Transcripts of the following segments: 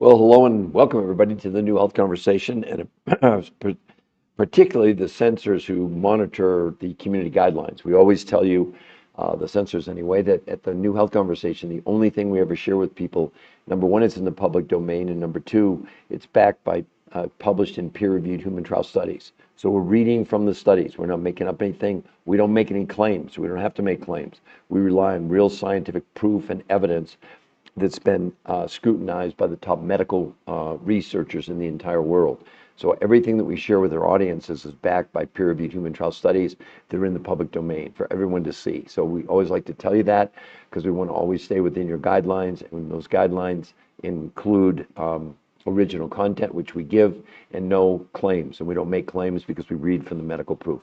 Well, hello and welcome everybody to the New Health Conversation, and particularly the censors who monitor the community guidelines. We always tell you, the censors anyway, that at the New Health Conversation, the only thing we ever share with people, number one, it's in the public domain, and number two, it's backed by published in peer-reviewed human trial studies. So we're reading from the studies. We're not making up anything. We don't make any claims. We don't have to make claims. We rely on real scientific proof and evidence that's been scrutinized by the top medical researchers in the entire world. So everything that we share with our audiences is backed by peer-reviewed human trial studies that are in the public domain for everyone to see. So we always like to tell you that because we want to always stay within your guidelines, and those guidelines include original content, which we give, and no claims. And we don't make claims because we read from the medical proof.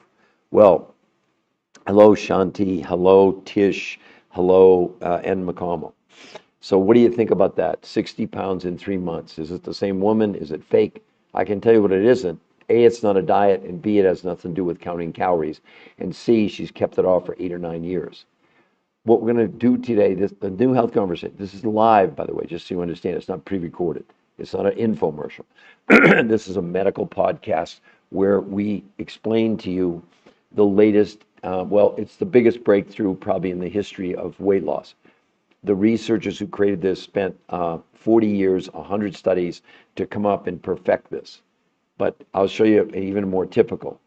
Well, hello, Shanti. Hello, Tish. Hello, N. McConnell. So what do you think about that? 60 pounds in 3 months. Is it the same woman? Is it fake? I can tell you what it isn't. A, it's not a diet, and B, it has nothing to do with counting calories. And C, she's kept it off for 8 or 9 years. What we're going to do today, the New Health Conversation, this is live, by the way, just so you understand. It's not pre-recorded. It's not an infomercial. This is a medical podcast where we explain to you the latest, it's the biggest breakthrough probably in the history of weight loss. The researchers who created this spent 40 years, 100 studies to come up and perfect this. But I'll show you even more typical.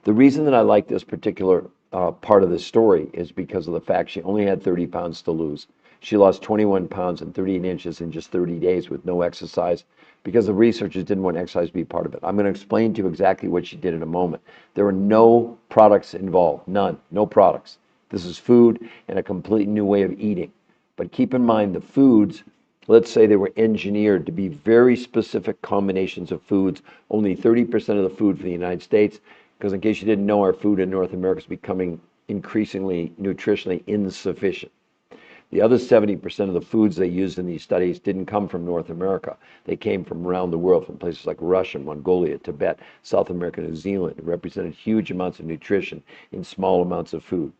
The reason that I like this particular part of the story is because of the fact she only had 30 pounds to lose. She lost 21 pounds and 38 inches in just 30 days with no exercise because the researchers didn't want exercise to be part of it. I'm going to explain to you exactly what she did in a moment. There were no products involved, none, no products. This is food and a completely new way of eating. But keep in mind the foods, let's say they were engineered to be very specific combinations of foods, only 30% of the food for the United States, because in case you didn't know, our food in North America is becoming increasingly nutritionally insufficient. The other 70% of the foods they used in these studies didn't come from North America. They came from around the world, from places like Russia, Mongolia, Tibet, South America, New Zealand. It represented huge amounts of nutrition in small amounts of food.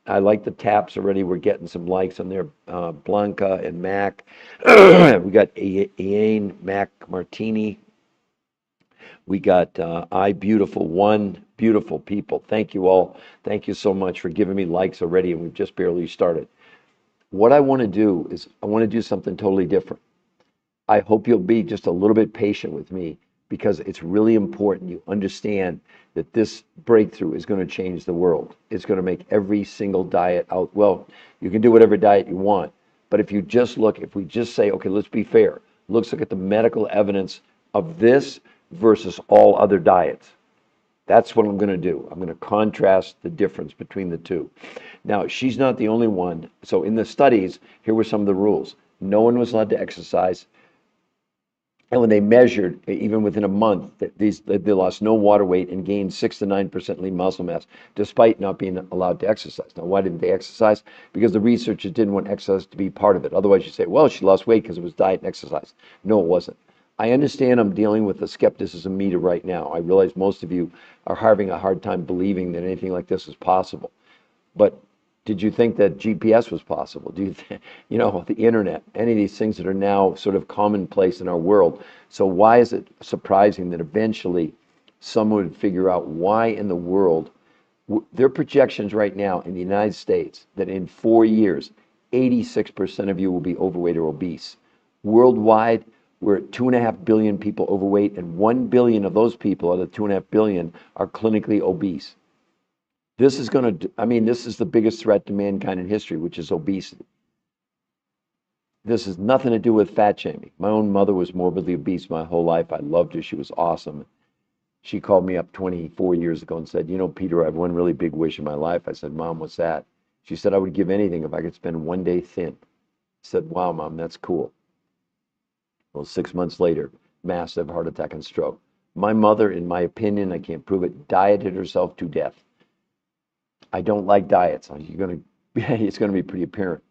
I like the taps already. We're getting some likes on there. Blanca and Mac. We got Ian, Mac Martini. We got I Beautiful One. Beautiful people. Thank you all. Thank you so much for giving me likes already, and we've just barely started. What I want to do is I want to do something totally different. I hope you'll be just a little bit patient with me because it's really important you understand that this breakthrough is going to change the world. It's going to make every single diet out. Well, you can do whatever diet you want, but if we just say, okay, let's be fair. Let's look at the medical evidence of this versus all other diets. That's what I'm going to do. I'm going to contrast the difference between the two. Now, she's not the only one. So in the studies, here were some of the rules. No one was allowed to exercise. And when they measured, even within a month, they lost no water weight and gained 6 to 9% lean muscle mass, despite not being allowed to exercise. Now, why didn't they exercise? Because the researchers didn't want exercise to be part of it. Otherwise, you say, well, she lost weight because it was diet and exercise. No, it wasn't. I understand I'm dealing with the skepticism meter right now. I realize most of you are having a hard time believing that anything like this is possible. But did you think that GPS was possible? Do you the internet, any of these things that are now sort of commonplace in our world? So why is it surprising that eventually someone would figure out why in the world, there are projections right now in the United States that in 4 years, 86% of you will be overweight or obese. Worldwide, we're at 2.5 billion people overweight, and 1 billion of those people, out of the 2.5 billion, are clinically obese. This is this is the biggest threat to mankind in history, which is obesity. This has nothing to do with fat shaming. My own mother was morbidly obese my whole life. I loved her. She was awesome. She called me up 24 years ago and said, Peter, I have one really big wish in my life. I said, Mom, what's that? She said, I would give anything if I could spend one day thin. I said, wow, Mom, that's cool. Well, 6 months later, massive heart attack and stroke. My mother, in my opinion, I can't prove it, dieted herself to death. I don't like diets. It's going to be pretty apparent.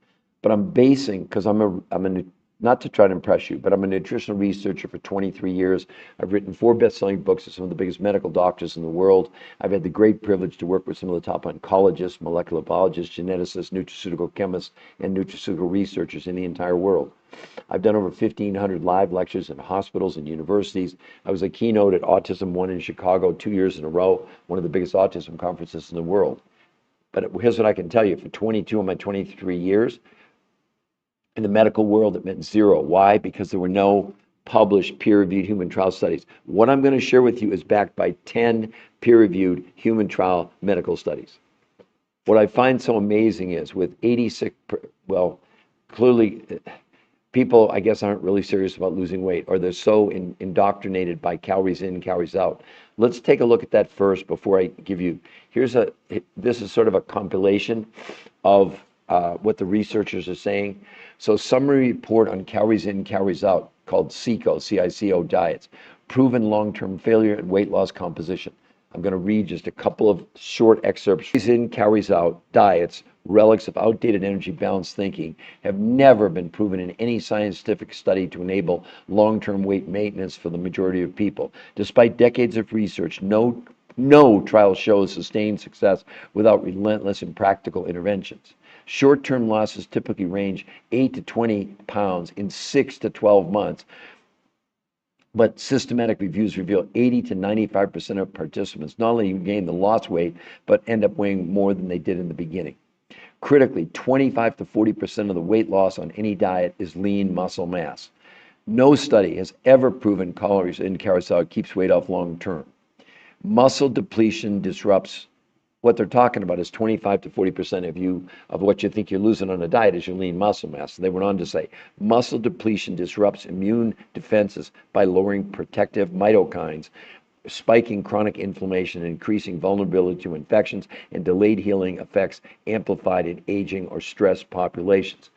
But I'm basing, because I'm a not to try to impress you, but I'm a nutritional researcher for 23 years. I've written 4 best-selling books with some of the biggest medical doctors in the world. I've had the great privilege to work with some of the top oncologists, molecular biologists, geneticists, nutraceutical chemists, and nutraceutical researchers in the entire world. I've done over 1,500 live lectures in hospitals and universities. I was a keynote at Autism One in Chicago 2 years in a row, one of the biggest autism conferences in the world. But here's what I can tell you. For 22 of my 23 years, in the medical world, it meant zero. Why? Because there were no published peer-reviewed human trial studies. What I'm going to share with you is backed by 10 peer-reviewed human trial medical studies. What I find so amazing is with 86, well, clearly people, I guess, aren't really serious about losing weight, or they're so indoctrinated by calories in, calories out. Let's take a look at that first before I give you, this is sort of a compilation of what the researchers are saying. So summary report on calories in, calories out, called CICO, C-I-C-O diets, proven long-term failure and weight loss composition. I'm going to read just a couple of short excerpts. Calories in, calories out diets, relics of outdated energy balance thinking, have never been proven in any scientific study to enable long-term weight maintenance for the majority of people. Despite decades of research, no trial shows sustained success without relentless and practical interventions. Short-term losses typically range 8 to 20 pounds in 6 to 12 months, but systematic reviews reveal 80 to 95% of participants not only gain the lost weight, but end up weighing more than they did in the beginning. Critically, 25 to 40% of the weight loss on any diet is lean muscle mass. No study has ever proven calories in, calories out keeps weight off long term. Muscle depletion disrupts. What they're talking about is 25 to 40% of what you think you're losing on a diet is your lean muscle mass. They went on to say, muscle depletion disrupts immune defenses by lowering protective cytokines, spiking chronic inflammation, increasing vulnerability to infections, and delayed healing effects amplified in aging or stressed populations.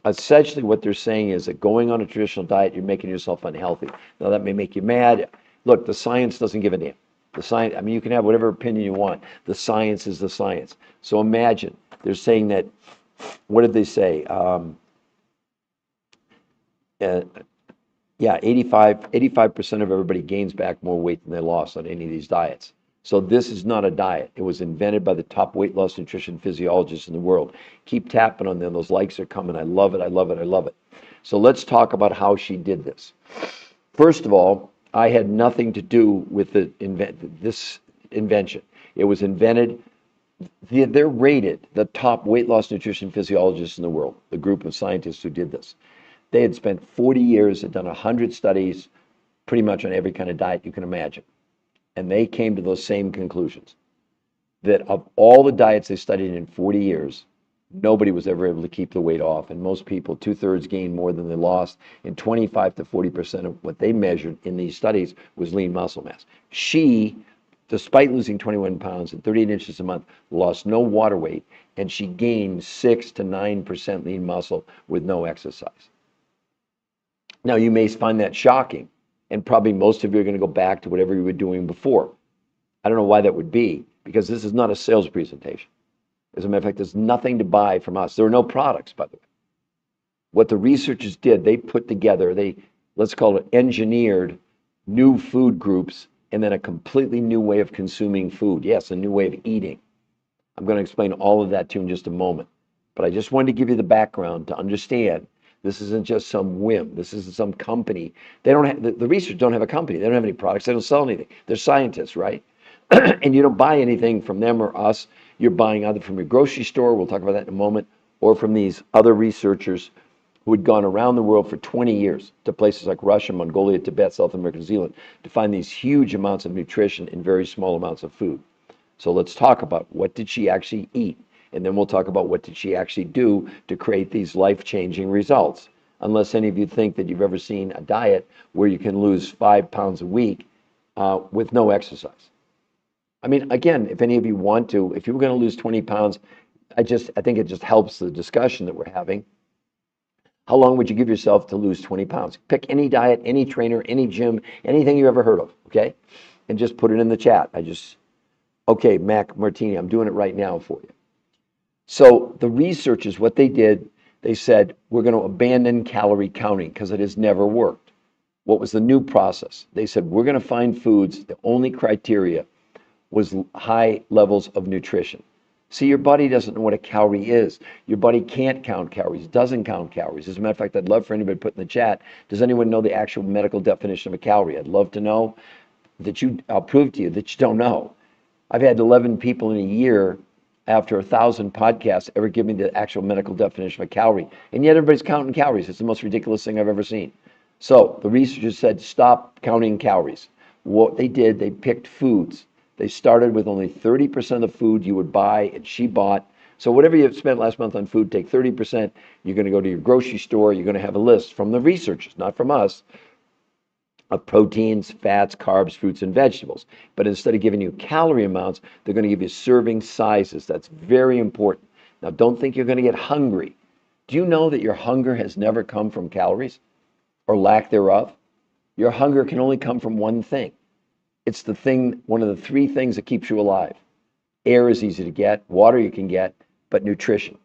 Essentially, what they're saying is that going on a traditional diet, you're making yourself unhealthy. Now, that may make you mad. Look, the science doesn't give a damn. The science, I mean, you can have whatever opinion you want. The science is the science. So imagine, they're saying that, what did they say? Yeah, 85% of everybody gains back more weight than they lost on any of these diets. So this is not a diet. It was invented by the top weight loss nutrition physiologists in the world. Keep tapping on them. Those likes are coming. I love it. I love it. I love it. So let's talk about how she did this. First of all, I had nothing to do with this invention. It was invented. They're rated the top weight loss nutrition physiologists in the world, the group of scientists who did this. They had spent 40 years, had done 100 studies, pretty much on every kind of diet you can imagine. And they came to those same conclusions, that of all the diets they studied in 40 years, nobody was ever able to keep the weight off. And most people, 2/3 gained more than they lost. And 25 to 40% of what they measured in these studies was lean muscle mass. She, despite losing 21 pounds and 38 inches a month, lost no water weight, and she gained 6 to 9% lean muscle with no exercise. Now, you may find that shocking, and probably most of you are going to go back to whatever you were doing before. I don't know why that would be, because this is not a sales presentation. As a matter of fact, there's nothing to buy from us. There are no products, by the way. What the researchers did, they put together, let's call it engineered new food groups, and then a completely new way of consuming food. Yes, a new way of eating. I'm going to explain all of that to you in just a moment. But I just wanted to give you the background to understand this isn't just some whim. This isn't some company. They don't have, the researchers don't have a company. They don't have any products. They don't sell anything. They're scientists, right? And you don't buy anything from them or us. You're buying either from your grocery store, we'll talk about that in a moment, or from these other researchers who had gone around the world for 20 years to places like Russia, Mongolia, Tibet, South America, New Zealand, to find these huge amounts of nutrition in very small amounts of food. So let's talk about what did she actually eat, and then we'll talk about what did she actually do to create these life-changing results. Unless any of you think that you've ever seen a diet where you can lose 5 pounds a week with no exercise. I mean, again, if any of you want to, if you were going to lose 20 pounds, I think it just helps the discussion that we're having. How long would you give yourself to lose 20 pounds? Pick any diet, any trainer, any gym, anything you ever heard of, okay? And just put it in the chat. Okay, Mac Martini, I'm doing it right now for you. So the researchers, what they did, They said, we're going to abandon calorie counting because it has never worked. What was the new process? They said, we're going to find foods. The only criteria was high levels of nutrition. See, your body doesn't know what a calorie is. Your body can't count calories, doesn't count calories. As a matter of fact, I'd love for anybody to put in the chat, does anyone know the actual medical definition of a calorie? I'd love to know I'll prove to you that you don't know. I've had 11 people in a year after 1,000 podcasts ever give me the actual medical definition of a calorie. And yet everybody's counting calories. It's the most ridiculous thing I've ever seen. So the researchers said, stop counting calories. What they did, they picked foods. They started with only 30% of the food you would buy, and she bought. So whatever you spent last month on food, take 30%. You're going to go to your grocery store. You're going to have a list from the researchers, not from us, of proteins, fats, carbs, fruits, and vegetables. But instead of giving you calorie amounts, they're going to give you serving sizes. That's very important. Now, don't think you're going to get hungry. Do you know that your hunger has never come from calories or lack thereof? Your hunger can only come from one thing. It's the thing, one of the three things that keeps you alive. Air is easy to get, water you can get, but nutrition.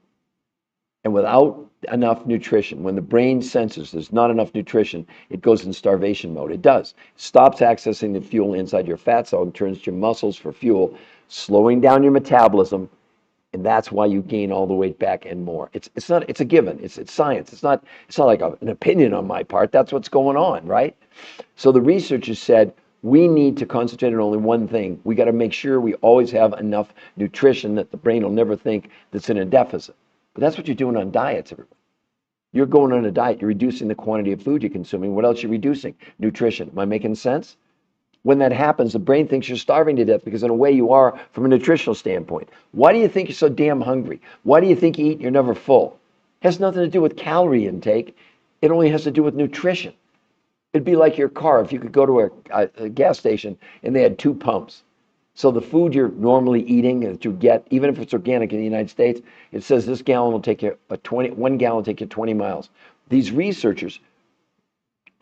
And without enough nutrition, when the brain senses there's not enough nutrition, it goes in starvation mode. It does. It stops accessing the fuel inside your fat cell and turns to your muscles for fuel, slowing down your metabolism, and that's why you gain all the weight back and more. It's a given. It's science. It's not like an opinion on my part. That's what's going on, right? So the researchers said, we need to concentrate on only one thing. We got to make sure we always have enough nutrition that the brain will never think that's in a deficit. But that's what you're doing on diets, everybody. You're going on a diet. You're reducing the quantity of food you're consuming. What else are you reducing? Nutrition. Am I making sense? When that happens, the brain thinks you're starving to death because in a way you are from a nutritional standpoint. Why do you think you're so damn hungry? Why do you think you eat and you're never full? It has nothing to do with calorie intake. It only has to do with nutrition. It'd be like your car. If you could go to a gas station and they had two pumps. So the food you're normally eating that you get, even if it's organic in the United States, it says this gallon will take you 1 gallon will take you 20 miles. These researchers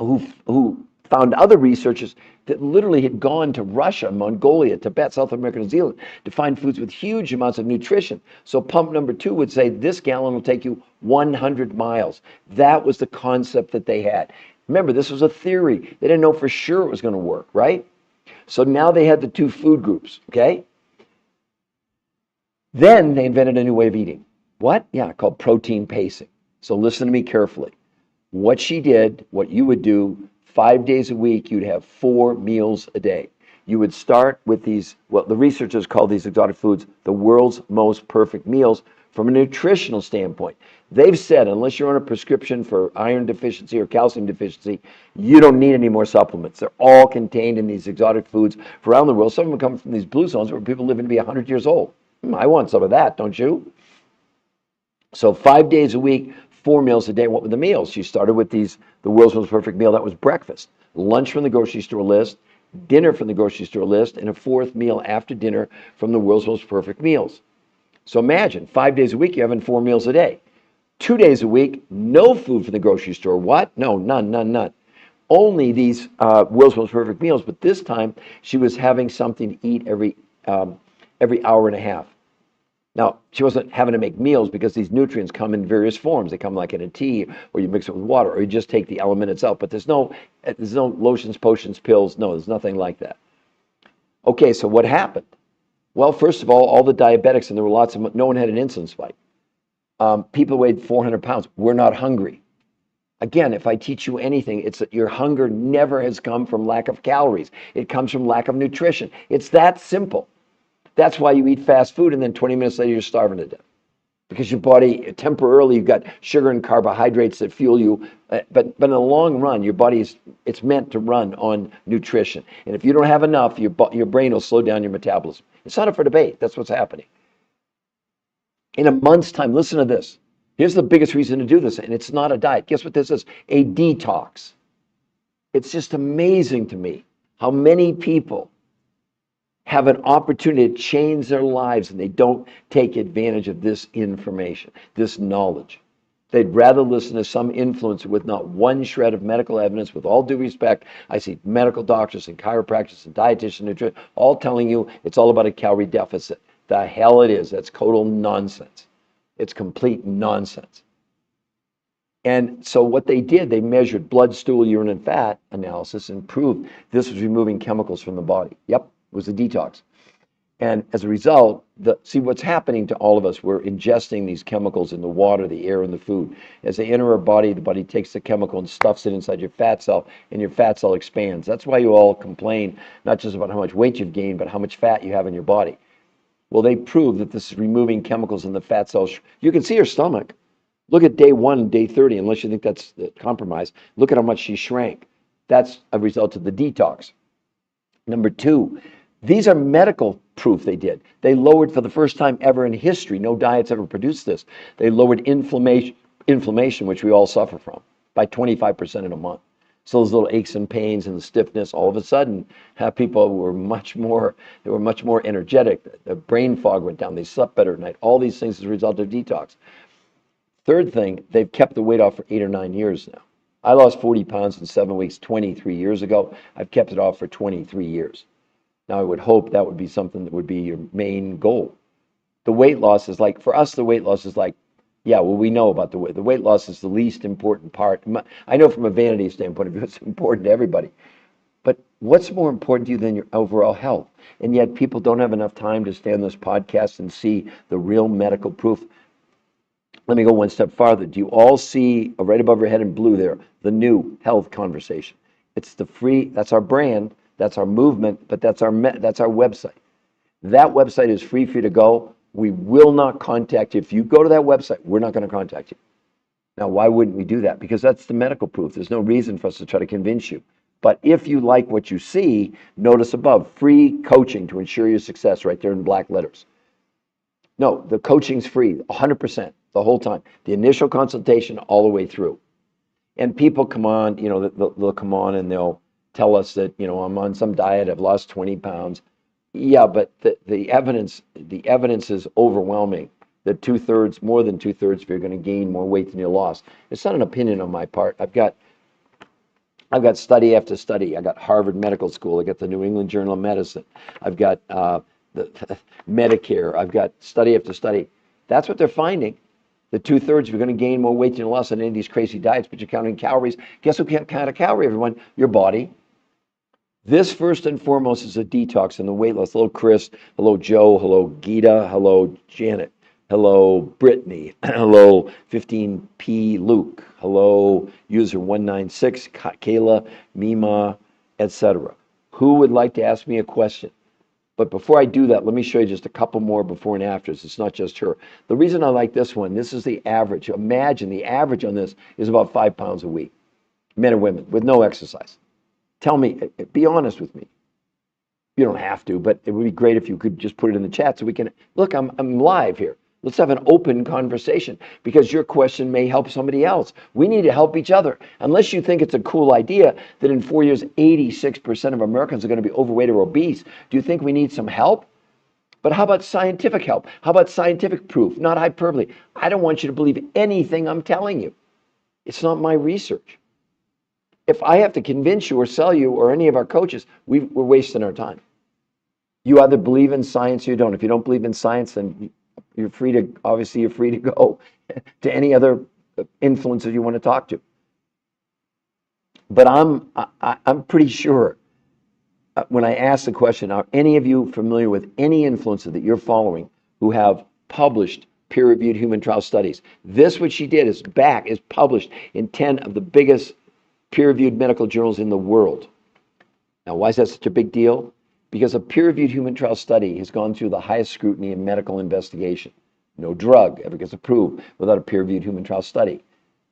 who found other researchers that literally had gone to Russia, Mongolia, Tibet, South America, New Zealand to find foods with huge amounts of nutrition. So pump number 2 would say this gallon will take you 100 miles. That was the concept that they had. Remember, this was a theory. They didn't know for sure it was going to work, right? So now they had the two food groups, okay? Then they invented a new way of eating. What? Yeah, called protein pacing. So listen to me carefully. What she did, what you would do, 5 days a week, you'd have 4 meals a day. You would start with these, what the researchers call these exotic foods, the world's most perfect meals from a nutritional standpoint. They've said, unless you're on a prescription for iron deficiency or calcium deficiency, you don't need any more supplements. They're all contained in these exotic foods from around the world. Some of them come from these blue zones where people live to be 100 years old. I want some of that, don't you? So 5 days a week, 4 meals a day. What were the meals? She started with the world's most perfect meal. That was breakfast. Lunch from the grocery store list, dinner from the grocery store list, and a 4th meal after dinner from the world's most perfect meals. So imagine 5 days a week, you're having 4 meals a day. 2 days a week, no food from the grocery store. What? No, none. Only these world's most perfect meals. But this time, she was having something to eat every hour and a half. Now, she wasn't having to make meals because these nutrients come in various forms. They come like in a tea, or you mix it with water, or you just take the element itself. But there's no lotions, potions, pills. No, there's nothing like that. Okay, so what happened? Well, first of all the diabetics, and there were lots of, no one had an insulin spike. People weighed 400 pounds. We're not hungry. Again, if I teach you anything, it's that your hunger never has come from lack of calories. It comes from lack of nutrition. It's that simple. That's why you eat fast food and then 20 minutes later you're starving to death. Because your body, temporarily, you've got sugar and carbohydrates that fuel you. But in the long run, your body it's meant to run on nutrition. And if you don't have enough, your brain will slow down your metabolism. It's not up for debate. That's what's happening. In a month's time, listen to this. Here's the biggest reason to do this, and it's not a diet. Guess what this is? A detox. It's just amazing to me how many people have an opportunity to change their lives and they don't take advantage of this information, this knowledge. They'd rather listen to some influencer with not one shred of medical evidence. With all due respect, I see medical doctors and chiropractors and dietitians, nutrition, all telling you it's all about a calorie deficit. The hell it is. That's total nonsense. It's complete nonsense. And so what they did, they measured blood, stool, urine, and fat analysis and proved this was removing chemicals from the body. Yep, it was a detox. And as a result, see what's happening to all of us, we're ingesting these chemicals in the water, the air, and the food. As they enter our body, the body takes the chemical and stuffs it inside your fat cell, and your fat cell expands. That's why you all complain, not just about how much weight you've gained, but how much fat you have in your body. Well, they proved that this is removing chemicals in the fat cells. You can see her stomach. Look at day 1 and day 30, unless you think that's the compromise. Look at how much she shrank. That's a result of the detox. Number 2, these are medical proof they did. They lowered, for the first time ever in history, no diets ever produced this, they lowered inflammation, which we all suffer from, by 25% in a month. So those little aches and pains and the stiffness, all of a sudden, people were much more energetic. The brain fog went down. They slept better at night. All these things as a result of detox. Third thing, they've kept the weight off for 8 or 9 years now. I lost 40 pounds in 7 weeks 23 years ago. I've kept it off for 23 years. Now, I would hope that would be something that would be your main goal. The weight loss is like, for us, the weight loss is like, yeah, well, we know about the weight. The weight loss is the least important part. I know from a vanity standpoint of view, it's important to everybody. But what's more important to you than your overall health? And yet people don't have enough time to stay on this podcast and see the real medical proof. Let me go one step farther. Do you all see right above your head in blue there, the new health conversation? It's the free, that's our brand, that's our movement, but that's our website. That website is free for you to go. We will not contact you. If you go to that website, we're not going to contact you. Now, why wouldn't we do that? Because that's the medical proof. There's no reason for us to try to convince you. But if you like what you see, notice above, free coaching to ensure your success, right there in black letters. No, the coaching's free, 100%, the whole time. The initial consultation all the way through. And people come on, they'll come on and they'll tell us that, I'm on some diet, I've lost 20 pounds. Yeah, but the evidence is overwhelming that more than two-thirds of you are going to gain more weight than you lost. It's not an opinion on my part. I've got study after study. I got Harvard Medical School. I got the New England Journal of Medicine. I've got the Medicare. I've got study after study. That's what they're finding. The two-thirds of you are going to gain more weight than you lost on any of these crazy diets, but you're counting calories. Guess who can't count a calorie, everyone? Your body. This, first and foremost, is a detox and the weight loss. Hello, Chris. Hello, Joe. Hello, Gita. Hello, Janet. Hello, Brittany. Hello, 15P Luke. Hello, user 196, Kayla, Mima, etc. Who would like to ask me a question? But before I do that, let me show you just a couple more before and afters. It's not just her. The reason I like this one, this is the average. Imagine the average on this is about 5 pounds a week, men and women, with no exercise. Tell me, be honest with me. You don't have to, but it would be great if you could just put it in the chat so we can, look, I'm live here. Let's have an open conversation because your question may help somebody else. We need to help each other. Unless you think it's a cool idea that in 4 years, 86% of Americans are going to be overweight or obese, do you think we need some help? But how about scientific help? How about scientific proof, not hyperbole? I don't want you to believe anything I'm telling you. It's not my research. If I have to convince you or sell you or any of our coaches, we're wasting our time. You either believe in science or you don't. If you don't believe in science, then you're free to go to any other influencers you want to talk to. But I'm pretty sure when I ask the question, are any of you familiar with any influencer that you're following who have published peer-reviewed human trial studies? This, what she did, is published in 10 of the biggest peer-reviewed medical journals in the world. Now, why is that such a big deal? Because a peer-reviewed human trial study has gone through the highest scrutiny in medical investigation. No drug ever gets approved without a peer-reviewed human trial study.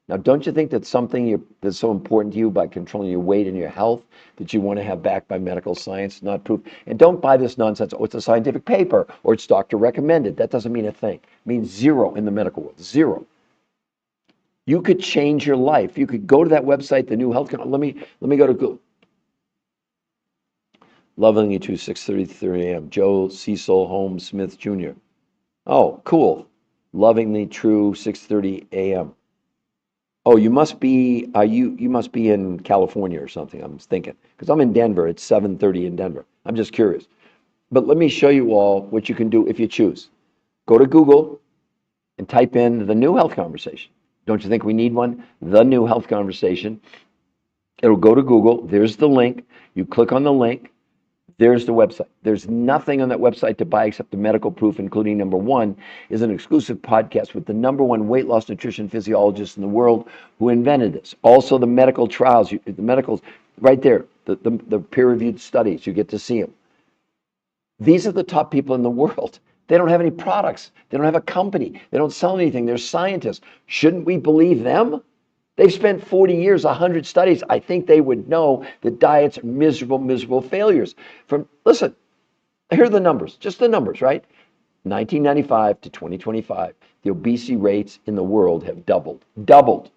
Now, don't you think that's something that's so important to you by controlling your weight and your health that you want to have backed by medical science, not proof? And don't buy this nonsense. Oh, it's a scientific paper or it's doctor recommended. That doesn't mean a thing. It means zero in the medical world. Zero. You could change your life. You could go to that website, the new health. Let me go to Google. Loving you too, 6:33 a.m. Joe Cecil Holmes Smith Jr. Oh, cool. Lovingly true, 6:30 a.m. Oh, you must be you must be in California or something. I'm thinking because I'm in Denver. It's 7:30 in Denver. I'm just curious. But let me show you all what you can do if you choose. Go to Google and type in the new health conversation. Don't you think we need one? The New Health Conversation. It'll go to Google. There's the link. You click on the link. There's the website. There's nothing on that website to buy except the medical proof, including number one is an exclusive podcast with the number one weight loss nutrition physiologist in the world who invented this. Also, the medical trials, the medicals, right there, the peer-reviewed studies, you get to see them. These are the top people in the world. They don't have any products. They don't have a company. They don't sell anything. They're scientists. Shouldn't we believe them? They've spent 40 years, 100 studies. I think they would know that diets are miserable, miserable failures. Listen, here are the numbers, just the numbers, right? 1995 to 2025, the obesity rates in the world have doubled. Doubled.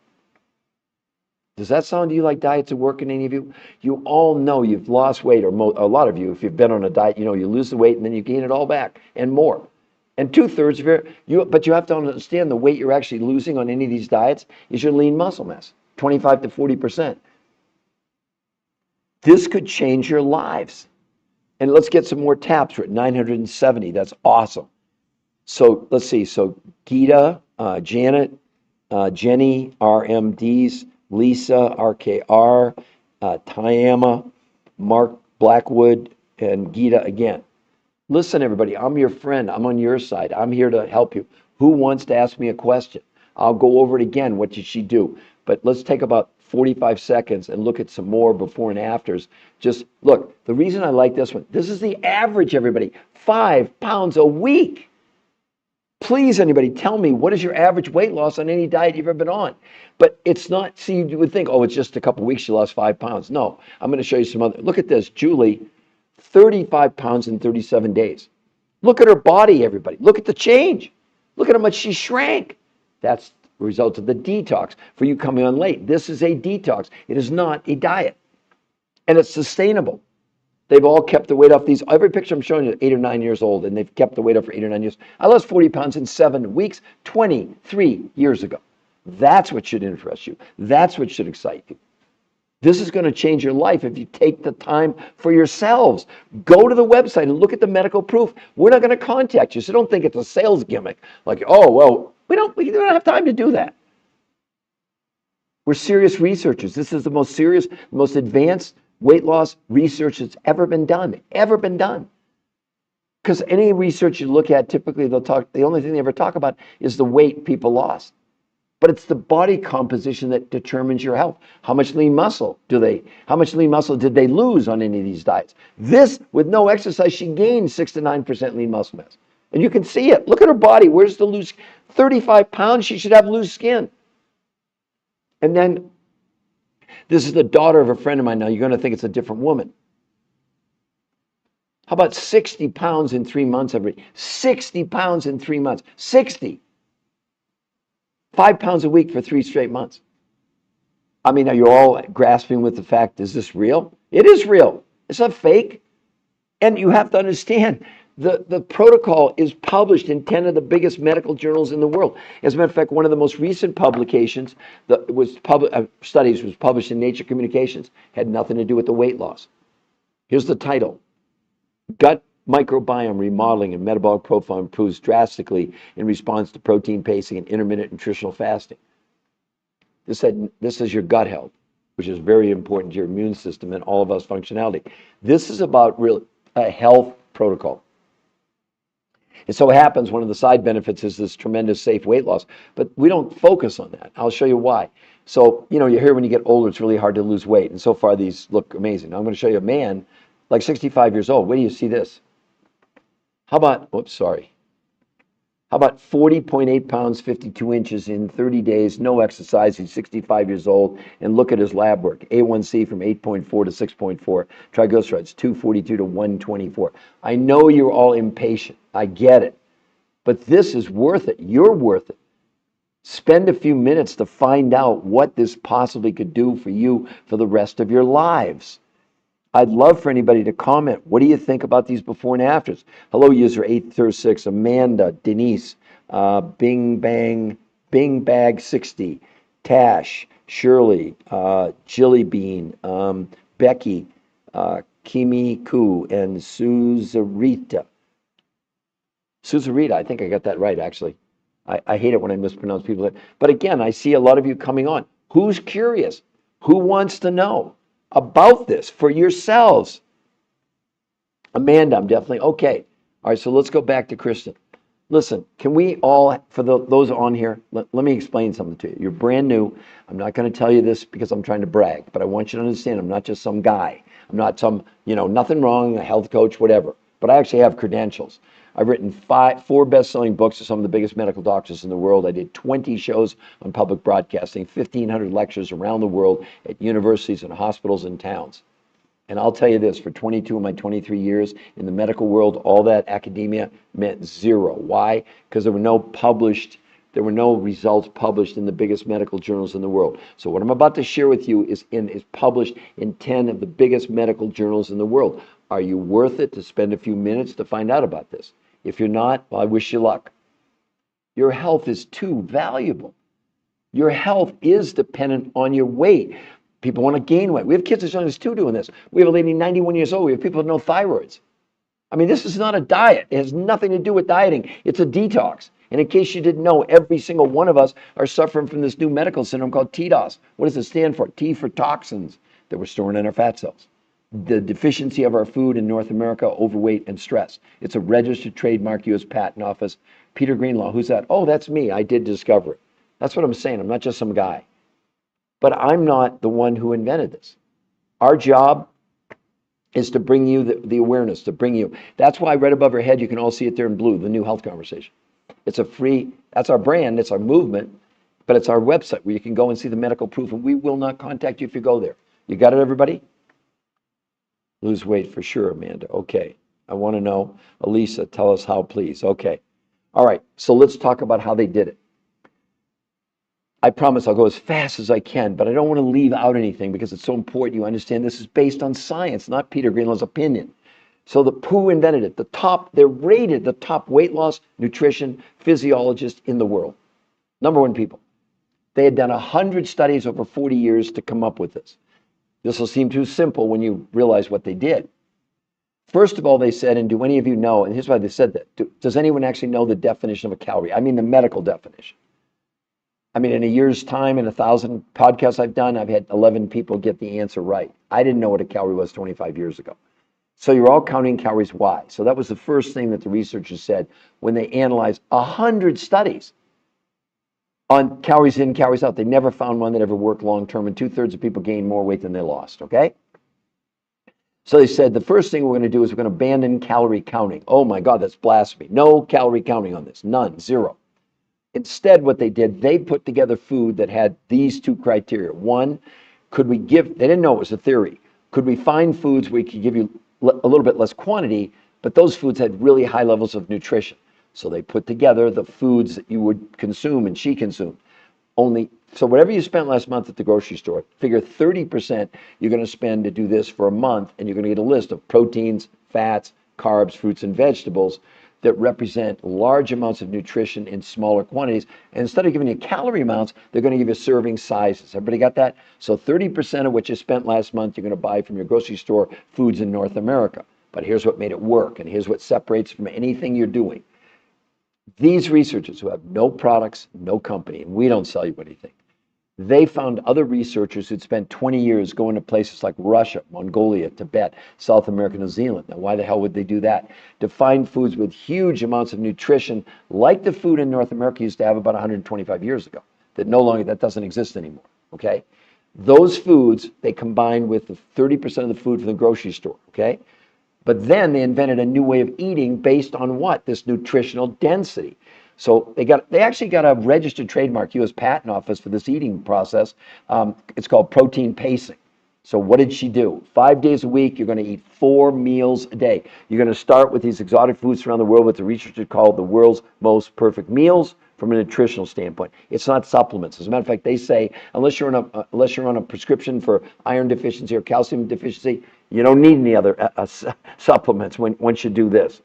Does that sound to you like diets are working, any of you? You all know you've lost weight, or a lot of you, if you've been on a diet, you know you lose the weight and then you gain it all back and more. And 2/3 of but you have to understand the weight you're actually losing on any of these diets is your lean muscle mass, 25 to 40%. This could change your lives. And let's get some more taps. We're at 970. That's awesome. So let's see. So Gita, Janet, Jenny, RMDs, Lisa, RKR, Tiama, Mark Blackwood, and Gita again. Listen, everybody, I'm your friend. I'm on your side. I'm here to help you. Who wants to ask me a question? I'll go over it again. What did she do? But let's take about 45 seconds and look at some more before and afters. Just look, the reason I like this one, this is the average, everybody, 5 pounds a week. Please, anybody, tell me, what is your average weight loss on any diet you've ever been on? But it's not, see, you would think, oh, it's just a couple of weeks, you lost 5 pounds. No, I'm going to show you some other. Look at this, Julie, 35 pounds in 37 days. Look at her body, everybody. Look at the change. Look at how much she shrank. That's the result of the detox. For you coming on late, this is a detox. It is not a diet. And it's sustainable. They've all kept the weight off. Every picture I'm showing you is 8 or 9 years old, and they've kept the weight off for 8 or 9 years. I lost 40 pounds in 7 weeks, 23 years ago. That's what should interest you. That's what should excite you. This is going to change your life if you take the time for yourselves. Go to the website and look at the medical proof. We're not going to contact you, so don't think it's a sales gimmick. Like, oh, well, we don't have time to do that. We're serious researchers. This is the most serious, most advanced weight loss research that's ever been done. Because any research you look at, typically the only thing they ever talk about is the weight people lost. But it's the body composition that determines your health. How much lean muscle did they lose on any of these diets? This, with no exercise, she gained 6 to 9% lean muscle mass. And you can see it. Look at her body. Where's the loose? 35 pounds, she should have loose skin. And then, this is the daughter of a friend of mine. Now, you're going to think it's a different woman. How about 60 pounds in 3 months, everybody? 60 pounds in 3 months. 60. 5 pounds a week for 3 straight months. I mean, are you all grasping with the fact, is this real? It is real. It's not fake. And you have to understand, the protocol is published in 10 of the biggest medical journals in the world. As a matter of fact, one of the most recent publications that was studies was published in Nature Communications, had nothing to do with the weight loss. Here's the title: Gut microbiome remodeling and metabolic profile improves drastically in response to protein pacing and intermittent nutritional fasting. This is your gut health, which is very important to your immune system and all of us functionality. This is about a health protocol. It so happens one of the side benefits is this tremendous safe weight loss, but we don't focus on that. I'll show you why. So, you hear when you get older, it's really hard to lose weight. And so far, these look amazing. Now, I'm going to show you a man like 65 years old. Wait till you see this. How about 40.8 pounds, 52 inches in 30 days, no exercise. He's 65 years old. And look at his lab work. A1C from 8.4 to 6.4. Triglycerides, 242 to 124. I know you're all impatient. I get it. But this is worth it. You're worth it. Spend a few minutes to find out what this possibly could do for you for the rest of your lives. I'd love for anybody to comment. What do you think about these before and afters? Hello, user 836, Amanda, Denise, Bing Bag 60, Tash, Shirley, Jilly Bean, Becky, Kimi Koo, and Suzarita. Suzarita, I think I got that right, actually. I hate it when I mispronounce people. But again, I see a lot of you coming on. Who's curious? Who wants to know about this for yourselves? Amanda, I'm definitely okay. All right, so let's go back to Kristen. Listen, can we all, for those on here, let me explain something to you. You're brand new. I'm not going to tell you this because I'm trying to brag, but I want you to understand I'm not just some guy. I'm not some, nothing wrong, a health coach, whatever. But I actually have credentials. I've written four best-selling books to some of the biggest medical doctors in the world. I did 20 shows on public broadcasting, 1,500 lectures around the world at universities and hospitals and towns. And I'll tell you this, for 22 of my 23 years in the medical world, all that academia meant zero. Why? Because there were no results published in the biggest medical journals in the world. So what I'm about to share with you is published in 10 of the biggest medical journals in the world. Are you worth it to spend a few minutes to find out about this? If you're not, well, I wish you luck. Your health is too valuable. Your health is dependent on your weight. People want to gain weight. We have kids as young as 2 doing this. We have a lady 91 years old. We have people with no thyroids. I mean, this is not a diet. It has nothing to do with dieting. It's a detox. And in case you didn't know, every single one of us are suffering from this new medical syndrome called TDOS. What does it stand for? T for toxins that we're storing in our fat cells. The deficiency of our food in North America, overweight, and stress. It's a registered trademark, U.S. Patent Office. Peter Greenlaw, who's that? Oh, that's me. I did discover it. That's what I'm saying. I'm not just some guy. But I'm not the one who invented this. Our job is to bring you the awareness, to bring you. That's why right above your head, you can all see it there in blue, the New Health Conversation. It's a free, that's our brand, it's our movement, but it's our website where you can go and see the medical proof, and we will not contact you if you go there. You got it, everybody? Lose weight for sure, Amanda. Okay. I want to know. Elisa, tell us how, please. Okay. All right. So let's talk about how they did it. I promise I'll go as fast as I can, but I don't want to leave out anything because it's so important you understand this is based on science, not Peter Greenlaw's opinion. So who invented it? They're rated the top weight loss, nutrition, physiologist in the world. #1 people. They had done 100 studies over 40 years to come up with this. This will seem too simple when you realize what they did. First of all, they said, and do any of you know, and here's why they said that. Does anyone actually know the definition of a calorie? I mean the medical definition. I mean, in a year's time, in 1,000 podcasts I've done, I've had 11 people get the answer right. I didn't know what a calorie was 25 years ago. So you're all counting calories. Why? So that was the first thing that the researchers said when they analyzed 100 studies on calories in, calories out. They never found one that ever worked long-term, and 2/3 of people gained more weight than they lost, okay? So they said, the first thing we're going to do is we're going to abandon calorie counting. Oh my God, that's blasphemy. No calorie counting on this. None. Zero. Instead, what they did, they put together food that had these 2 criteria. One, they didn't know it was a theory. Could we find foods where we could give you a little bit less quantity, but those foods had really high levels of nutrition? So they put together the foods that you would consume and she consumed. So whatever you spent last month at the grocery store, figure 30% you're going to spend to do this for a month, and you're going to get a list of proteins, fats, carbs, fruits, and vegetables that represent large amounts of nutrition in smaller quantities. And instead of giving you calorie amounts, they're going to give you serving sizes. Everybody got that? So 30% of what you spent last month, you're going to buy from your grocery store foods in North America. But here's what made it work, and here's what separates from anything you're doing. These researchers who have no products, no company, and we don't sell you anything, they found other researchers who'd spent 20 years going to places like Russia, Mongolia, Tibet, South America, New Zealand. Now, why the hell would they do that? To find foods with huge amounts of nutrition, like the food in North America used to have about 125 years ago, that doesn't exist anymore, okay? Those foods, they combined with the 30% of the food from the grocery store, okay? But then they invented a new way of eating based on what? This nutritional density. So they actually got a registered trademark, U.S. Patent Office, for this eating process. It's called protein pacing. So what did she do? 5 days a week, you're going to eat 4 meals a day. You're going to start with these exotic foods around the world, what the researchers call the world's most perfect meals from a nutritional standpoint. It's not supplements. As a matter of fact, they say unless you're on a prescription for iron deficiency or calcium deficiency, you don't need any other supplements once you do this.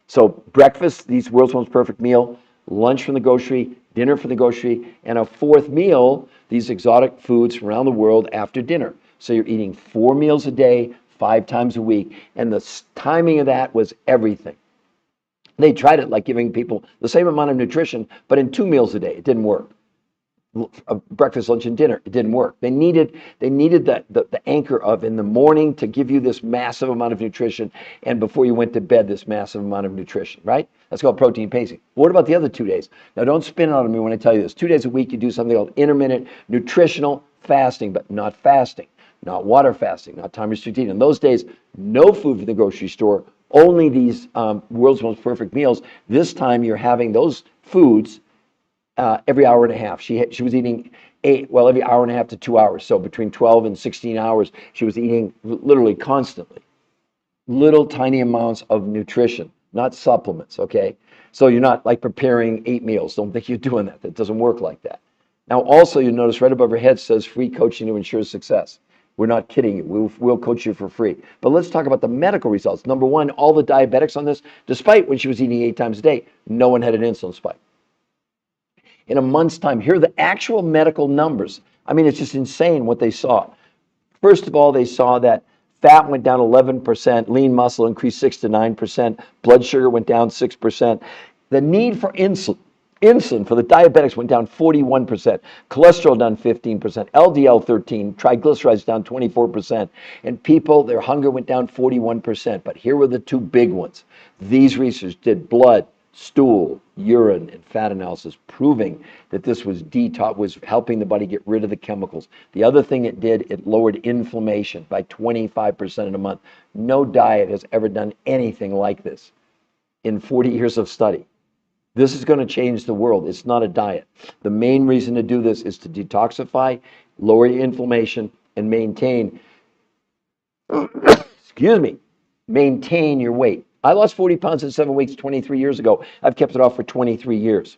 So breakfast, these world's most perfect meal, lunch from the grocery, dinner from the grocery, and a 4th meal, these exotic foods from around the world after dinner. So you're eating 4 meals a day, 5 times a week, and the timing of that was everything. They tried it like giving people the same amount of nutrition, but in 2 meals a day. It didn't work. Breakfast, lunch, and dinner. It didn't work. They needed the anchor of in the morning to give you this massive amount of nutrition, and before you went to bed, this massive amount of nutrition, right? That's called protein pacing. What about the other 2 days? Now, don't spin on me when I tell you this. 2 days a week, you do something called intermittent nutritional fasting, but not fasting, not water fasting, not time restricted eating. In those days, no food from the grocery store, only these world's most perfect meals. This time, you're having those foods every hour and a half. She was eating every hour and a half to 2 hours. So between 12 and 16 hours, she was eating literally constantly. Little tiny amounts of nutrition, not supplements, okay? So you're not like preparing 8 meals. Don't think you're doing that. That doesn't work like that. Now, also, you notice right above her head says free coaching to ensure success. We're not kidding you. We'll coach you for free. But let's talk about the medical results. Number one, all the diabetics on this, despite when she was eating 8 times a day, no one had an insulin spike. In a month's time, here are the actual medical numbers. I mean, it's just insane what they saw. First of all, they saw that fat went down 11%, lean muscle increased 6 to 9%, blood sugar went down 6%. The need for insulin for the diabetics went down 41%, cholesterol down 15%, LDL 13%, triglycerides down 24%, and people, their hunger went down 41%. But here were the two big ones. These researchers did blood, stool, urine, and fat analysis, proving that this was helping the body get rid of the chemicals. The other thing it did, it lowered inflammation by 25% in a month. No diet has ever done anything like this in 40 years of study. This is going to change the world. It's not a diet. The main reason to do this is to detoxify, lower your inflammation, and maintain your weight. I lost 40 pounds in 7 weeks 23 years ago. I've kept it off for 23 years.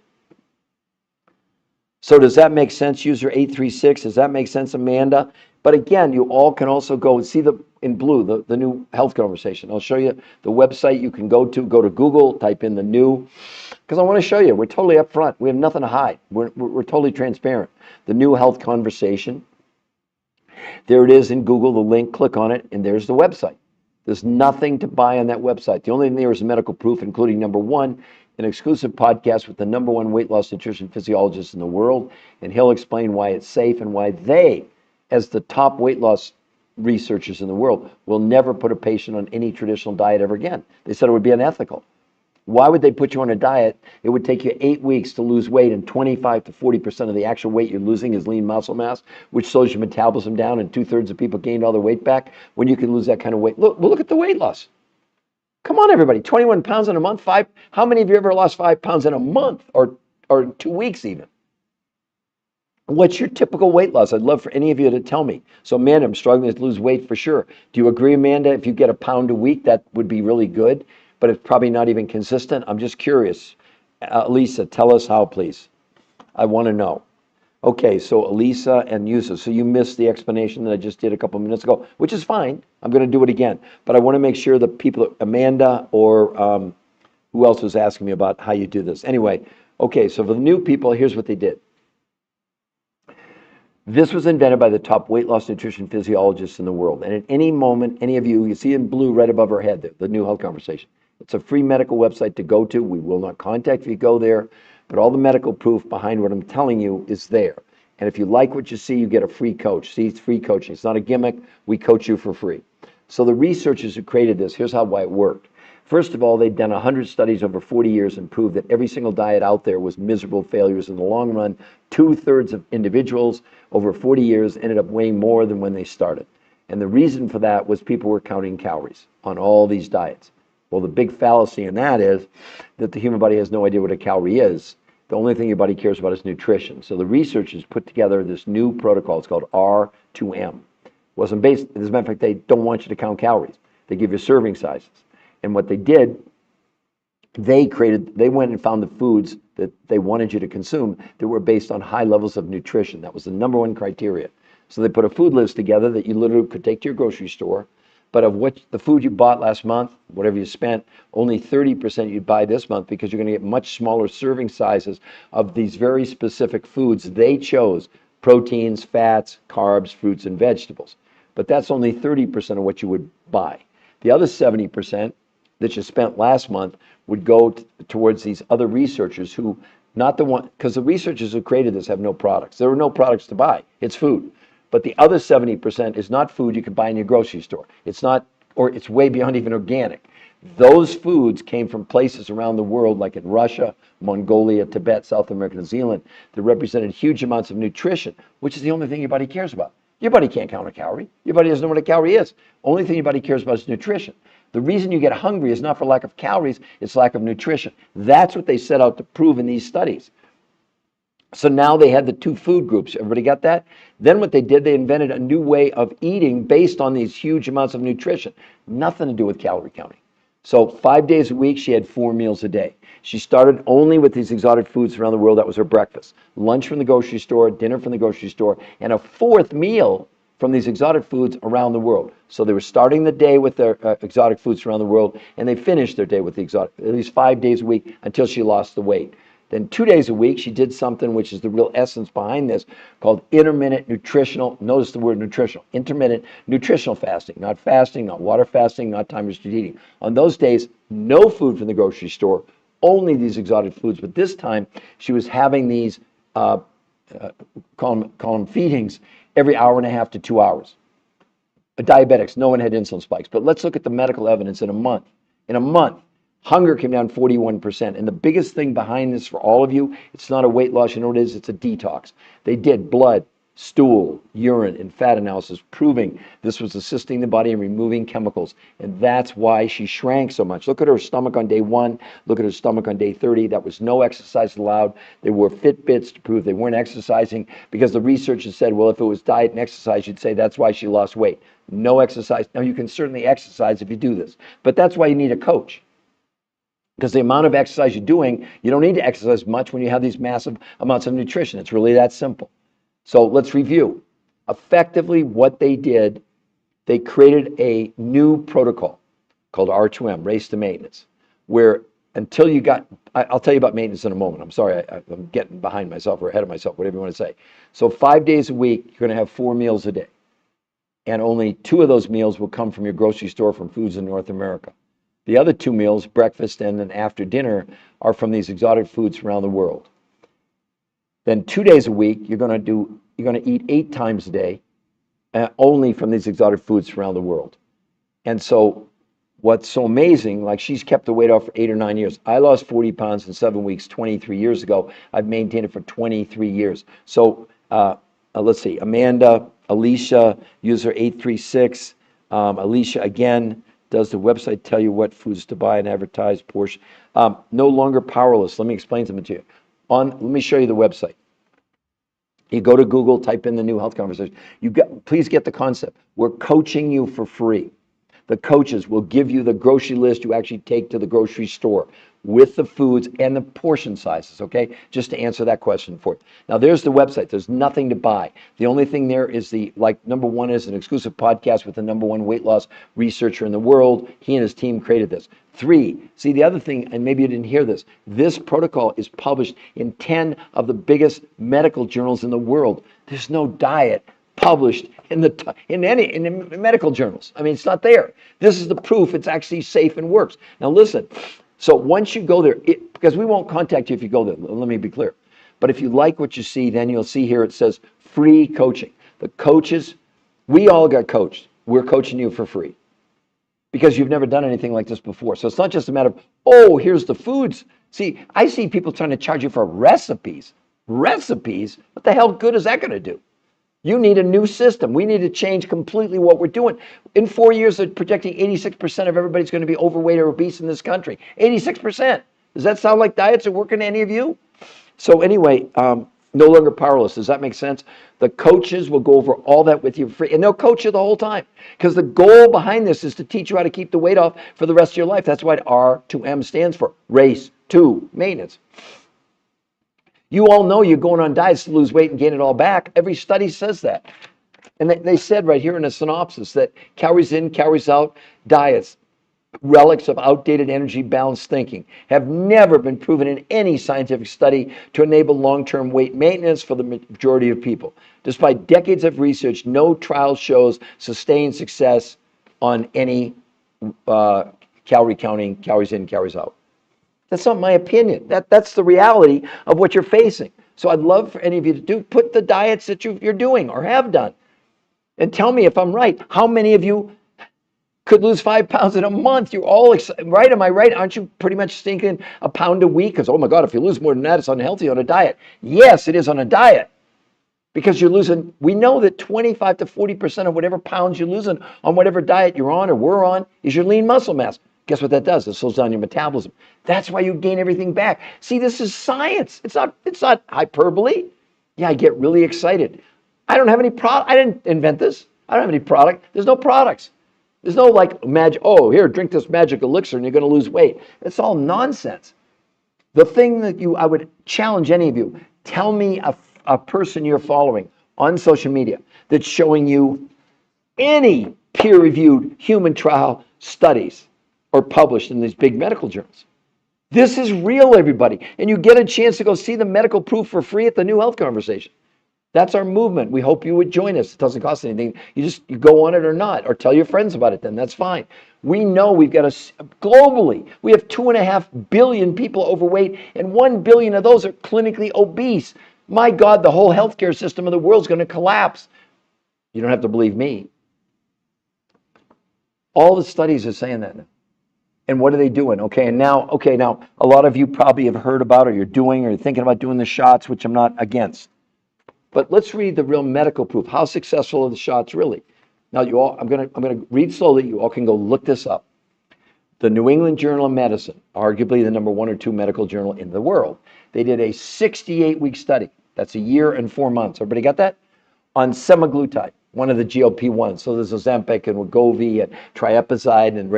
So does that make sense, user 836? Does that make sense, Amanda? But again, you all can also go and see in blue, the new health conversation. I'll show you the website you can go to Google, type in the new, because I want to show you, we're totally upfront. We have nothing to hide. We're totally transparent. The new health conversation. There it is in Google, the link, click on it, and there's the website. There's nothing to buy on that website. The only thing there is medical proof, including number one, an exclusive podcast with the number one weight loss nutrition physiologist in the world, and he'll explain why it's safe and why they, as the top weight loss researchers in the world, will never put a patient on any traditional diet ever again. They said it would be unethical. Why would they put you on a diet? It would take you 8 weeks to lose weight, and 25 to 40% of the actual weight you're losing is lean muscle mass, which slows your metabolism down, and 2/3 of people gained all their weight back. When you can lose that kind of weight, look at the weight loss. Come on, everybody, 21 pounds in a month. How many of you ever lost 5 pounds in a month or 2 weeks even? What's your typical weight loss? I'd love for any of you to tell me. So, Amanda, I'm struggling to lose weight for sure. Do you agree, Amanda? If you get a pound a week, that would be really good, but it's probably not even consistent. I'm just curious. Lisa, tell us how, please. I want to know. Okay, so Elisa and Yusa, so you missed the explanation that I just did a couple minutes ago, which is fine. I'm going to do it again. But I want to make sure the people, Amanda or who else was asking me about how you do this. Anyway, okay, so for the new people, here's what they did. This was invented by the top weight loss nutrition physiologists in the world. And at any moment, any of you see in blue right above our head, the new health conversation. It's a free medical website to go to. We will not contact if you go there, but all the medical proof behind what I'm telling you is there. And if you like what you see, you get a free coach. See, it's free coaching. It's not a gimmick. We coach you for free. So the researchers who created this, here's why it worked. First of all, they'd done 100 studies over 40 years and proved that every single diet out there was miserable failures in the long run. 2/3 of individuals over 40 years ended up weighing more than when they started. And the reason for that was people were counting calories on all these diets. Well, the big fallacy in that is that the human body has no idea what a calorie is. The only thing your body cares about is nutrition. So the researchers put together this new protocol. It's called R2M. Wasn't based, as a matter of fact, they don't want you to count calories. They give you serving sizes. And what they did, they went and found the foods that they wanted you to consume that were based on high levels of nutrition. That was the number one criteria. So they put a food list together that you literally could take to your grocery store, but of what the food you bought last month, whatever you spent, only 30% you'd buy this month, because you're going to get much smaller serving sizes of these very specific foods they chose: proteins, fats, carbs, fruits, and vegetables. But that's only 30% of what you would buy. The other 70%, that you spent last month would go towards these other researchers who, not the one, because the researchers who created this have no products. There were no products to buy. It's food. But the other 70% is not food you can buy in your grocery store. It's not, or it's way beyond even organic. Those foods came from places around the world, like in Russia, Mongolia, Tibet, South America, New Zealand, that represented huge amounts of nutrition, which is the only thing your body cares about. Your body can't count a calorie. Your body doesn't know what a calorie is. Only thing your body cares about is nutrition. The reason you get hungry is not for lack of calories, it's lack of nutrition. That's what they set out to prove in these studies. So now they had the two food groups. Everybody got that? Then what they did, they invented a new way of eating based on these huge amounts of nutrition. Nothing to do with calorie counting. So 5 days a week, she had 4 meals a day. She started only with these exotic foods around the world. That was her breakfast. Lunch from the grocery store, dinner from the grocery store, and a fourth meal from these exotic foods around the world. So they were starting the day with their exotic foods around the world, and they finished their day with the exotic, at least 5 days a week until she lost the weight. Then 2 days a week, she did something which is the real essence behind this, called intermittent nutritional, notice the word nutritional, intermittent nutritional fasting, not water fasting, not time restricted eating. On those days, no food from the grocery store, only these exotic foods. But this time, she was having these, call them feedings, every hour and a half to 2 hours. Diabetics, no one had insulin spikes. But let's look at the medical evidence in a month. In a month, hunger came down 41%. And the biggest thing behind this for all of you, it's not a weight loss, you know what it is? It's a detox. They did blood, stool, urine, and fat analysis proving this was assisting the body in removing chemicals. And that's why she shrank so much. Look at her stomach on day 1. Look at her stomach on day 30. That was no exercise allowed. They wore Fitbits to prove they weren't exercising because the researchers said, well, if it was diet and exercise, you'd say that's why she lost weight. No exercise. Now, you can certainly exercise if you do this, but that's why you need a coach. Because the amount of exercise you're doing, you don't need to exercise much when you have these massive amounts of nutrition. It's really that simple. So let's review. Effectively, what they did, they created a new protocol called R2M, Race to Maintenance, where until you got, I'll tell you about maintenance in a moment. I'm sorry, I'm getting behind myself or ahead of myself, whatever you want to say. So 5 days a week, you're going to have 4 meals a day. And only 2 of those meals will come from your grocery store from Foods in North America. The other 2 meals, breakfast and then after dinner, are from these exotic foods around the world. Then 2 days a week, you're going to eat 8 times a day, only from these exotic foods around the world. And so what's so amazing, like she's kept the weight off for 8 or 9 years. I lost 40 pounds in 7 weeks 23 years ago. I've maintained it for 23 years. So let's see, Amanda, Alicia, user 836. Alicia, again, does the website tell you what foods to buy and advertise? Portion. No longer powerless. Let me explain something to you. Let me show you the website. You go to Google, type in the new health conversation. Please get the concept. We're coaching you for free. The coaches will give you the grocery list you actually take to the grocery store with the foods and the portion sizes, okay? Just to answer that question for you. Now, there's the website. There's nothing to buy. The only thing there is number 1 is an exclusive podcast with the #1 weight loss researcher in the world. He and his team created this. 3, see the other thing, and maybe you didn't hear this, this protocol is published in 10 of the biggest medical journals in the world. There's no diet published in the medical journals. I mean, it's not there. This is the proof it's actually safe and works. Now listen, so once you go there, because we won't contact you if you go there, let me be clear. But if you like what you see, then you'll see here it says free coaching. The coaches, we all got coached. We're coaching you for free because you've never done anything like this before. So it's not just a matter of, oh, here's the foods. See, I see people trying to charge you for recipes. Recipes? What the hell good is that going to do? You need a new system. We need to change completely what we're doing. In 4 years, they're projecting 86% of everybody's going to be overweight or obese in this country. 86%. Does that sound like diets are working to any of you? So anyway, no longer powerless. Does that make sense? The coaches will go over all that with you for free, and they'll coach you the whole time because the goal behind this is to teach you how to keep the weight off for the rest of your life. That's what R2M stands for, Race to Maintenance. You all know you're going on diets to lose weight and gain it all back. Every study says that. And they said right here in a synopsis that calories in, calories out diets, relics of outdated energy balanced thinking, have never been proven in any scientific study to enable long-term weight maintenance for the majority of people. Despite decades of research, no trial shows sustained success on any calorie counting, calories in, calories out. That's not my opinion. That's the reality of what you're facing. So I'd love for any of you to put the diets that you're doing or have done and tell me if I'm right. How many of you could lose 5 pounds in a month? You're all excited, right? Am I right? Aren't you pretty much thinking a pound a week? Because, oh my God, if you lose more than that, it's unhealthy on a diet. Yes, it is on a diet. Because you're losing, we know that 25 to 40% of whatever pounds you're losing on whatever diet you're on or we're on is your lean muscle mass. Guess what that does? It slows down your metabolism. That's why you gain everything back. See, this is science. It's not hyperbole. Yeah, I get really excited. I don't have any product. I didn't invent this. I don't have any product. There's no products. There's no like magic, oh, here, drink this magic elixir and you're going to lose weight. It's all nonsense. The thing that I would challenge any of you, tell me a person you're following on social media that's showing you any peer-reviewed human trial studies or published in these big medical journals. This is real, everybody. And you get a chance to go see the medical proof for free at the New Health Conversation. That's our movement. We hope you would join us. It doesn't cost anything. You go on it or not, or tell your friends about it then. That's fine. We know we've got globally, we have 2.5 billion people overweight, and 1 billion of those are clinically obese. My God, the whole healthcare system of the world is going to collapse. You don't have to believe me. All the studies are saying that now. And what are they doing? Okay, now, a lot of you probably have heard about or you're doing or you're thinking about doing the shots, which I'm not against. But let's read the real medical proof. How successful are the shots really? Now, you all, I'm gonna read slowly. You all can go look this up. The New England Journal of Medicine, arguably the number 1 or 2 medical journal in the world, they did a 68-week study. That's a year and 4 months. Everybody got that? On semaglutide, one of the GLP-1s. So there's Ozempic and Wegovy and Triepazide and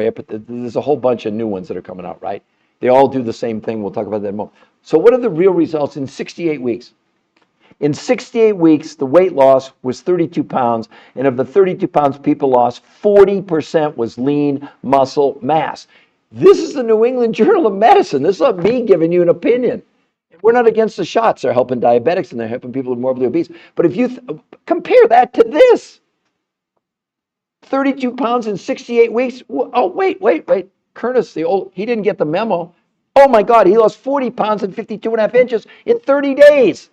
there's a whole bunch of new ones that are coming out, right? They all do the same thing. We'll talk about that in a moment. So what are the real results in 68 weeks? In 68 weeks, the weight loss was 32 pounds, and of the 32 pounds people lost, 40% was lean muscle mass. This is the New England Journal of Medicine. This is not me giving you an opinion. We're not against the shots. They're helping diabetics and they're helping people with morbidly obese. But if you compare that to this, 32 pounds in 68 weeks. Oh, wait. Curtis, he didn't get the memo. Oh my God, he lost 40 pounds and 52.5 inches in 30 days.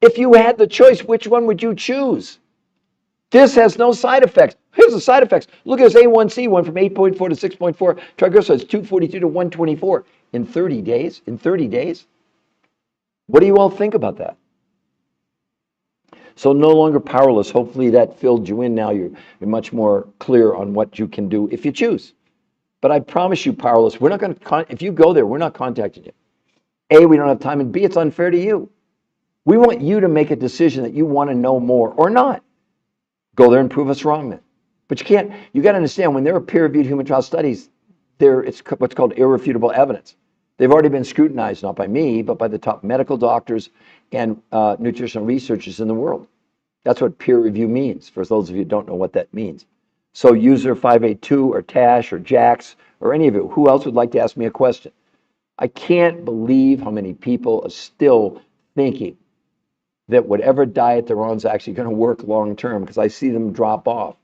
If you had the choice, which one would you choose? This has no side effects. Here's the side effects. Look at his A1C went from 8.4 to 6.4. Triglycerides 242 to 124 in 30 days. In 30 days. What do you all think about that? So no longer powerless. Hopefully that filled you in. Now you're much more clear on what you can do if you choose. But I promise you, powerless. We're not going to. If you go there, we're not contacting you. A, we don't have time, and B, it's unfair to you. We want you to make a decision that you want to know more or not. Go there and prove us wrong then. But you got to understand, when there are peer-reviewed human trial studies, it's what's called irrefutable evidence. They've already been scrutinized, not by me, but by the top medical doctors and nutritional researchers in the world. That's what peer review means, for those of you who don't know what that means. So user 582 or Tash or Jax or any of you, who else would like to ask me a question? I can't believe how many people are still thinking that whatever diet they're on is actually going to work long term, because I see them drop off.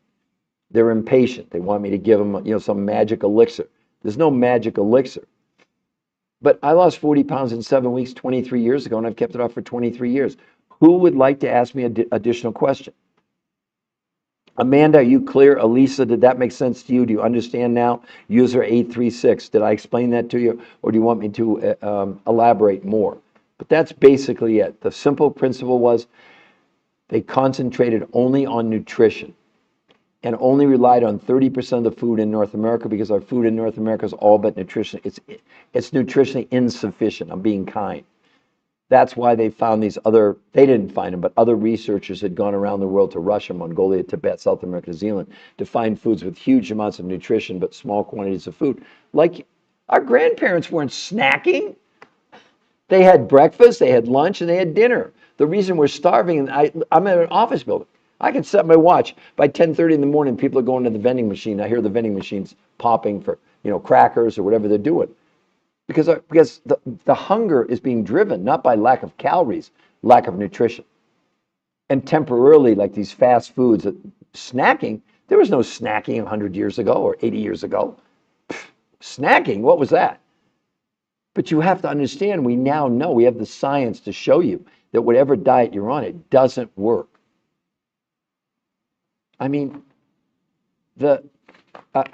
They're impatient. They want me to give them, some magic elixir. There's no magic elixir. But I lost 40 pounds in 7 weeks 23 years ago, and I've kept it off for 23 years. Who would like to ask me an additional question? Amanda, are you clear? Elisa, did that make sense to you? Do you understand now? User 836, did I explain that to you? Or do you want me to elaborate more? But that's basically it. The simple principle was they concentrated only on nutrition and only relied on 30% of the food in North America, because our food in North America is all but nutrition. It's nutritionally insufficient. I'm being kind. That's why they found they didn't find them, but other researchers had gone around the world to Russia, Mongolia, Tibet, South America, New Zealand, to find foods with huge amounts of nutrition, but small quantities of food. Like our grandparents weren't snacking. They had breakfast, they had lunch, and they had dinner. The reason we're starving, I'm in an office building. I can set my watch. By 10:30 in the morning, people are going to the vending machine. I hear the vending machines popping for crackers or whatever they're doing. Because the hunger is being driven not by lack of calories, lack of nutrition. And temporarily, like these fast foods, snacking, there was no snacking 100 years ago or 80 years ago. Snacking, what was that? But you have to understand, we now know, we have the science to show you that whatever diet you're on, it doesn't work. I mean, the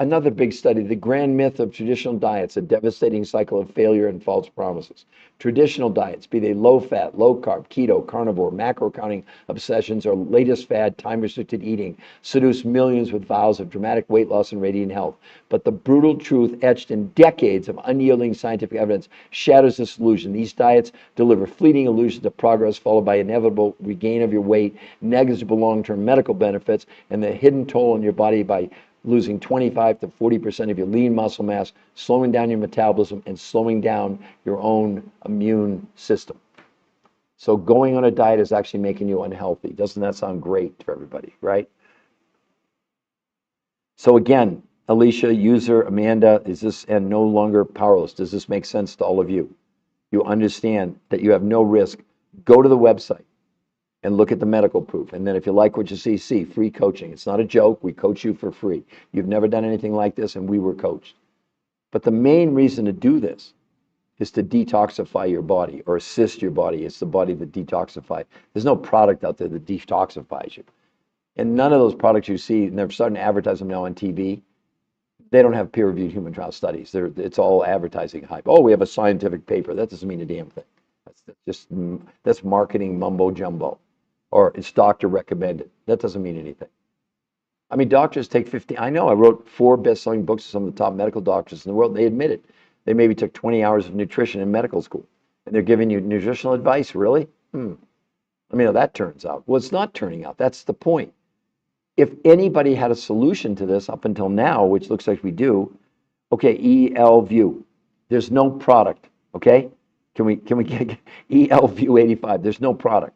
another big study, the grand myth of traditional diets, a devastating cycle of failure and false promises. Traditional diets, be they low fat, low carb, keto, carnivore, macro counting obsessions, or latest fad, time restricted eating, seduce millions with vows of dramatic weight loss and radiant health. But the brutal truth, etched in decades of unyielding scientific evidence, shatters this illusion. These diets deliver fleeting illusions of progress, followed by inevitable regain of your weight, negligible long-term medical benefits, and the hidden toll on your body by losing 25 to 40% of your lean muscle mass, slowing down your metabolism, and slowing down your own immune system. So going on a diet is actually making you unhealthy. Doesn't that sound great to everybody, right? So again, Alicia, user, Amanda, is this and no longer powerless? Does this make sense to all of you? You understand that you have no risk. Go to the website and look at the medical proof. And then if you like what you see free coaching. It's not a joke. We coach you for free. You've never done anything like this, and we were coached. But the main reason to do this is to detoxify your body or assist your body. It's the body that detoxifies. There's no product out there that detoxifies you. And none of those products you see, and they're starting to advertise them now on TV, they don't have peer-reviewed human trial studies. It's all advertising hype. Oh, we have a scientific paper. That doesn't mean a damn thing. That's marketing mumbo jumbo. Or it's doctor recommended. That doesn't mean anything. I mean, doctors take 15. I know I wrote 4 best-selling books to some of the top medical doctors in the world. They admit it. They maybe took 20 hours of nutrition in medical school. And they're giving you nutritional advice, really? I mean, how that turns out. Well, it's not turning out. That's the point. If anybody had a solution to this up until now, which looks like we do, okay, EL View. There's no product, okay? Can we get EL View 85? There's no product.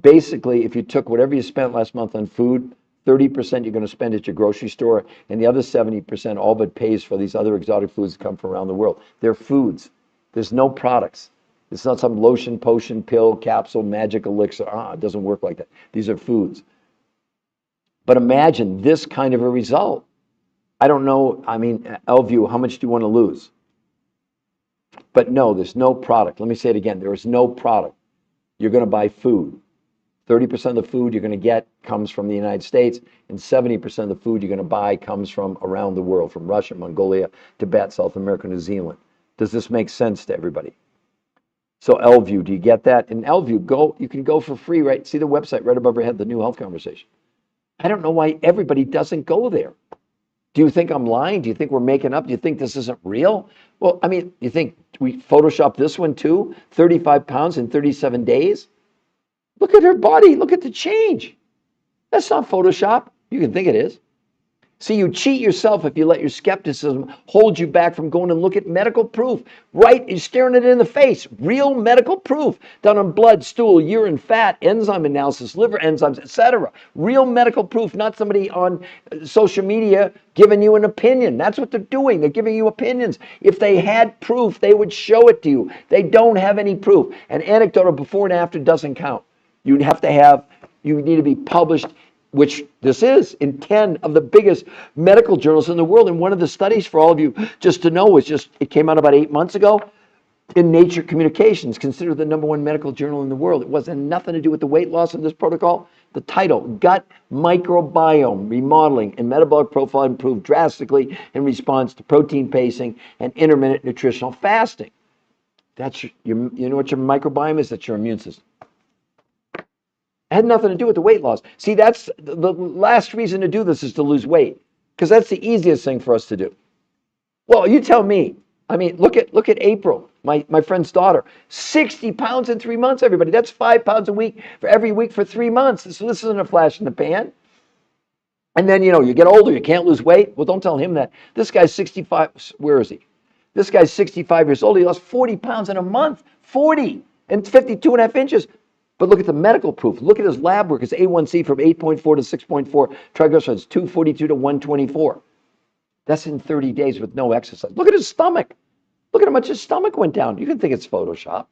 Basically, if you took whatever you spent last month on food, 30% you're going to spend at your grocery store, and the other 70% all but pays for these other exotic foods that come from around the world. They're foods. There's no products. It's not some lotion, potion, pill, capsule, magic elixir. It doesn't work like that. These are foods. But imagine this kind of a result. I don't know, I mean, LView, how much do you want to lose? But no, there's no product. Let me say it again. There is no product. You're going to buy food. 30% of the food you're going to get comes from the United States, and 70% of the food you're going to buy comes from around the world, from Russia, Mongolia, Tibet, South America, New Zealand. Does this make sense to everybody? So LView, do you get that? In LView, you can go for free, right? See the website right above your head, the New Health Conversation. I don't know why everybody doesn't go there. Do you think I'm lying? Do you think we're making up? Do you think this isn't real? Well, I mean, you think we Photoshopped this one too? 35 pounds in 37 days? Look at her body. Look at the change. That's not Photoshop. You can think it is. See, you cheat yourself if you let your skepticism hold you back from going and look at medical proof. Right? You're staring it in the face. Real medical proof done on blood, stool, urine, fat, enzyme analysis, liver enzymes, etc. Real medical proof, not somebody on social media giving you an opinion. That's what they're doing. They're giving you opinions. If they had proof, they would show it to you. They don't have any proof. An anecdotal before and after doesn't count. You need to be published, which this is, in 10 of the biggest medical journals in the world. And one of the studies, for all of you just to know, it came out about 8 months ago in Nature Communications, considered the #1 medical journal in the world. It wasn't nothing to do with the weight loss in this protocol. The title, Gut Microbiome Remodeling and Metabolic Profile Improved Drastically in Response to Protein Pacing and Intermittent Nutritional Fasting. You know what your microbiome is? That's your immune system. It had nothing to do with the weight loss. See, that's the last reason to do this, is to lose weight, because that's the easiest thing for us to do. Well, you tell me. I mean, look at April, my friend's daughter, 60 pounds in 3 months, everybody. That's 5 pounds a week for every week for 3 months. So this isn't a flash in the pan. And then, you get older, you can't lose weight. Well, don't tell him that. This guy's 65. Where is he? This guy's 65 years old. He lost 40 pounds in a month. 40 and 52.5 inches. But look at the medical proof. Look at his lab work. His A1C from 8.4 to 6.4. Triglycerides 242 to 124. That's in 30 days with no exercise. Look at his stomach. Look at how much his stomach went down. You can think it's Photoshop.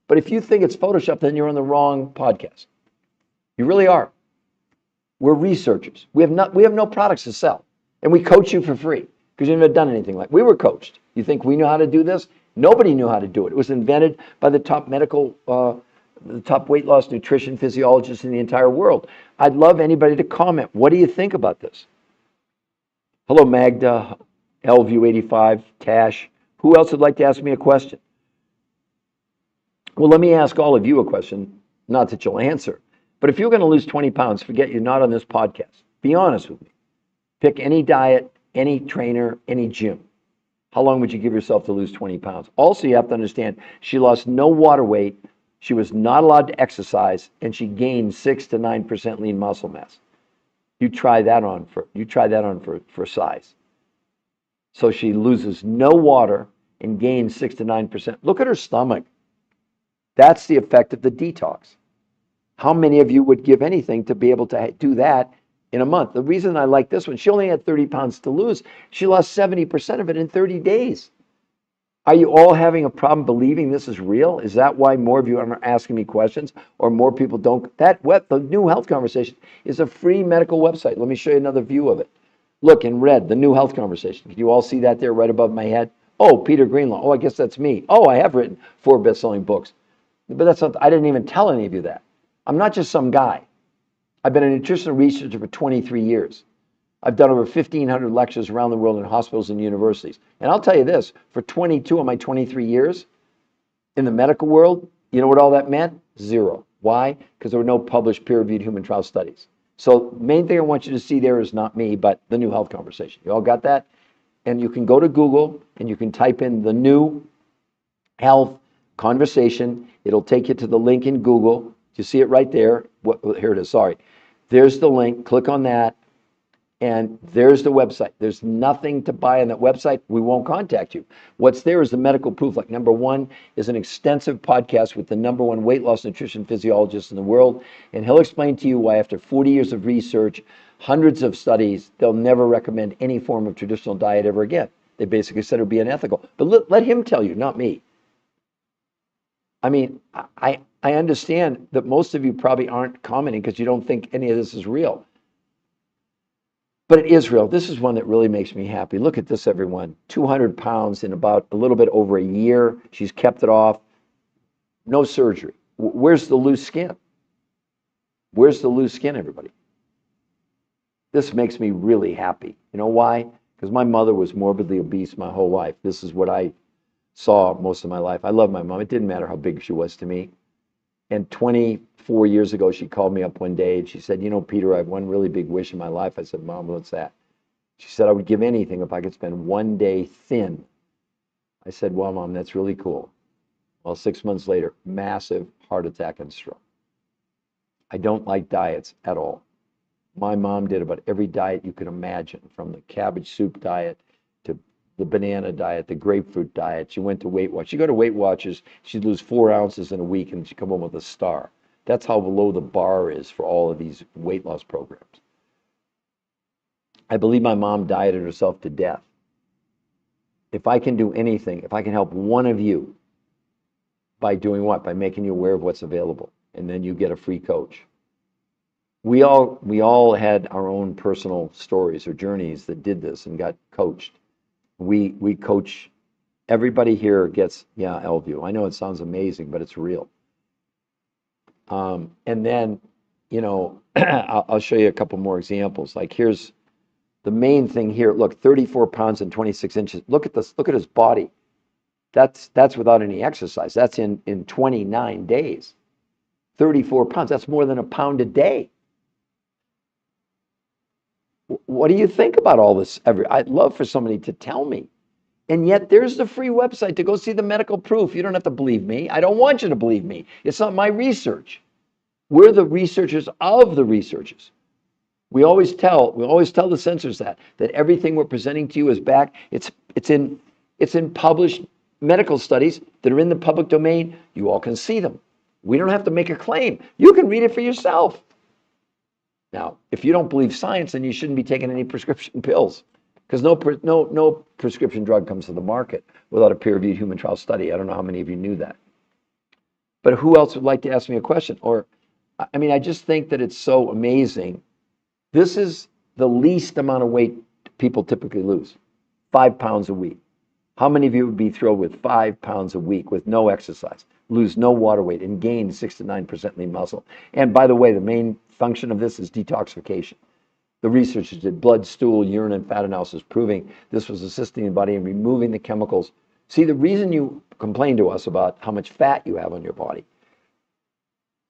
But if you think it's Photoshop, then you're on the wrong podcast. You really are. We're researchers. We have no products to sell. And we coach you for free. because you've never done anything like. We were coached. You think we knew how to do this? Nobody knew how to do it. It was invented by the top the top weight loss nutrition physiologists in the entire world. I'd love anybody to comment. What do you think about this? Hello, Magda, LView85, Tash. Who else would like to ask me a question? Well, let me ask all of you a question, not that you'll answer. But if you're going to lose 20 pounds, forget you're not on this podcast. Be honest with me. Pick any diet, any trainer, any gym. How long would you give yourself to lose 20 pounds? Also, you have to understand, she lost no water weight, she was not allowed to exercise, and she gained 6 to 9% lean muscle mass. You try that on for size. So she loses no water and gains 6 to 9%. Look at her stomach. That's the effect of the detox. How many of you would give anything to be able to do that in a month? The reason I like this one, she only had 30 pounds to lose. She lost 70% of it in 30 days. Are you all having a problem believing this is real? Is that why more of you are asking me questions, or more people don't? The New Health Conversation is a free medical website. Let me show you another view of it. Look in red, the New Health Conversation. Can you all see that there right above my head? Oh, Peter Greenlaw. Oh, I guess that's me. Oh, I have written 4 best-selling books. But that's not, I didn't even tell any of you that. I'm not just some guy. I've been a nutritional researcher for 23 years. I've done over 1,500 lectures around the world in hospitals and universities. And I'll tell you this, for 22 of my 23 years in the medical world, you know what all that meant? 0. Why? Because there were no published peer-reviewed human trial studies. So the main thing I want you to see there is not me, but the New Health Conversation. You all got that? And you can go to Google and you can type in the New Health Conversation. It'll take you to the link in Google. You see it right there. Here it is, sorry. There's the link. Click on that. And there's the website. There's nothing to buy on that website. We won't contact you. What's there is the medical proof. Like number 1 is an extensive podcast with the number 1 weight loss nutrition physiologist in the world. And he'll explain to you why after 40 years of research, hundreds of studies, they'll never recommend any form of traditional diet ever again. They basically said it would be unethical. But let him tell you, not me. I mean, I understand that most of you probably aren't commenting because you don't think any of this is real. But it is real. This is one that really makes me happy. Look at this, everyone. 200 pounds in about a little bit over a year. She's kept it off. No surgery. Where's the loose skin? Where's the loose skin, everybody? This makes me really happy. You know why? Because my mother was morbidly obese my whole life. This is what I saw most of my life. I love my mom. It didn't matter how big she was to me. And 24 years ago, she called me up one day and she said, you know, Peter, I have one really big wish in my life. I said, Mom, what's that? She said, I would give anything if I could spend one day thin. I said, well, Mom, that's really cool. Well, 6 months later, massive heart attack and stroke. I don't like diets at all. My mom did about every diet you could imagine, from the cabbage soup diet to the banana diet, the grapefruit diet. She went to Weight Watch. She go to Weight Watchers, she'd lose 4 ounces in a week and she'd come home with a star. That's how below the bar is for all of these weight loss programs. I believe my mom dieted herself to death. If I can do anything, if I can help one of you by doing what? By making you aware of what's available, and then you get a free coach. We all had our own personal stories or journeys that did this and got coached. We coach. Everybody here gets, yeah, L-View. I know it sounds amazing, but it's real. And then, you know, I'll show you a couple more examples. Like here's the main thing here. Look, 34 pounds and 26 inches. Look at this. Look at his body. That's without any exercise. That's in 29 days. 34 pounds. That's more than a pound a day. What do you think about all this? I'd love for somebody to tell me. And yet there's the free website to go see the medical proof. You don't have to believe me. I don't want you to believe me. It's not my research. We're the researchers of the researchers. We always tell the censors that everything we're presenting to you is back. It's in published medical studies that are in the public domain. You all can see them. We don't have to make a claim. You can read it for yourself. Now, if you don't believe science, then you shouldn't be taking any prescription pills, because no prescription drug comes to the market without a peer-reviewed human trial study. I don't know how many of you knew that. But who else would like to ask me a question? Or, I mean, I just think that it's so amazing. This is the least amount of weight people typically lose. 5 pounds a week. How many of you would be thrilled with 5 pounds a week with no exercise, lose no water weight, and gain 6 to 9% lean muscle? And by the way, the main function of this is detoxification. The researchers did blood, stool, urine, and fat analysis proving this was assisting the body in removing the chemicals. See, the reason you complain to us about how much fat you have on your body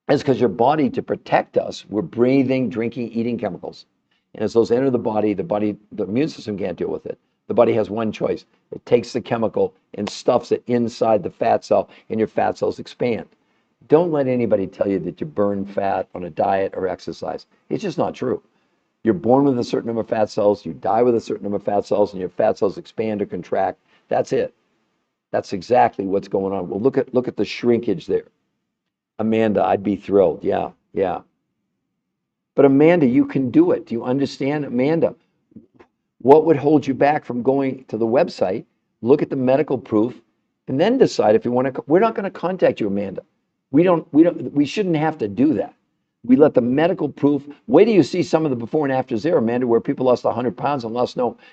is because your body, to protect us, we're breathing, drinking, eating chemicals. And as those enter the body, the immune system can't deal with it. The body has one choice. It takes the chemical and stuffs it inside the fat cell, and your fat cells expand. Don't let anybody tell you that you burn fat on a diet or exercise. It's just not true. You're born with a certain number of fat cells, you die with a certain number of fat cells, and your fat cells expand or contract. That's it. That's exactly what's going on. Well, look at the shrinkage there. Amanda, I'd be thrilled. Yeah. But Amanda, you can do it. Do you understand? Amanda, what would hold you back from going to the website, look at the medical proof, and then decide if you want to? We're not going to contact you, Amanda. We shouldn't have to do that. We let the medical proof. Wait till you see some of the before and afters there, Amanda, where people lost 100 pounds and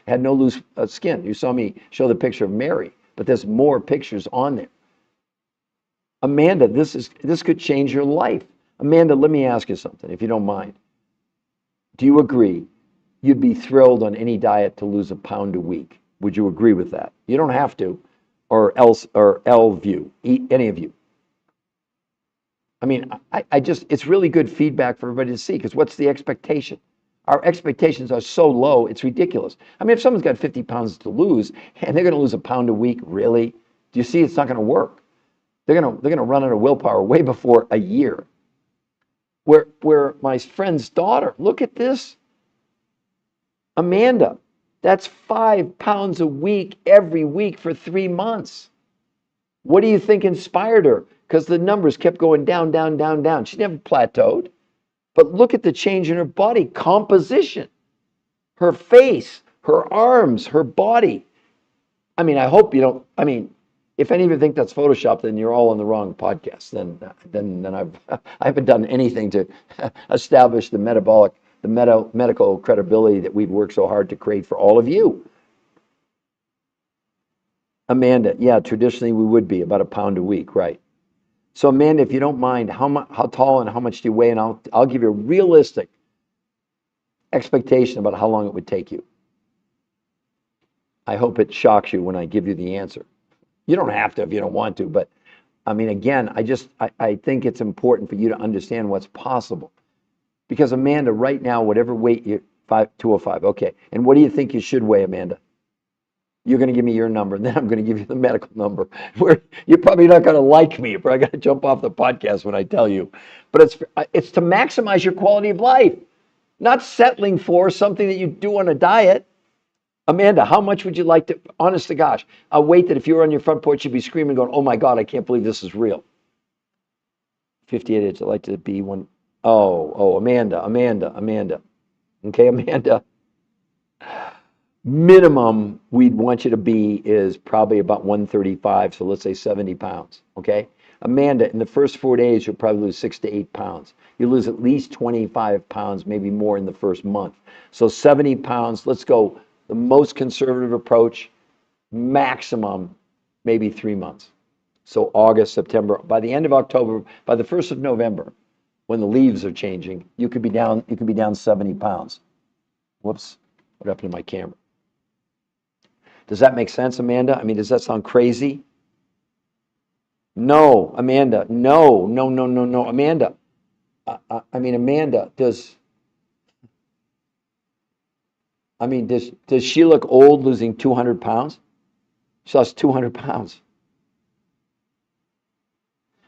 had no loose skin. You saw me show the picture of Mary, but there's more pictures on there. Amanda, this could change your life. Amanda, let me ask you something, if you don't mind. Do you agree you'd be thrilled on any diet to lose a pound a week? Would you agree with that? You don't have to, or any of you. I mean, it's really good feedback for everybody to see, because what's the expectation? Our expectations are so low, it's ridiculous. I mean, if someone's got 50 pounds to lose and they're going to lose a pound a week, really? Do you see it's not going to work? They're going to run out of willpower way before a year. Where my friend's daughter, look at this. Amanda, that's 5 pounds a week every week for 3 months. What do you think inspired her? Because the numbers kept going down. She never plateaued. But look at the change in her body composition, her face, her arms, her body. I mean, I hope you don't. I mean, if any of you think that's Photoshop, then you're all on the wrong podcast. Then I haven't done anything to establish the medical credibility that we've worked so hard to create for all of you. Amanda, yeah, traditionally we would be about a pound a week, right? So Amanda, if you don't mind, how tall and how much do you weigh? And I'll give you a realistic expectation about how long it would take you. I hope it shocks you when I give you the answer. You don't have to if you don't want to, but I mean, again, I think it's important for you to understand what's possible. Because Amanda, right now, whatever weight 205, okay. And what do you think you should weigh, Amanda? You're going to give me your number, and then I'm going to give you the medical number. Where you're probably not going to like me, but I got to jump off the podcast when I tell you. But it's to maximize your quality of life, not settling for something that you do on a diet. Amanda, how much would you like to, honest to gosh, a weight that if you were on your front porch, you'd be screaming, going, oh my God, I can't believe this is real. 58, I'd like to be one. Oh, Amanda. Okay, Amanda. Minimum we'd want you to be is probably about 135, so let's say 70 pounds, okay? Amanda, in the first 4 days, you'll probably lose 6 to 8 pounds. You lose at least 25 pounds, maybe more in the first month. So 70 pounds, let's go the most conservative approach, maximum, maybe 3 months. So August, September, by the end of October, by the 1st of November, when the leaves are changing, you could be down 70 pounds. Whoops, what happened to my camera? Does that make sense, Amanda? I mean, does that sound crazy? No, Amanda, no. Amanda, Amanda, does she look old losing 200 pounds? She lost 200 pounds.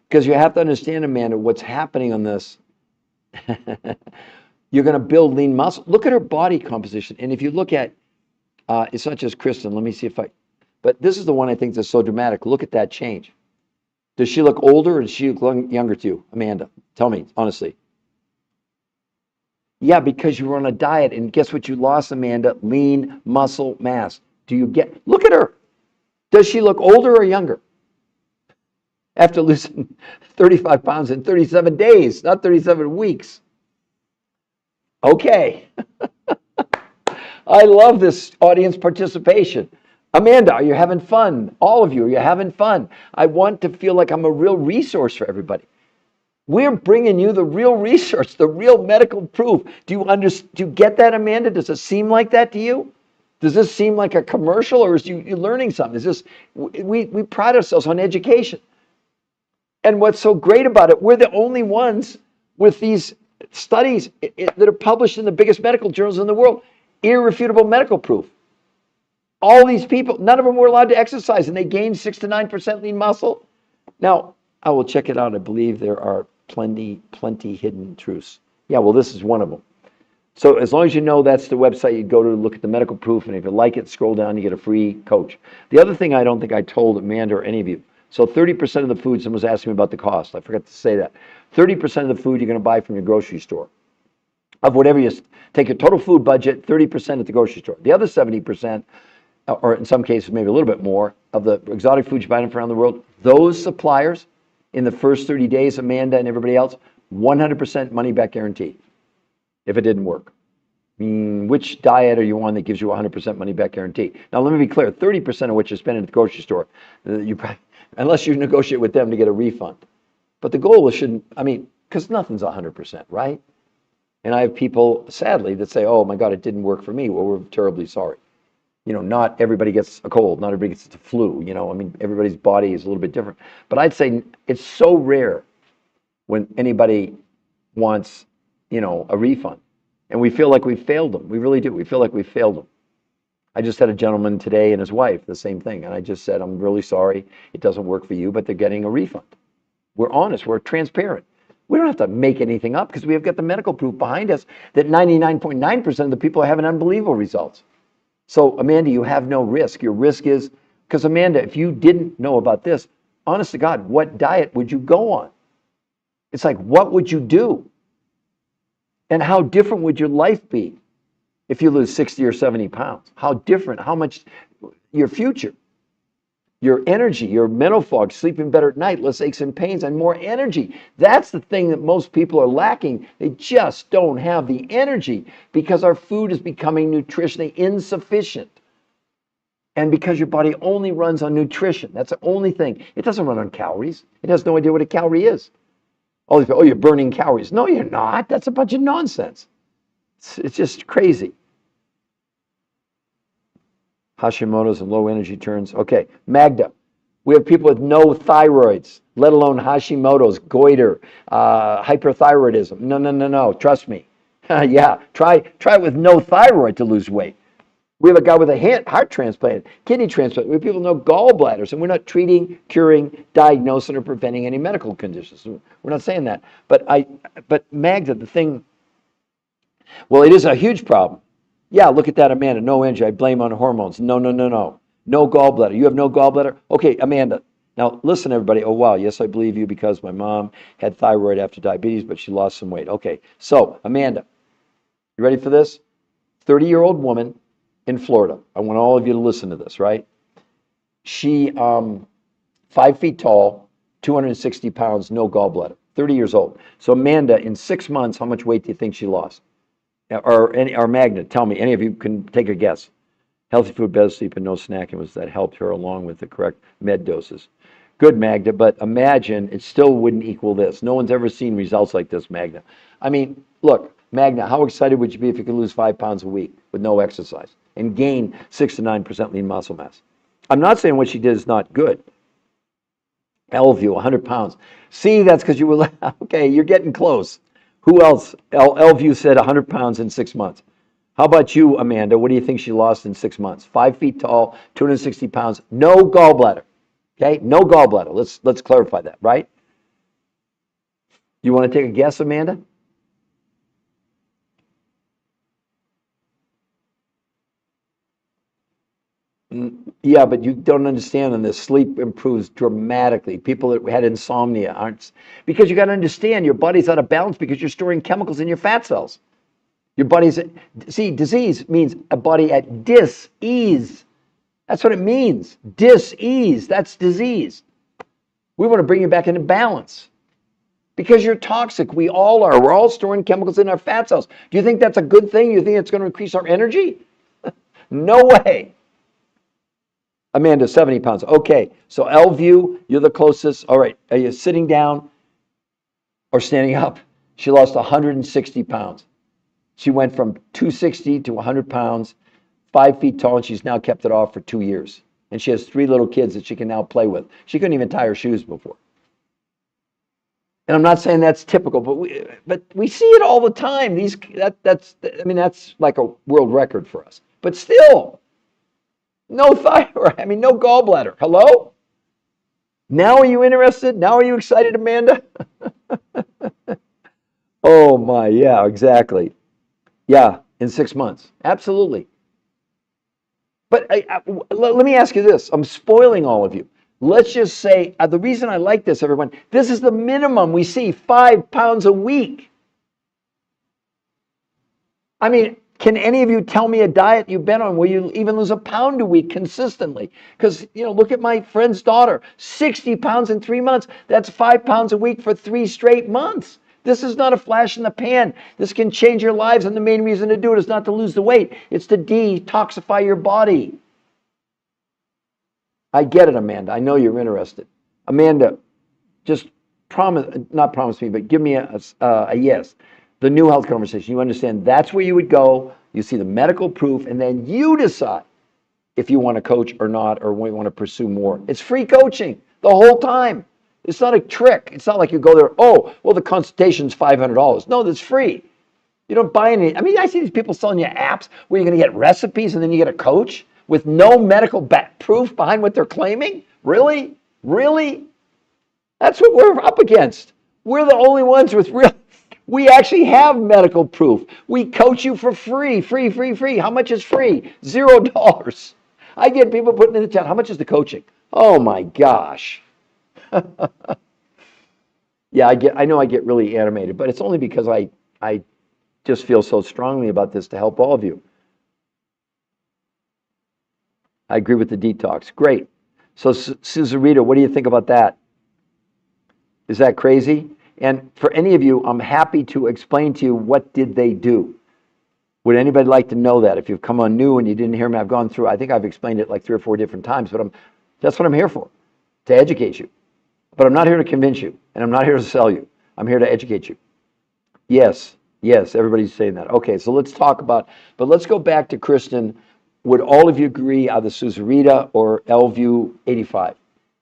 Because you have to understand, Amanda, what's happening on this. You're going to build lean muscle. Look at her body composition. And if you look at, it's not just Kristen. Let me see but this is the one I think that's so dramatic. Look at that change. Does she look older or does she look younger to you, Amanda? Tell me, honestly. Yeah, because you were on a diet, and guess what you lost, Amanda? Lean muscle mass. Look at her. Does she look older or younger? After losing 35 pounds in 37 days, not 37 weeks. Okay. I love this audience participation. Amanda, are you having fun? All of you, are you having fun? I want to feel like I'm a real resource for everybody. We're bringing you the real research, the real medical proof. Do you get that, Amanda? Does it seem like that to you? Does this seem like a commercial, or is you learning something? Is this, we pride ourselves on education. And what's so great about it, we're the only ones with these studies that are published in the biggest medical journals in the world, irrefutable medical proof. All these people, none of them were allowed to exercise, and they gained 6 to 9% lean muscle. Now, I will check it out. I believe there are plenty hidden truths. Yeah, well, this is one of them. So as long as you know that's the website you go to look at the medical proof, and if you like it, scroll down, you get a free coach. The other thing I don't think I told Amanda or any of you, so 30% of the food, someone was asking me about the cost. I forgot to say that. 30% of the food you're going to buy from your grocery store, of whatever you take your total food budget, 30% at the grocery store. The other 70%, or in some cases maybe a little bit more, of the exotic foods you buy from around the world, those suppliers in the first 30 days, Amanda and everybody else, 100% money back guarantee if it didn't work. Which diet are you on that gives you 100% money back guarantee? Now, let me be clear, 30% of what you're spending at the grocery store, you probably, unless you negotiate with them to get a refund. But the goal shouldn't, because nothing's 100%, right? And I have people, sadly, that say, oh my God, it didn't work for me. Well, we're terribly sorry. Not everybody gets a cold, not everybody gets the flu, everybody's body is a little bit different. But I'd say it's so rare when anybody wants, a refund. And we feel like we failed them. We really do. We feel like we failed them. I just had a gentleman today and his wife, the same thing. And I just said, I'm really sorry. It doesn't work for you, but they're getting a refund. We're honest. We're transparent. We don't have to make anything up because we have got the medical proof behind us that 99.9% of the people are having unbelievable results. So, Amanda, you have no risk. Your risk is, because Amanda, if you didn't know about this, honest to God, what diet would you go on? It's like, what would you do? And how different would your life be if you lose 60 or 70 pounds? How different, how much, your future, your energy, your mental fog, sleeping better at night, less aches and pains, and more energy. That's the thing that most people are lacking. They just don't have the energy because our food is becoming nutritionally insufficient. And because your body only runs on nutrition, that's the only thing. It doesn't run on calories. It has no idea what a calorie is. Oh, you're burning calories. No, you're not. That's a bunch of nonsense. It's just crazy. Hashimoto's and low energy turns. Okay, Magda. We have people with no thyroids, let alone Hashimoto's, goiter, hyperthyroidism. No. Trust me. Yeah, try it with no thyroid to lose weight. We have a guy with a heart transplant, kidney transplant. We have people with no gallbladders, and we're not treating, curing, diagnosing, or preventing any medical conditions. We're not saying that. But Magda, the thing, well, it is a huge problem. Yeah, look at that, Amanda. No energy. I blame on hormones. No. No gallbladder. You have no gallbladder? Okay, Amanda. Now, listen, everybody. Oh, wow. Yes, I believe you because my mom had thyroid after diabetes, but she lost some weight. Okay, so, Amanda, you ready for this? 30-year-old woman in Florida. I want all of you to listen to this, right? She, 5 feet tall, 260 pounds, no gallbladder, 30 years old. So, Amanda, in 6 months, how much weight do you think she lost? Or Magna, tell me, any of you can take a guess. Healthy food, better sleep, and no snacking was that helped her along with the correct med doses. Good, Magda, but imagine it still wouldn't equal this. No one's ever seen results like this, Magna. Look, Magna, how excited would you be if you could lose 5 pounds a week with no exercise and gain 6 to 9% lean muscle mass? I'm not saying what she did is not good. Elview, 100 pounds. See, that's because you were, okay, you're getting close. Who else? Elview said 100 pounds in 6 months. How about you, Amanda? What do you think she lost in 6 months? 5 feet tall, 260 pounds, no gallbladder. Okay, no gallbladder. Let's clarify that, right? You want to take a guess, Amanda? Yeah, but you don't understand on this. Sleep improves dramatically. People that had insomnia aren't, because you got to understand your body's out of balance because you're storing chemicals in your fat cells. Your body's, see, disease means a body at dis-ease. That's what it means. Dis-ease, that's disease. We want to bring you back into balance because you're toxic. We all are. We're all storing chemicals in our fat cells. Do you think that's a good thing? You think it's going to increase our energy? No way. Amanda, 70 pounds. Okay, so L-view, you're the closest. All right, are you sitting down or standing up? She lost 160 pounds. She went from 260 to 100 pounds, 5 feet tall, and she's now kept it off for 2 years. And she has 3 little kids that she can now play with. She couldn't even tie her shoes before. And I'm not saying that's typical, but we see it all the time. That's like a world record for us. But still, no thyroid. No gallbladder. Hello? Now are you interested? Now are you excited, Amanda? Oh my, yeah, exactly. Yeah, in 6 months. Absolutely. But let me ask you this. I'm spoiling all of you. Let's just say, the reason I like this, everyone, this is the minimum we see, 5 pounds a week. Can any of you tell me a diet you've been on where you even lose a pound a week consistently? Because, look at my friend's daughter, 60 pounds in 3 months. That's 5 pounds a week for 3 straight months. This is not a flash in the pan. This can change your lives, and the main reason to do it is not to lose the weight. It's to detoxify your body. I get it, Amanda. I know you're interested. Amanda, just not promise me, but give me a yes. The new health conversation. You understand that's where you would go. You see the medical proof, and then you decide if you want to coach or not, or you want to pursue more. It's free coaching the whole time. It's not a trick. It's not like you go there, oh, well, the consultation's $500. No, that's free. You don't buy any. I see these people selling you apps where you're going to get recipes and then you get a coach with no medical proof behind what they're claiming. Really? Really? That's what we're up against. We're the only ones with real. We actually have medical proof. We coach you for free. Free. How much is free? $0. I get people putting in the chat, how much is the coaching? Oh my gosh. Yeah, I know I get really animated, but it's only because I just feel so strongly about this to help all of you. I agree with the detox. Great. So, Suzarita, what do you think about that? Is that crazy? And for any of you, I'm happy to explain to you what did they do. Would anybody like to know that? If you've come on new and you didn't hear me, I've gone through, I think I've explained it like 3 or 4 different times, but that's what I'm here for, to educate you. But I'm not here to convince you, and I'm not here to sell you. I'm here to educate you. Yes, everybody's saying that. Okay, so let's talk about, but let's go back to Kristen. Would all of you agree either Suzarita or L-View 85?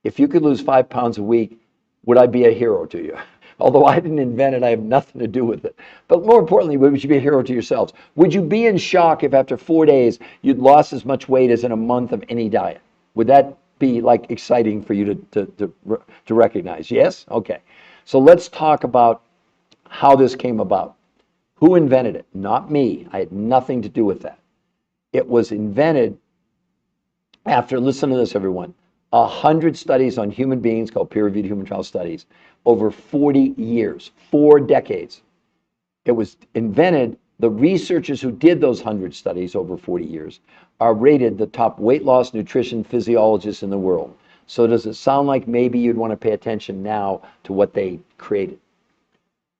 If you could lose 5 pounds a week, would I be a hero to you? Although I didn't invent it, I have nothing to do with it. But more importantly, would you be a hero to yourselves? Would you be in shock if after 4 days you'd lost as much weight as in a month of any diet? Would that be like exciting for you to recognize? Yes? Okay. So let's talk about how this came about. Who invented it? Not me. I had nothing to do with that. It was invented after, listen to this, everyone, 100 studies on human beings called peer-reviewed human trial studies over 40 years, 4 decades. It was invented. The researchers who did those 100 studies over 40 years are rated the top weight loss nutrition physiologists in the world. So does it sound like maybe you'd want to pay attention now to what they created?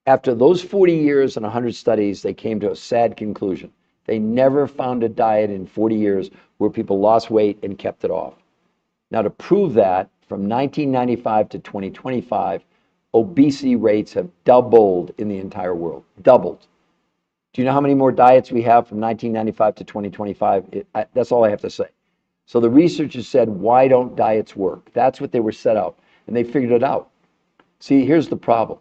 After those 40 years and 100 studies, they came to a sad conclusion. They never found a diet in 40 years where people lost weight and kept it off. Now, to prove that, from 1995 to 2025, obesity rates have doubled in the entire world. Doubled. Do you know how many more diets we have from 1995 to 2025? That's all I have to say. So the researchers said, why don't diets work? That's what they were set out, and they figured it out. See, here's the problem.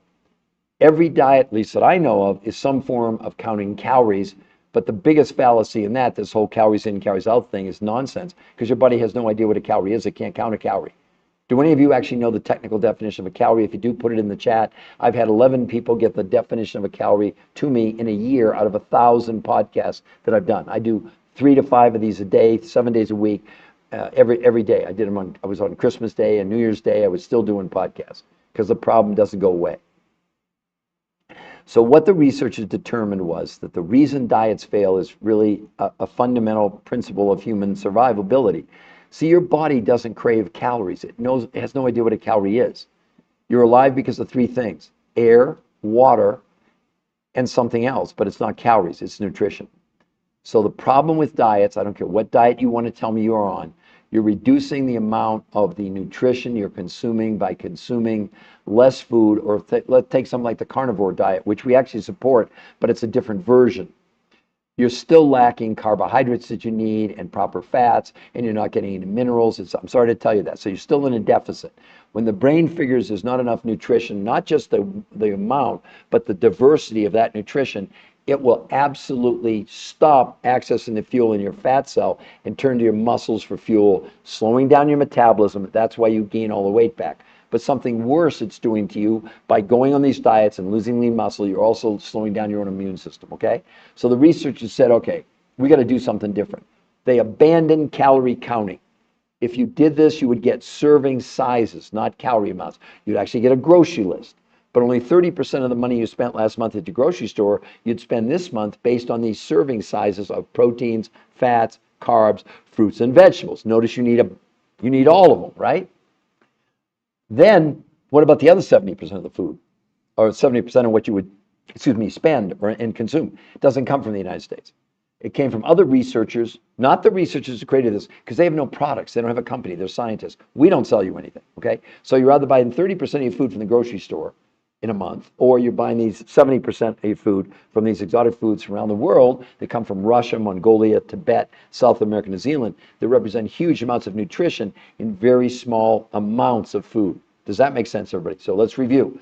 Every diet, at least that I know of, is some form of counting calories, but the biggest fallacy in that, this whole calories in, calories out thing, is nonsense, because your body has no idea what a calorie is. It can't count a calorie. Do any of you actually know the technical definition of a calorie? If you do, put it in the chat. I've had 11 people get the definition of a calorie to me in a year out of 1,000 podcasts that I've done. I do 3 to 5 of these a day, 7 days a week, every day. I did them I was on Christmas Day and New Year's Day. I was still doing podcasts because the problem doesn't go away. So what the researchers determined was that the reason diets fail is really a fundamental principle of human survivability. See, your body doesn't crave calories. It has no idea what a calorie is. You're alive because of 3 things: air, water, and something else, but it's not calories, it's nutrition. So the problem with diets, I don't care what diet you want to tell me you're on, You're reducing the amount of the nutrition you're consuming by consuming less food, or let's take something like the carnivore diet, which we actually support, but it's a different version. You're still lacking carbohydrates that you need and proper fats, and you're not getting any minerals. I'm sorry to tell you that. So you're still in a deficit. When the brain figures there's not enough nutrition, not just the amount, but the diversity of that nutrition, it will absolutely stop accessing the fuel in your fat cell and turn to your muscles for fuel, slowing down your metabolism. That's why you gain all the weight back. But something worse it's doing to you by going on these diets and losing lean muscle, you're also slowing down your own immune system, okay? So the researchers said, okay, we got to do something different. They abandoned calorie counting. If you did this, you would get serving sizes, not calorie amounts. You'd actually get a grocery list. But only 30% of the money you spent last month at the grocery store, you'd spend this month based on these serving sizes of proteins, fats, carbs, fruits, and vegetables. Notice you need all of them, right? Then, what about the other 70% of the food? Or 70% of what you would, spend and consume? It doesn't come from the United States. It came from other researchers, not the researchers who created this, because they have no products. They don't have a company. They're scientists. We don't sell you anything, okay? So you're either buying 30% of your food from the grocery store in a month, or you're buying these 70% of your food from these exotic foods from around the world that come from Russia, Mongolia, Tibet, South America, New Zealand, that represent huge amounts of nutrition in very small amounts of food. Does that make sense, everybody? So let's review.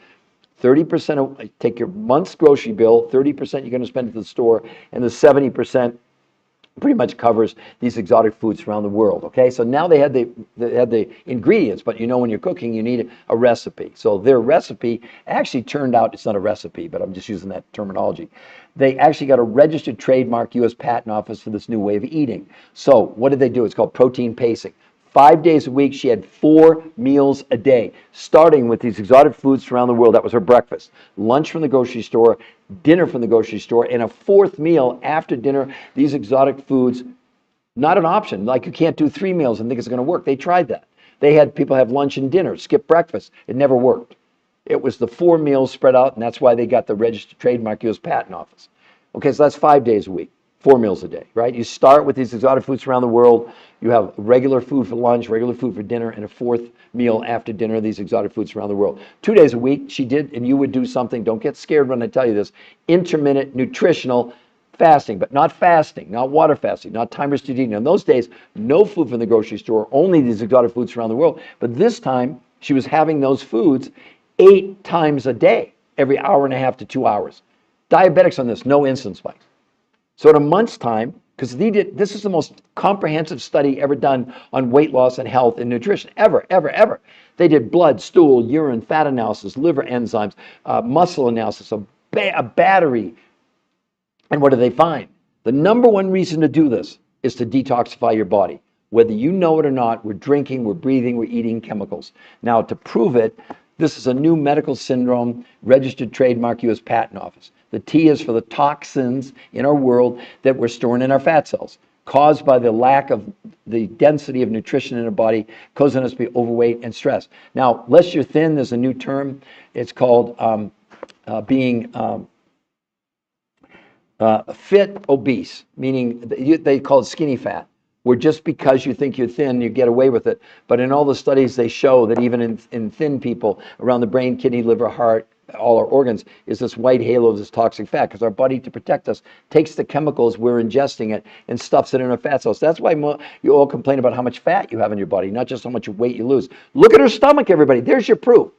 30% of, take your month's grocery bill, 30% you're going to spend at the store, and the 70% pretty much covers these exotic foods around the world, okay? So now they had the ingredients, but you know when you're cooking, you need a recipe. So their recipe actually turned out, it's not a recipe, but I'm just using that terminology. They actually got a registered trademark U.S. Patent Office for this new way of eating. So what did they do? It's called protein pacing. 5 days a week, she had 4 meals a day, starting with these exotic foods around the world. That was her breakfast. Lunch from the grocery store, dinner from the grocery store, and a 4th meal after dinner. These exotic foods, not an option. Like you can't do 3 meals and think it's going to work. They tried that. They had people have lunch and dinner, skip breakfast. It never worked. It was the 4 meals spread out, and that's why they got the registered trademark U.S. Patent Office. Okay, so that's 5 days a week. 4 meals a day, right? You start with these exotic foods around the world. You have regular food for lunch, regular food for dinner, and a 4th meal after dinner, these exotic foods around the world. 2 days a week, she did, and you would do something, don't get scared when I tell you this, intermittent nutritional fasting, but not fasting, not water fasting, not time restricted eating. In those days, no food from the grocery store, only these exotic foods around the world. But this time, she was having those foods 8 times a day, every hour and a half to 2 hours. Diabetics on this, no insulin spikes. So in a month's time, because this is the most comprehensive study ever done on weight loss and health and nutrition, ever. They did blood, stool, urine, fat analysis, liver enzymes, muscle analysis, a battery. And what do they find? The number one reason to do this is to detoxify your body. Whether you know it or not, we're drinking, we're breathing, we're eating chemicals. Now, to prove it, this is a new medical syndrome, registered trademark U.S. Patent Office. The T is for the toxins in our world that we're storing in our fat cells, caused by the lack of the density of nutrition in our body, causing us to be overweight and stressed. Now, lest you're thin, there's a new term. It's called being fit obese, meaning they call it skinny fat, where just because you think you're thin, you get away with it. But in all the studies, they show that even in thin people, around the brain, kidney, liver, heart, all our organs, is this white halo of this toxic fat, because our body, to protect us, takes the chemicals, we're ingesting it, and stuffs it in our fat cells. That's why you all complain about how much fat you have in your body, not just how much weight you lose. Look at her stomach, everybody. There's your proof.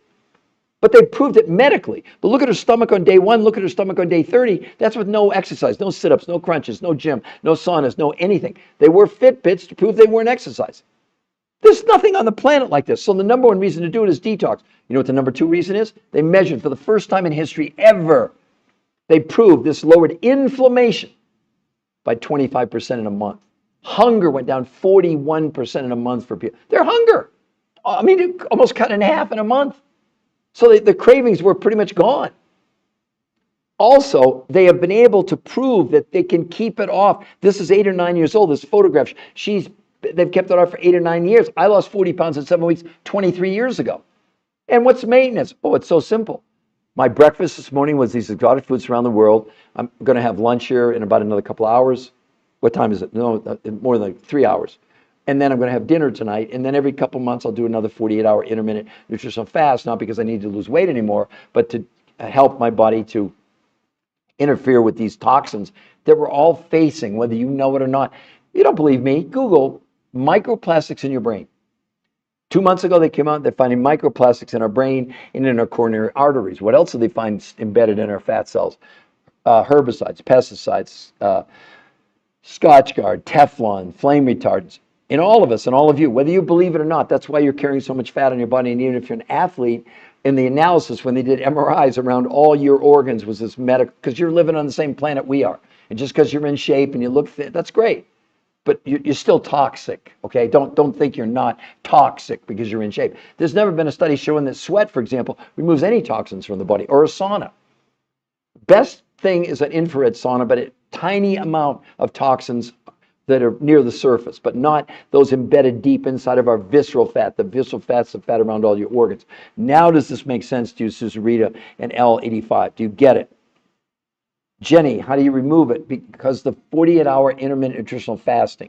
But they proved it medically. But look at her stomach on day 1, look at her stomach on day 30. That's with no exercise, no sit-ups, no crunches, no gym, no saunas, no anything. They wore Fitbits to prove they weren't exercising. There's nothing on the planet like this. So the number one reason to do it is detox. You know what the number 2 reason is? They measured for the first time in history ever. They proved this lowered inflammation by 25% in a month. Hunger went down 41% in a month for people. Their hunger, I mean, it almost cut in half in a month. So the cravings were pretty much gone. Also, they have been able to prove that they can keep it off. This is 8 or 9 years old, this photograph. They've kept it off for 8 or 9 years. I lost 40 pounds in 7 weeks 23 years ago. And what's maintenance? Oh, it's so simple. My breakfast this morning was these exotic foods around the world. I'm going to have lunch here in about another couple of hours. What time is it? No, more than like 3 hours. and then I'm going to have dinner tonight, and then every couple months I'll do another 48-hour intermittent nutritional fast, not because I need to lose weight anymore, but to help my body to interfere with these toxins that we're all facing, whether you know it or not. You don't believe me? Google microplastics in your brain. 2 months ago, they came out, they're finding microplastics in our brain and in our coronary arteries. What else do they find embedded in our fat cells? Herbicides, pesticides, Scotchgard, Teflon, flame retardants. In all of us and all of you, whether you believe it or not, that's why you're carrying so much fat on your body. And even if you're an athlete, in the analysis, when they did MRIs around all your organs, was this medical, because you're living on the same planet we are. And just because you're in shape and you look fit, that's great. But you're still toxic, okay? Don't think you're not toxic because you're in shape. There's never been a study showing that sweat, for example, removes any toxins from the body, or a sauna. Best thing is an infrared sauna, but a tiny amount of toxins that are near the surface, but not those embedded deep inside of our visceral fat. The visceral fat's the fat around all your organs. Now does this make sense to you, Susan Rita and L85? Do you get it? Jenny, how do you remove it? Because the 48-hour intermittent nutritional fasting,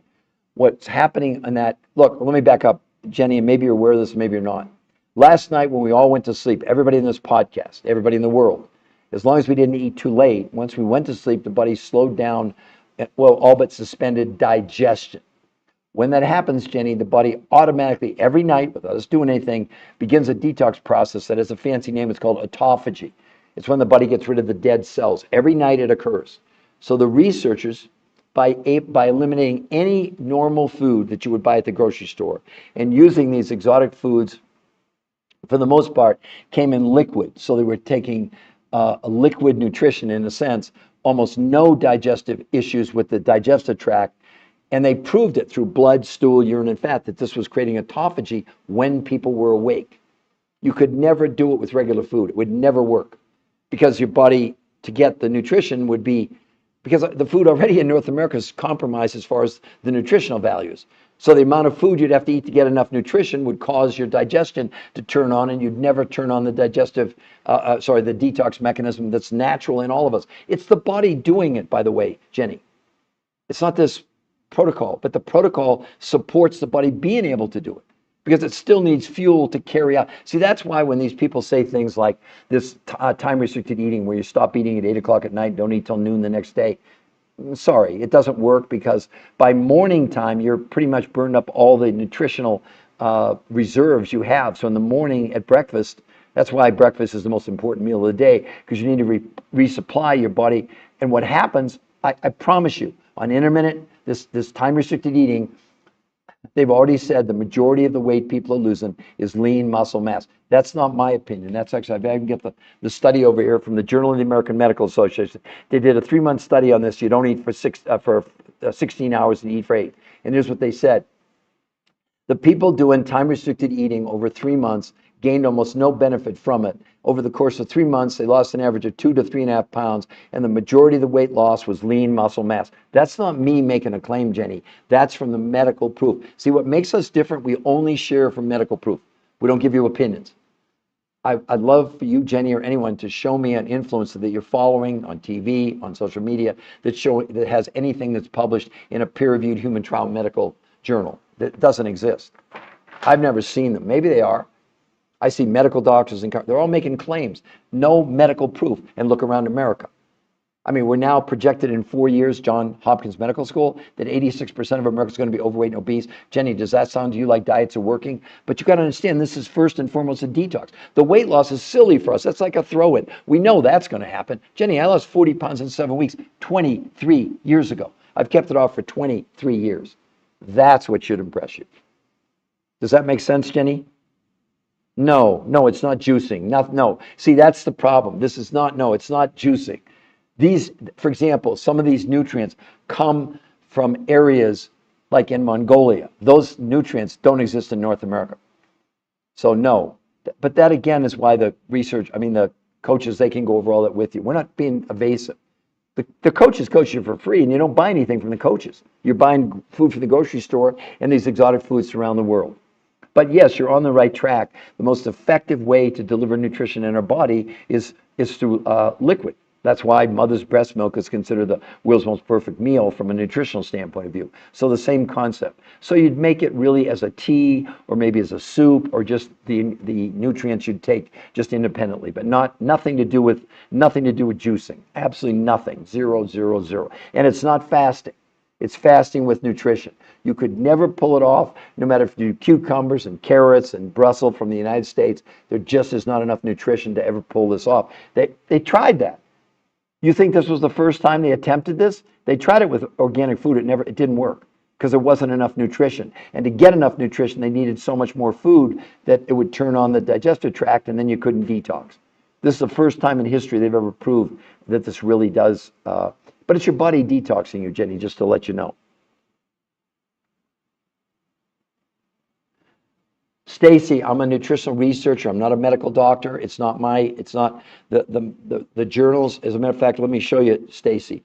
what's happening on that, look, let me back up, Jenny, and maybe you're aware of this, maybe you're not. Last night when we all went to sleep, everybody in this podcast, everybody in the world, as long as we didn't eat too late, once we went to sleep, the body slowed down, well, all but suspended digestion. When that happens, Jenny, the body automatically, every night, without us doing anything, begins a detox process that has a fancy name. It's called autophagy. It's when the body gets rid of the dead cells. Every night it occurs. So the researchers, by eliminating any normal food that you would buy at the grocery store and using these exotic foods, for the most part, came in liquid. So they were taking a liquid nutrition in a sense, almost no digestive issues with the digestive tract. And they proved it through blood, stool, urine, and fat that this was creating autophagy when people were awake. You could never do it with regular food. It would never work. Because your body, to get the nutrition, would be, because the food already in North America is compromised as far as the nutritional values. So the amount of food you'd have to eat to get enough nutrition would cause your digestion to turn on, and you'd never turn on the the detox mechanism that's natural in all of us. It's the body doing it, by the way, Jenny. It's not this protocol, but the protocol supports the body being able to do it, because it still needs fuel to carry out. See, that's why when these people say things like this time-restricted eating, where you stop eating at 8 o'clock at night, don't eat till noon the next day, sorry, it doesn't work, because by morning time, you're pretty much burned up all the nutritional reserves you have. So in the morning at breakfast, that's why breakfast is the most important meal of the day, because you need to resupply your body. And what happens, I promise you, on intermittent, this time-restricted eating, they've already said the majority of the weight people are losing is lean muscle mass. That's not my opinion. That's actually, I can get the study over here from the Journal of the American Medical Association. They did a 3-month study on this. You don't eat for 16 hours and eat for 8. And here's what they said. The people doing time-restricted eating over 3 months gained almost no benefit from it. Over the course of 3 months, they lost an average of 2 to 3.5 pounds, and the majority of the weight loss was lean muscle mass. That's not me making a claim, Jenny. That's from the medical proof. See, what makes us different, we only share from medical proof. We don't give you opinions. I'd love for you, Jenny, or anyone to show me an influencer that you're following on TV, on social media, that has anything that's published in a peer-reviewed human trial medical journal. That doesn't exist. I've never seen them. Maybe they are. I see medical doctors, and they're all making claims. No medical proof. And look around America. I mean, we're now projected in 4 years, Johns Hopkins Medical School, that 86% of Americans are going to be overweight and obese. Jenny, does that sound to you like diets are working? But you got to understand, this is first and foremost a detox. The weight loss is silly for us. That's like a throw-in. We know that's going to happen. Jenny, I lost 40 pounds in 7 weeks, 23 years ago. I've kept it off for 23 years. That's what should impress you. Does that make sense, Jenny? No, it's not juicing. No. See, that's the problem. It's not juicing. These, for example, some of these nutrients come from areas like in Mongolia. Those nutrients don't exist in North America. So no. But that again is why the coaches, they can go over all that with you. We're not being evasive. The coaches coach you for free, and you don't buy anything from the coaches. You're buying food from the grocery store and these exotic foods around the world. But yes, you're on the right track. The most effective way to deliver nutrition in our body is through liquid. That's why mother's breast milk is considered the world's most perfect meal from a nutritional standpoint of view. So the same concept. So you'd make it really as a tea or maybe as a soup or just the nutrients you'd take just independently, but nothing to do with juicing. Absolutely nothing. Zero, zero, zero. And it's not fasting. It's fasting with nutrition. You could never pull it off, no matter if you do cucumbers and carrots and Brussels from the United States. There just is not enough nutrition to ever pull this off. They tried that. You think this was the first time they attempted this? They tried it with organic food. It didn't work because there wasn't enough nutrition. And to get enough nutrition, they needed so much more food that it would turn on the digestive tract and then you couldn't detox. This is the first time in history they've ever proved that this really does. But it's your body detoxing you, Jenny, just to let you know. Stacy, I'm a nutritional researcher. I'm not a medical doctor. It's not the journals. As a matter of fact, let me show you, Stacy,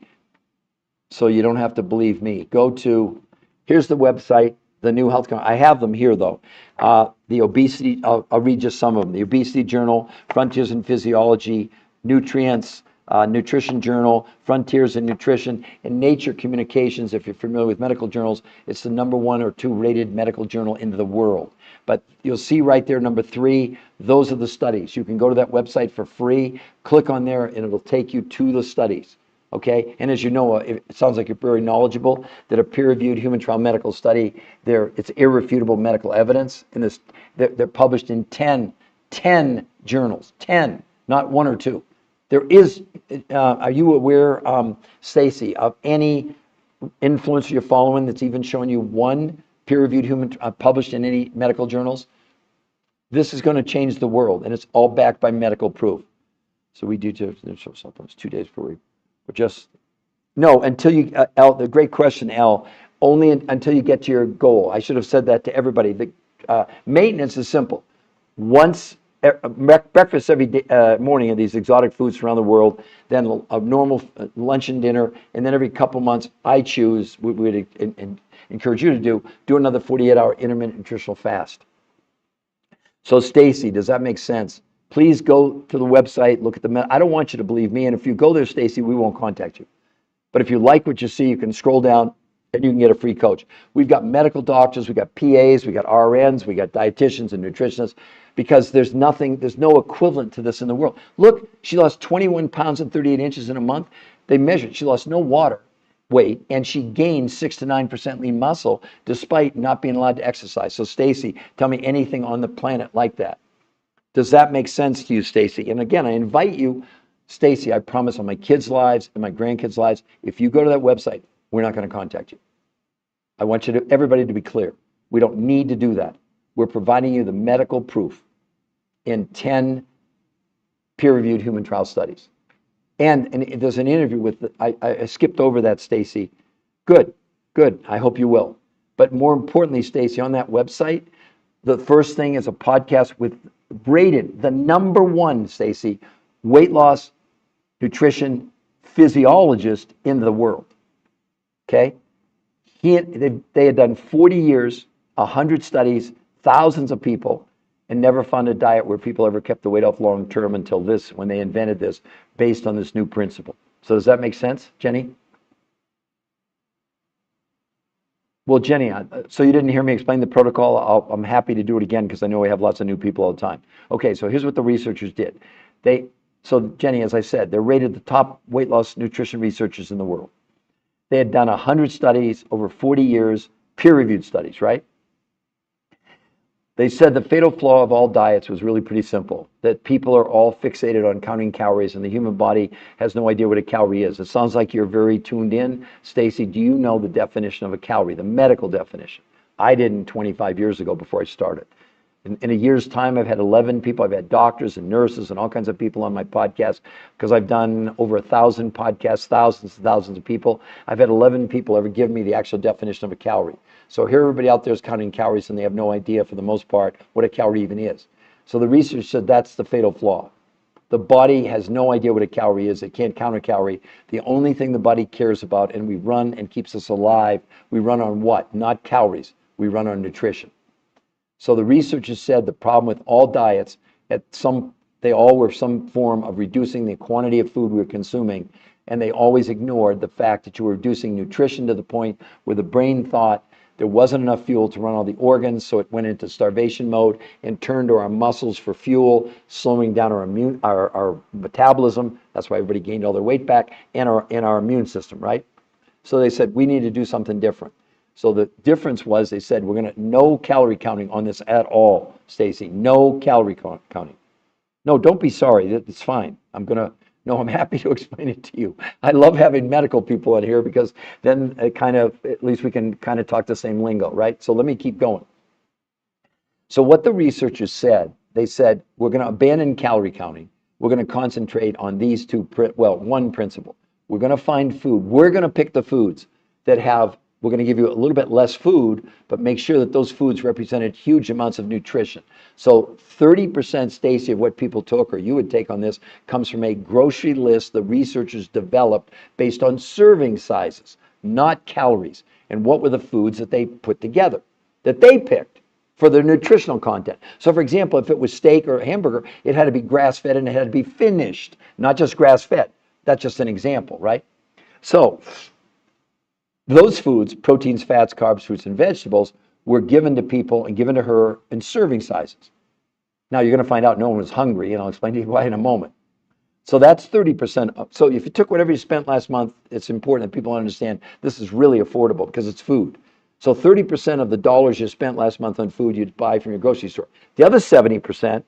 so you don't have to believe me. Here's the website, the New Health. I have them here though. The obesity. I'll read just some of them. The Obesity Journal, Frontiers in Physiology, Nutrients, Nutrition Journal, Frontiers in Nutrition, and Nature Communications. If you're familiar with medical journals, it's the number 1 or 2 rated medical journal in the world. But you'll see right there, number 3, those are the studies. You can go to that website for free, click on there, and it'll take you to the studies. Okay, and as you know, it sounds like you're very knowledgeable that a peer-reviewed human trial medical study, it's irrefutable medical evidence. In this, they're published in 10 journals, 10, not 1 or 2. There is, are you aware, Stacy, of any influencer you're following that's even showing you 1 peer-reviewed human published in any medical journals? This is going to change the world, and it's all backed by medical proof. So we do show sometimes 2 days per week. But just no until you, Al. The great question, Al. Only until you get to your goal. I should have said that to everybody. The maintenance is simple. Once breakfast every day, morning of these exotic foods around the world, then a normal lunch and dinner, and then every couple months I choose. We would encourage you to do another 48-hour intermittent nutritional fast. So Stacy, does that make sense? Please go to the website, look at I don't want you to believe me, and if you go there, Stacy, we won't contact you. But if you like what you see, you can scroll down and you can get a free coach. We've got medical doctors, we've got PAs, we've got RNs, we've got dietitians and nutritionists, because there's no equivalent to this in the world. Look, she lost 21 pounds and 38 inches in a month. They measured, she lost no water weight, and she gained 6 to 9% lean muscle despite not being allowed to exercise. So Stacy, tell me anything on the planet like that. Does that make sense to you, Stacy? And again, I invite you, Stacy, I promise on my kids' lives and my grandkids' lives, if you go to that website, we're not going to contact you. I want everybody to be clear. We don't need to do that. We're providing you the medical proof in 10 peer-reviewed human trial studies. And there's an interview with, I skipped over that, Stacy. Good. I hope you will. But more importantly, Stacy, on that website, the first thing is a podcast with rated the number 1, Stacy, weight loss nutrition physiologist in the world. Okay? They had done 40 years, 100 studies, thousands of people, and never found a diet where people ever kept the weight off long term until this, when they invented this, based on this new principle. So does that make sense, Jenny? Well, Jenny, so you didn't hear me explain the protocol. I'm happy to do it again because I know we have lots of new people all the time. Okay, so here's what the researchers did. So Jenny, as I said, they're rated the top weight loss nutrition researchers in the world. They had done 100 studies over 40 years, peer-reviewed studies, right? They said the fatal flaw of all diets was really pretty simple, that people are all fixated on counting calories and the human body has no idea what a calorie is. It sounds like you're very tuned in. Stacy, do you know the definition of a calorie, the medical definition? I didn't 25 years ago before I started. In a year's time, I've had 11 people. I've had doctors and nurses and all kinds of people on my podcast because I've done over 1,000 podcasts, thousands and thousands of people. I've had 11 people ever give me the actual definition of a calorie. So here everybody out there is counting calories and they have no idea for the most part what a calorie even is. So the research said that's the fatal flaw. The body has no idea what a calorie is. It can't count a calorie. The only thing the body cares about, and we run and keeps us alive, we run on what? Not calories. We run on nutrition. So the researchers said the problem with all diets at some They all were some form of reducing the quantity of food we were consuming, and they always ignored the fact that you were reducing nutrition to the point where the brain thought there wasn't enough fuel to run all the organs, so it went into starvation mode and turned to our muscles for fuel, slowing down our metabolism. That's why everybody gained all their weight back, and our immune system, right? So they said, we need to do something different. So the difference was they said, we're going to no calorie counting on this at all, Stacy. No calorie counting. No, don't be sorry. It's fine. No, I'm happy to explain it to you. I love having medical people in here because then it kind of, at least we can kind of talk the same lingo, right? So let me keep going. So what the researchers said, they said, we're going to abandon calorie counting. We're going to concentrate on these two, one principle. We're going to find food. We're going to pick the foods that have, we're going to give you a little bit less food, but make sure that those foods represented huge amounts of nutrition. So 30%, Stacy, of what people took, or you would take on this, comes from a grocery list the researchers developed based on serving sizes, not calories. And what were the foods that they put together, that they picked for their nutritional content? So for example, if it was steak or hamburger, it had to be grass-fed and it had to be finished, not just grass-fed. That's just an example, right? So those foods, proteins, fats, carbs, fruits, and vegetables, were given to people and given to her in serving sizes. Now you're going to find out no one was hungry, and I'll explain to you why in a moment. So that's 30%. So if you took whatever you spent last month, it's important that people understand this is really affordable because it's food. So 30% of the dollars you spent last month on food you'd buy from your grocery store. The other 70%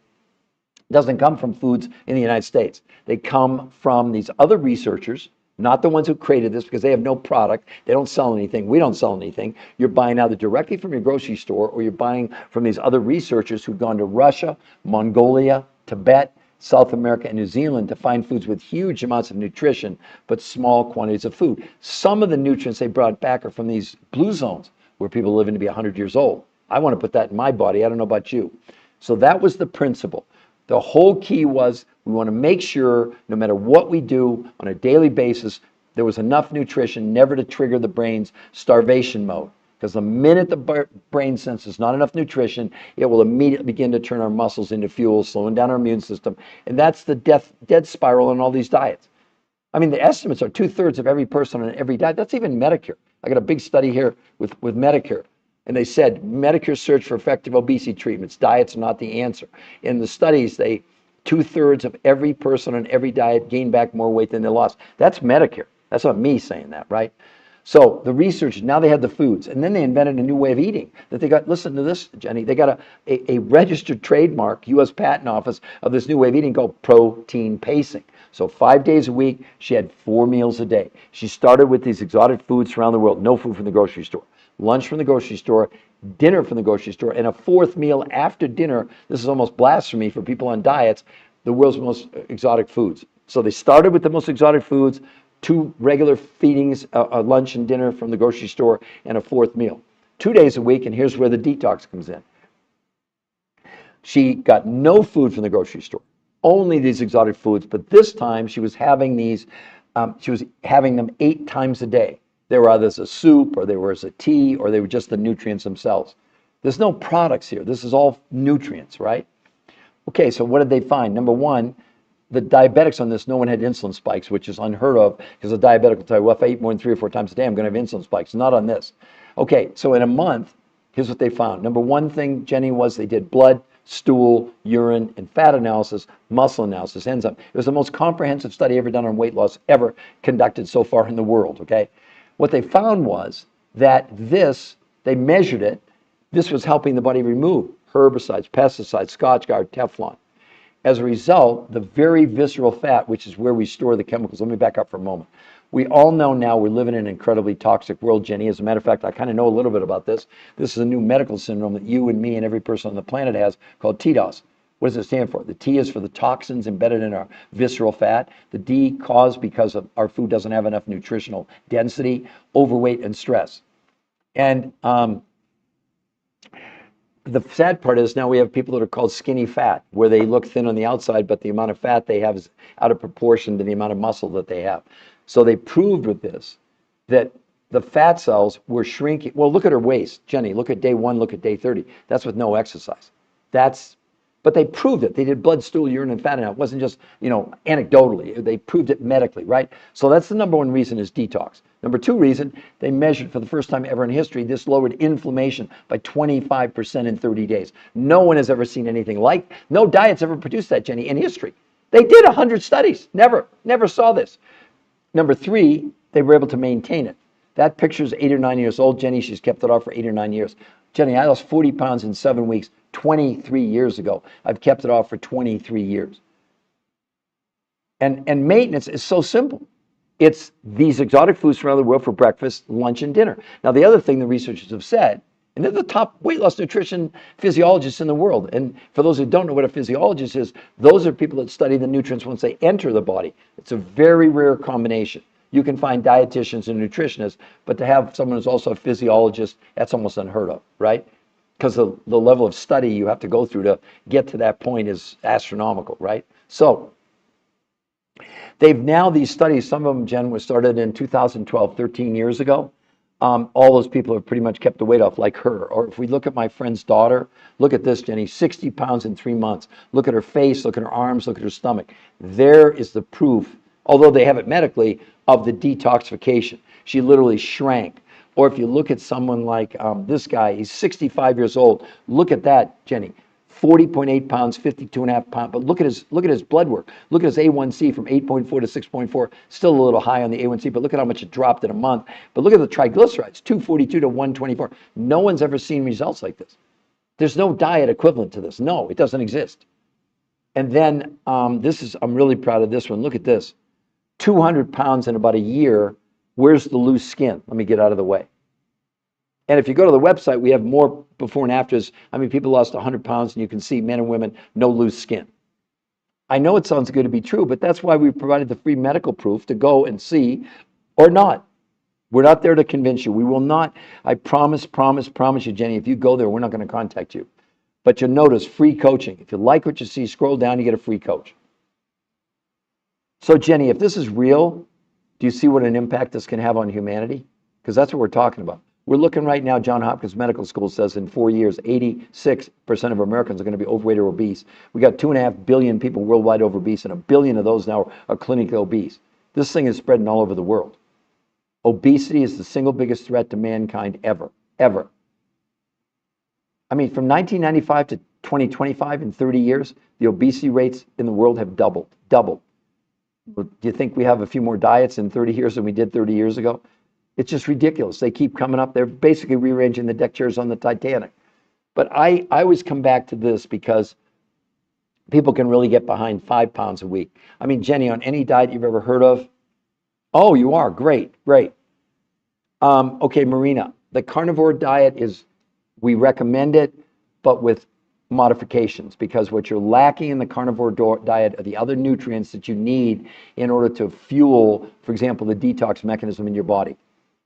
doesn't come from foods in the United States. They come from these other researchers, not the ones who created this because they have no product. They don't sell anything. We don't sell anything. You're buying either directly from your grocery store or you're buying from these other researchers who've gone to Russia, Mongolia, Tibet, South America, and New Zealand to find foods with huge amounts of nutrition, but small quantities of food. Some of the nutrients they brought back are from these blue zones where people are living to be 100 years old. I want to put that in my body. I don't know about you. So that was the principle. The whole key was we want to make sure no matter what we do on a daily basis, there was enough nutrition never to trigger the brain's starvation mode. Because the minute the brain senses not enough nutrition, it will immediately begin to turn our muscles into fuel, slowing down our immune system. And that's the death spiral in all these diets. I mean, the estimates are 2/3 of every person on every diet. That's even Medicare. I got a big study here with Medicare. And they said Medicare search for effective obesity treatments. Diets are not the answer. In the studies, 2/3 of every person on every diet gained back more weight than they lost. That's Medicare. That's not me saying that, right? So the research, now they had the foods, and then they invented a new way of eating that they got, listen to this, Jenny, they got a registered trademark, U.S. Patent Office, of this new way of eating called protein pacing. So 5 days a week, she had 4 meals a day. She started with these exotic foods around the world, no food from the grocery store. Lunch from the grocery store, dinner from the grocery store, and a 4th meal after dinner. This is almost blasphemy for people on diets, the world's most exotic foods. So they started with the most exotic foods, 2 regular feedings, a lunch and dinner from the grocery store, and a 4th meal. 2 days a week, and here's where the detox comes in. She got no food from the grocery store, only these exotic foods, but this time she was having them 8 times a day. They were either as a soup, or they were as a tea, or they were just the nutrients themselves. There's no products here. This is all nutrients, right? Okay, so what did they find? Number one, the diabetics on this, no one had insulin spikes, which is unheard of because a diabetic will tell you, well, if I eat more than 3 or 4 times a day, I'm going to have insulin spikes. Not on this. Okay, so in a month, here's what they found. Number one thing, Jenny, was they did blood, stool, urine, and fat analysis, muscle analysis, enzyme. It was the most comprehensive study ever done on weight loss ever conducted so far in the world, okay? What they found was that they measured it, this was helping the body remove herbicides, pesticides, Scotchgard, Teflon. As a result, the very visceral fat, which is where we store the chemicals, let me back up for a moment. We all know now we're living in an incredibly toxic world, Jenny. As a matter of fact, I kind of know a little bit about this. This is a new medical syndrome that you and me and every person on the planet has called TDOS. What does it stand for? The T is for the toxins embedded in our visceral fat. The D, caused because of our food doesn't have enough nutritional density, overweight, and stress. And the sad part is now we have people that are called skinny fat, where they look thin on the outside, but the amount of fat they have is out of proportion to the amount of muscle that they have. So they proved with this that the fat cells were shrinking. Well, look at her waist. Jenny, look at day 1, look at day 30. That's with no exercise. That's But they proved it. They did blood, stool, urine, and fat analysis. It wasn't just, anecdotally. They proved it medically, right? So that's the number one reason is detox. Number two reason, they measured for the first time ever in history, this lowered inflammation by 25% in 30 days. No one has ever seen anything like, no diet's ever produced that, Jenny, in history. They did 100 studies. Never saw this. Number three, they were able to maintain it. That picture's 8 or 9 years old, Jenny. She's kept it off for 8 or 9 years. Jenny, I lost 40 pounds in 7 weeks 23 years ago. I've kept it off for 23 years. And maintenance is so simple. It's these exotic foods from around the world for breakfast, lunch, and dinner. Now, the other thing the researchers have said, and they're the top weight loss nutrition physiologists in the world. And for those who don't know what a physiologist is, those are people that study the nutrients once they enter the body. It's a very rare combination. You can find dietitians and nutritionists, but to have someone who's also a physiologist, that's almost unheard of, right? Because the level of study you have to go through to get to that point is astronomical, right? So they've now, these studies, some of them, Jen, was started in 2012, 13 years ago. All those people have pretty much kept the weight off like her. Or if we look at my friend's daughter, look at this, Jenny, 60 pounds in 3 months. Look at her face, look at her arms, look at her stomach. There is the proof, although they have it medically, of the detoxification. She literally shrank. Or if you look at someone like this guy, he's 65 years old. Look at that, Jenny. 40.8 pounds, 52.5 pounds. But look at his blood work. Look at his A1C from 8.4 to 6.4. Still a little high on the A1C, but look at how much it dropped in a month. But look at the triglycerides, 242 to 124. No one's ever seen results like this. There's no diet equivalent to this. No, it doesn't exist. And then I'm really proud of this one. Look at this. 200 pounds in about a year. Where's the loose skin? Let me get out of the way. And if you go to the website, we have more before and afters. I mean, people lost 100 pounds, and you can see men and women, no loose skin. I know it sounds good to be true, but that's why we provided the free medical proof to go and see or not. We're not there to convince you. We will not. I promise you, Jenny, if you go there, we're not going to contact you. But you'll notice free coaching. If you like what you see, scroll down, you get a free coach. So, Jenny, if this is real, do you see what an impact this can have on humanity? Because that's what we're talking about. We're looking right now, Johns Hopkins Medical School says in 4 years, 86% of Americans are going to be overweight or obese. We got 2.5 billion people worldwide obese, and 1 billion of those now are clinically obese. This thing is spreading all over the world. Obesity is the single biggest threat to mankind ever. I mean, from 1995 to 2025, in 30 years, the obesity rates in the world have doubled. Do you think we have a few more diets in 30 years than we did 30 years ago? It's just ridiculous. They keep coming up. They're basically rearranging the deck chairs on the Titanic. But I always come back to this because people can really get behind 5 pounds a week. I mean, Jenny, on any diet you've ever heard of? Oh, you are? Great. Okay, Marina, the carnivore diet we recommend it, but with modifications, because what you're lacking in the carnivore diet are the other nutrients that you need in order to fuel, for example, the detox mechanism in your body.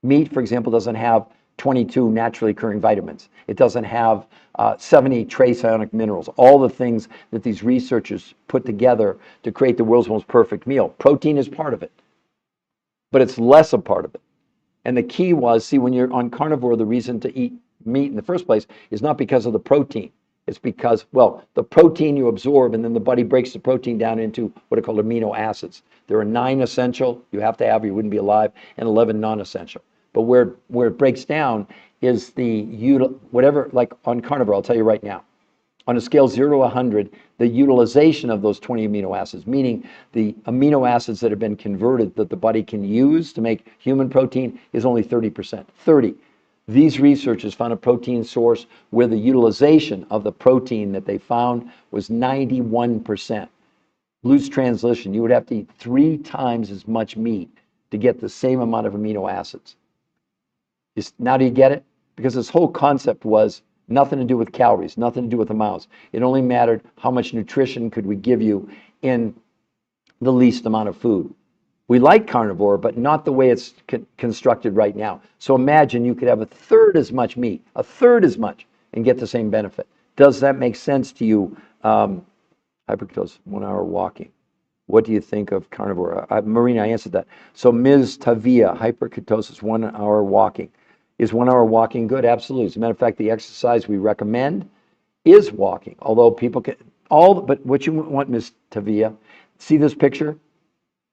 Meat, for example, doesn't have 22 naturally occurring vitamins. It doesn't have 70 trace ionic minerals, all the things that these researchers put together to create the world's most perfect meal. Protein is part of it, but it's less a part of it. And the key was, see, when you're on carnivore, the reason to eat meat in the first place is not because of the protein. It's because, well, the protein you absorb, and then the body breaks the protein down into what are called amino acids. There are 9 essential you have to have or you wouldn't be alive, and 11 non-essential. But where it breaks down is whatever, like on carnivore, I'll tell you right now, on a scale 0 to 100, the utilization of those 20 amino acids, meaning the amino acids that have been converted that the body can use to make human protein, is only 30%. 30. These researchers found a protein source where the utilization of the protein that they found was 91%. Loose translation, you would have to eat 3 times as much meat to get the same amount of amino acids. Now do you get it? Because this whole concept was nothing to do with calories, nothing to do with amounts. It only mattered how much nutrition could we give you in the least amount of food. We like carnivore, but not the way it's constructed right now. So imagine you could have 1/3 as much meat, 1/3 as much, and get the same benefit. Does that make sense to you? Hyperketosis, 1 hour walking. What do you think of carnivore? Marina, I answered that. So Ms. Tavia, hyperketosis, 1 hour walking. Is 1 hour walking good? Absolutely. As a matter of fact, the exercise we recommend is walking. Although people But what you want, Miss Tavia, see this picture?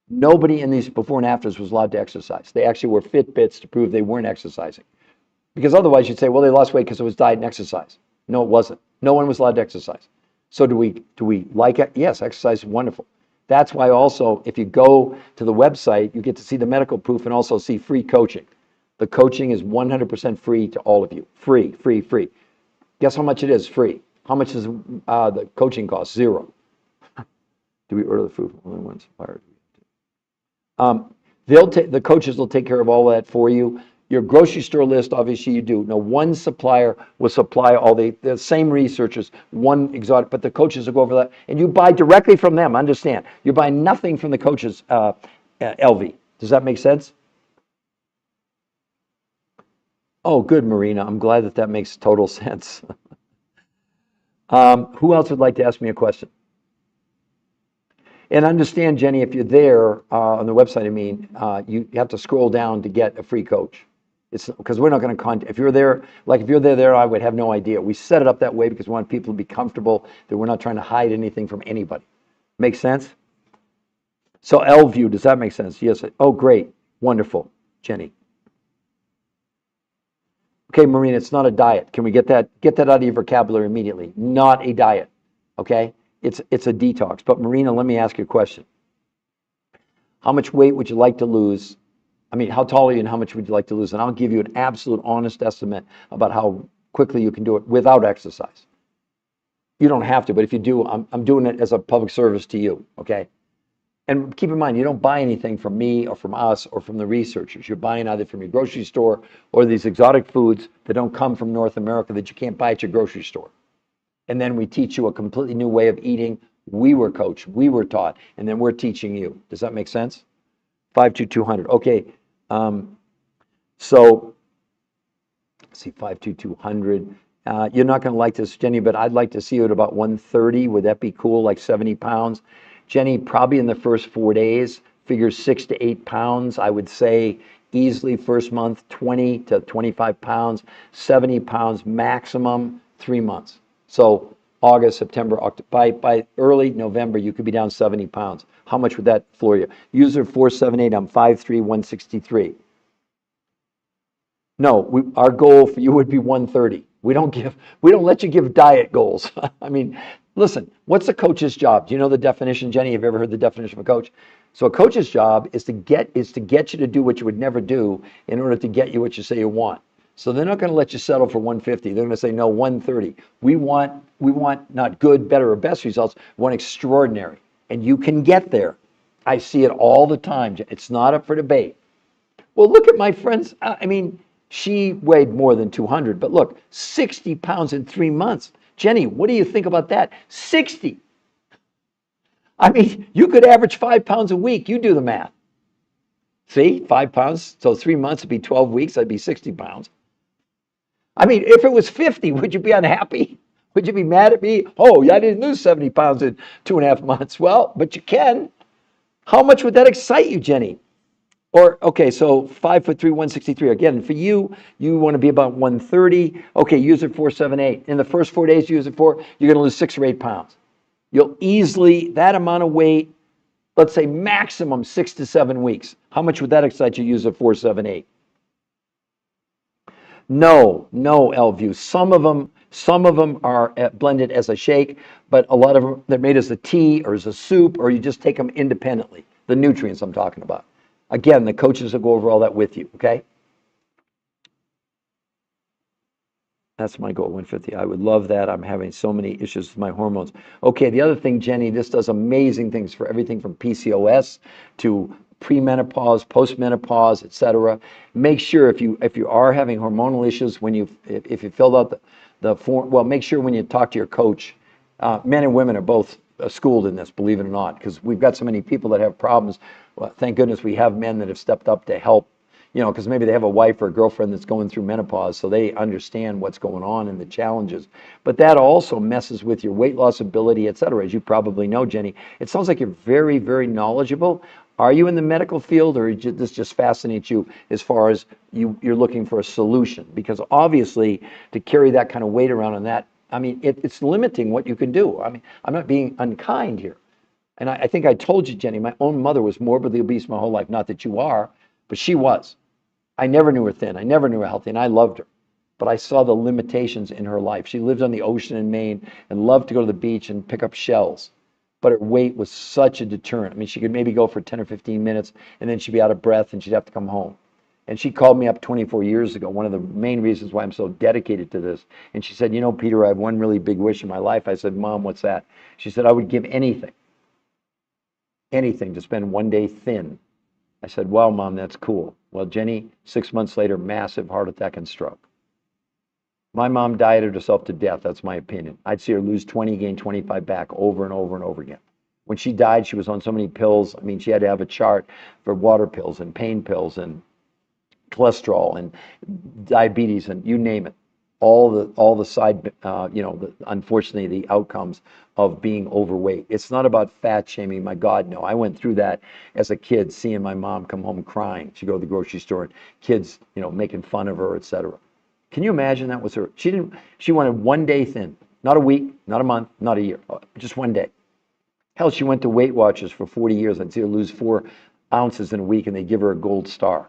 Nobody in these before and afters was allowed to exercise. They actually wore Fitbits to prove they weren't exercising. Because otherwise you'd say, well, they lost weight because it was diet and exercise. No, it wasn't. No one was allowed to exercise. So do we like it? Yes, exercise is wonderful. That's why also, if you go to the website, you get to see the medical proof and also see free coaching. The coaching is 100% free to all of you. Free, free, free. Guess how much it is? Free. How much does the coaching cost? Zero. Do we order the food from only one supplier? The coaches will take care of all that for you. Your grocery store list, obviously you do. Now, one supplier will supply all the same researchers, one exotic, but the coaches will go over that, and you buy directly from them. Understand? You buy nothing from the coaches, LV. Does that make sense? Oh, good, Marina. I'm glad that makes total sense. Who else would like to ask me a question? And understand, Jenny, if you're there on the website, you have to scroll down to get a free coach. It's because we're not going to contact. If you're there, I would have no idea. We set it up that way because we want people to be comfortable that we're not trying to hide anything from anybody. Make sense? So L view, does that make sense? Yes. Oh, great, wonderful, Jenny. Okay, Marina, it's not a diet. Can we get that out of your vocabulary immediately? Not a diet. Okay, it's a detox. But Marina, let me ask you a question. How much weight would you like to lose? How tall are you and how much would you like to lose? And I'll give you an absolute honest estimate about how quickly you can do it without exercise. You don't have to, but if you do, I'm doing it as a public service to you, okay? And keep in mind, you don't buy anything from me or from us or from the researchers. You're buying either from your grocery store or these exotic foods that don't come from North America that you can't buy at your grocery store. And then we teach you a completely new way of eating. We were coached, we were taught, and then we're teaching you. Does that make sense? 52200. Okay. So, let's see, 52200. You're not going to like this, Jenny, but I'd like to see you at about 130. Would that be cool? Like 70 pounds? Jenny, probably in the first 4 days, figure 6 to 8 pounds. I would say easily first month, 20 to 25 pounds, 70 pounds maximum, 3 months. So August, September, October, by early November, you could be down 70 pounds. How much would that floor you? User 478, I'm 5'3", 163. No, our goal for you would be 130. We don't let you give diet goals. Listen, what's a coach's job? Do you know the definition, Jenny? Have you ever heard the definition of a coach? So a coach's job is to get you to do what you would never do in order to get you what you say you want. So they're not going to let you settle for 150. They're going to say, no, 130. We want not good, better, or best results. We want extraordinary. And you can get there. I see it all the time. It's not up for debate. Well, look at my friends. She weighed more than 200, but look, 60 pounds in 3 months. Jenny, what do you think about that? 60. You could average 5 pounds a week. You do the math. See, 5 pounds. So 3 months would be 12 weeks. That'd be 60 pounds. If it was 50, would you be unhappy? Would you be mad at me? Oh, yeah, I didn't lose 70 pounds in 2.5 months. Well, but you can. How much would that excite you, Jenny? Or, okay, so 5'3", 163. Again, for you want to be about 130. Okay, use it 478. In the first 4 days, use it you're going to lose 6 or 8 pounds. You'll easily, that amount of weight, let's say maximum 6 to 7 weeks. How much would that excite you, use it 478? No, L-View. Some of them are blended as a shake, but a lot of them, they're made as a tea or as a soup, or you just take them independently. The nutrients I'm talking about. Again, the coaches will go over all that with you, okay? That's my goal, 150. I would love that. I'm having so many issues with my hormones. Okay, the other thing, Jenny, this does amazing things for everything from PCOS to premenopause, postmenopause, etc. Make sure if you are having hormonal issues, if you filled out the form, well, make sure when you talk to your coach, men and women are both schooled in this, believe it or not, because we've got so many people that have problems. Well, thank goodness we have men that have stepped up to help, because maybe they have a wife or a girlfriend that's going through menopause, so they understand what's going on and the challenges. But that also messes with your weight loss ability, et cetera, as you probably know, Jenny. It sounds like you're very, very knowledgeable. Are you in the medical field, or this just fascinates you as far as you're looking for a solution? Because obviously, to carry that kind of weight around and that I mean, it's limiting what you can do. I mean, I'm not being unkind here. And I think I told you, Jenny, my own mother was morbidly obese my whole life. Not that you are, but she was. I never knew her thin. I never knew her healthy, and I loved her. But I saw the limitations in her life. She lived on the ocean in Maine and loved to go to the beach and pick up shells. But her weight was such a deterrent. I mean, she could maybe go for 10 or 15 minutes, and then she'd be out of breath, and she'd have to come home. And she called me up 24 years ago, one of the main reasons why I'm so dedicated to this. And she said, you know, Peter, I have one really big wish in my life. I said, Mom, what's that? She said, I would give anything to spend one day thin. I said, well, Mom, that's cool. Well, Jenny, 6 months later, massive heart attack and stroke. My mom dieted herself to death. That's my opinion. I'd see her lose 20, gain 25 back over and over and over again. When she died, she was on so many pills. I mean, she had to have a chart for water pills and pain pills and cholesterol and diabetes and you name it. All the side, unfortunately, the outcomes of being overweight. It's not about fat shaming. My God, no. I went through that as a kid, seeing my mom come home crying. She'd go to the grocery store, and kids, making fun of her, etc. Can you imagine that was her? She wanted one day thin, not a week, not a month, not a year, just one day. Hell, she went to Weight Watchers for 40 years. I'd see her lose 4 ounces in a week, and they give her a gold star.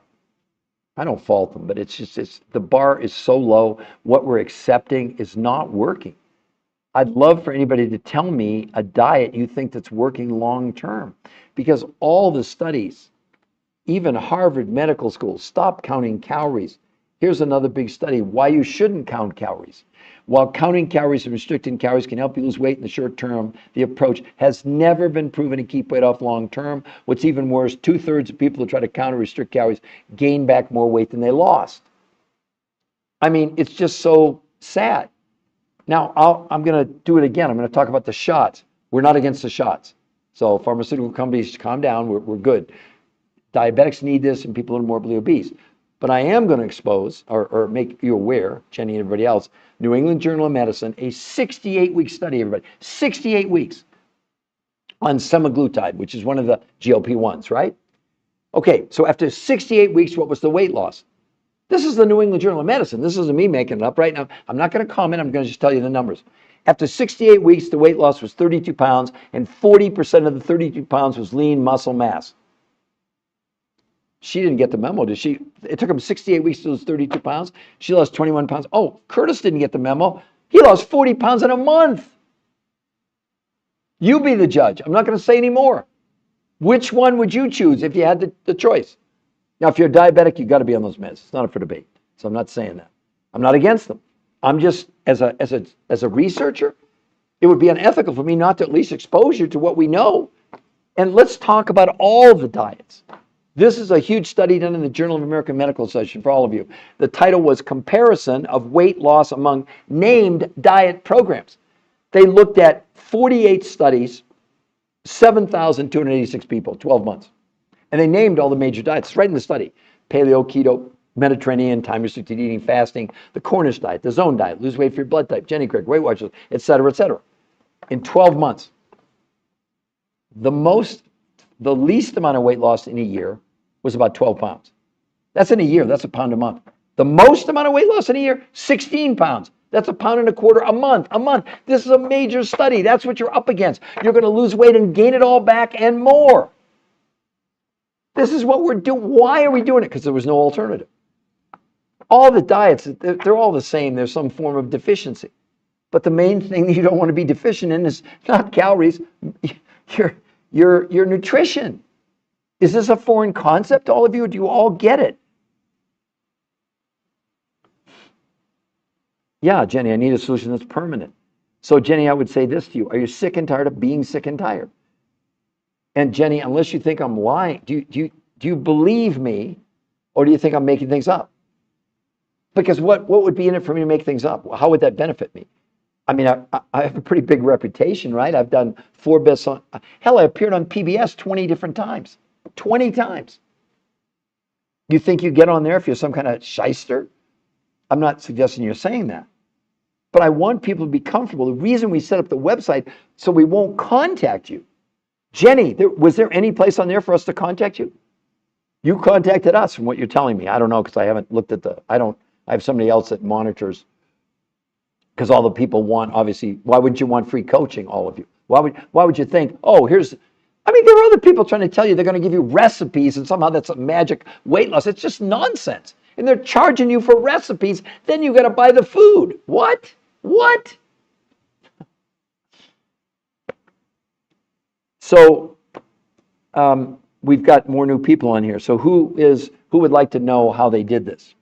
I don't fault them, but it's the bar is so low. What we're accepting is not working. I'd love for anybody to tell me a diet you think that's working long term, because all the studies, even Harvard Medical School, stop counting calories. Here's another big study, why you shouldn't count calories. While counting calories and restricting calories can help you lose weight in the short term, the approach has never been proven to keep weight off long term. What's even worse, 2/3 of people who try to count or restrict calories gain back more weight than they lost. I mean, it's just so sad. Now, I'm going to do it again. I'm going to talk about the shots. We're not against the shots. So pharmaceutical companies, calm down. We're good. Diabetics need this and people who are morbidly obese. But I am going to expose or make you aware, Jenny and everybody else, New England Journal of Medicine, a 68-week study, everybody, 68 weeks on semaglutide, which is one of the GLP-1s, right? Okay, so after 68 weeks, what was the weight loss? This is the New England Journal of Medicine. This isn't me making it up right now. I'm not going to comment. I'm going to just tell you the numbers. After 68 weeks, the weight loss was 32 pounds, and 40% of the 32 pounds was lean muscle mass. She didn't get the memo, did she? It took him 68 weeks to lose 32 pounds. She lost 21 pounds. Oh, Curtis didn't get the memo. He lost 40 pounds in a month. You be the judge. I'm not going to say any more. Which one would you choose if you had the choice? Now, if you're diabetic, you've got to be on those meds. It's not up for debate. So I'm not saying that. I'm not against them. I'm just, as a researcher, it would be unethical for me not to at least expose you to what we know. And let's talk about all the diets. This is a huge study done in the Journal of American Medical Association for all of you. The title was Comparison of Weight Loss Among Named Diet Programs. They looked at 48 studies, 7,286 people, 12 months. And they named all the major diets. It's right in the study. Paleo, keto, Mediterranean, time-restricted eating, fasting, the Cornish diet, the zone diet, lose weight for your blood type, Jenny Craig, Weight Watchers, et cetera, et cetera. In 12 months. The least amount of weight loss in a year was about 12 pounds. That's in a year. That's a pound a month. The most amount of weight loss in a year, 16 pounds. That's a pound and a quarter a month. This is a major study. That's what you're up against. You're going to lose weight and gain it all back and more. This is what we're doing. Why are we doing it? Because there was no alternative. All the diets, they're all the same. There's some form of deficiency. But the main thing that you don't want to be deficient in is not calories, your nutrition. Is this a foreign concept to all of you, or do you all get it? Yeah, Jenny, I need a solution that's permanent. So, Jenny, I would say this to you. Are you sick and tired of being sick and tired? And Jenny, unless you think I'm lying, do you believe me, or do you think I'm making things up? Because what would be in it for me to make things up? How would that benefit me? I mean, I have a pretty big reputation, right? I've done 4 best-selling. Hell, I appeared on PBS 20 different times. 20 times. You think you get on there if you're some kind of shyster? I'm not suggesting you're saying that. But I want people to be comfortable. The reason we set up the website so we won't contact you. Jenny, was there any place on there for us to contact you? You contacted us from what you're telling me. I don't know because I haven't looked at I have somebody else that monitors because all the people want, obviously, why wouldn't you want free coaching, all of you? Why would you think, oh, here's, I mean, there are other people trying to tell you they're going to give you recipes and somehow that's a magic weight loss. It's just nonsense. And they're charging you for recipes. Then you got to buy the food. What? What? So we've got more new people on here. So who would like to know how they did this?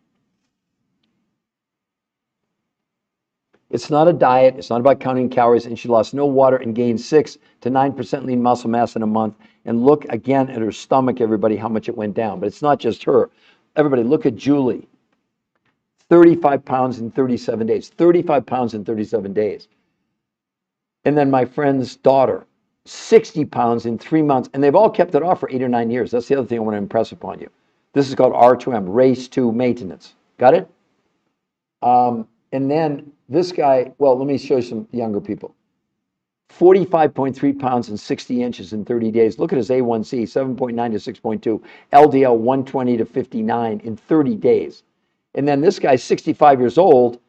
It's not a diet. It's not about counting calories. And she lost no water and gained 6 to 9% lean muscle mass in a month. And look again at her stomach, everybody, how much it went down. But it's not just her. Everybody, look at Julie. 35 pounds in 37 days. 35 pounds in 37 days. And then my friend's daughter, 60 pounds in 3 months. And they've all kept it off for 8 or 9 years. That's the other thing I want to impress upon you. This is called R2M, race to maintenance. Got it? And then this guy, well, let me show you some younger people. 45.3 pounds and 60 inches in 30 days. Look at his A1C, 7.9 to 6.2. LDL, 120 to 59 in 30 days. And then this guy's 65 years old,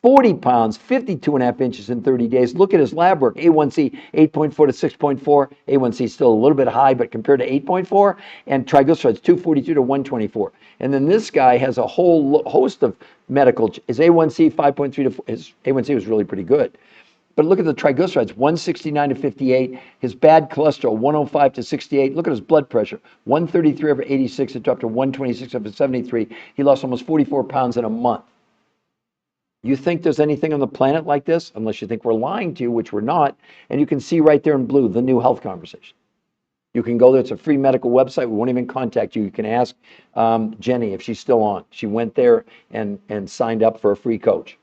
40 pounds, 52.5 inches in 30 days. Look at his lab work. A1C, 8.4 to 6.4. A1C still a little bit high, but compared to 8.4. And triglycerides, 242 to 124. And then this guy has a whole host of medical. His A1C, 5.3 to 4. His A1C was really pretty good. But look at the triglycerides, 169 to 58. His bad cholesterol, 105 to 68. Look at his blood pressure, 133 over 86. It dropped to 126 over 73. He lost almost 44 pounds in a month. You think there's anything on the planet like this? Unless you think we're lying to you, which we're not. And you can see right there in blue, the new health conversation. You can go there. It's a free medical website. We won't even contact you. You can ask Jenny if she's still on. She went there and signed up for a free coach.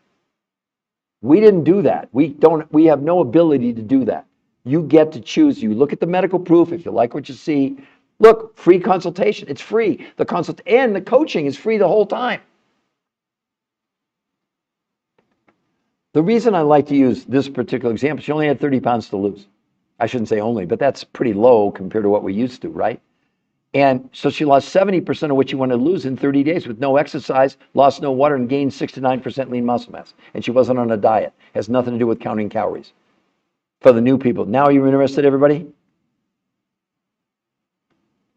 We didn't do that. We have no ability to do that. You get to choose. You look at the medical proof. If you like what you see, look, free consultation. It's free. And the coaching is free the whole time. The reason I like to use this particular example, she only had 30 pounds to lose. I shouldn't say only, but that's pretty low compared to what we used to, right? And so she lost 70% of what she wanted to lose in 30 days with no exercise, lost no water, and gained 6 to 9% lean muscle mass. And she wasn't on a diet. Has nothing to do with counting calories. For the new people. Now you're interested, everybody?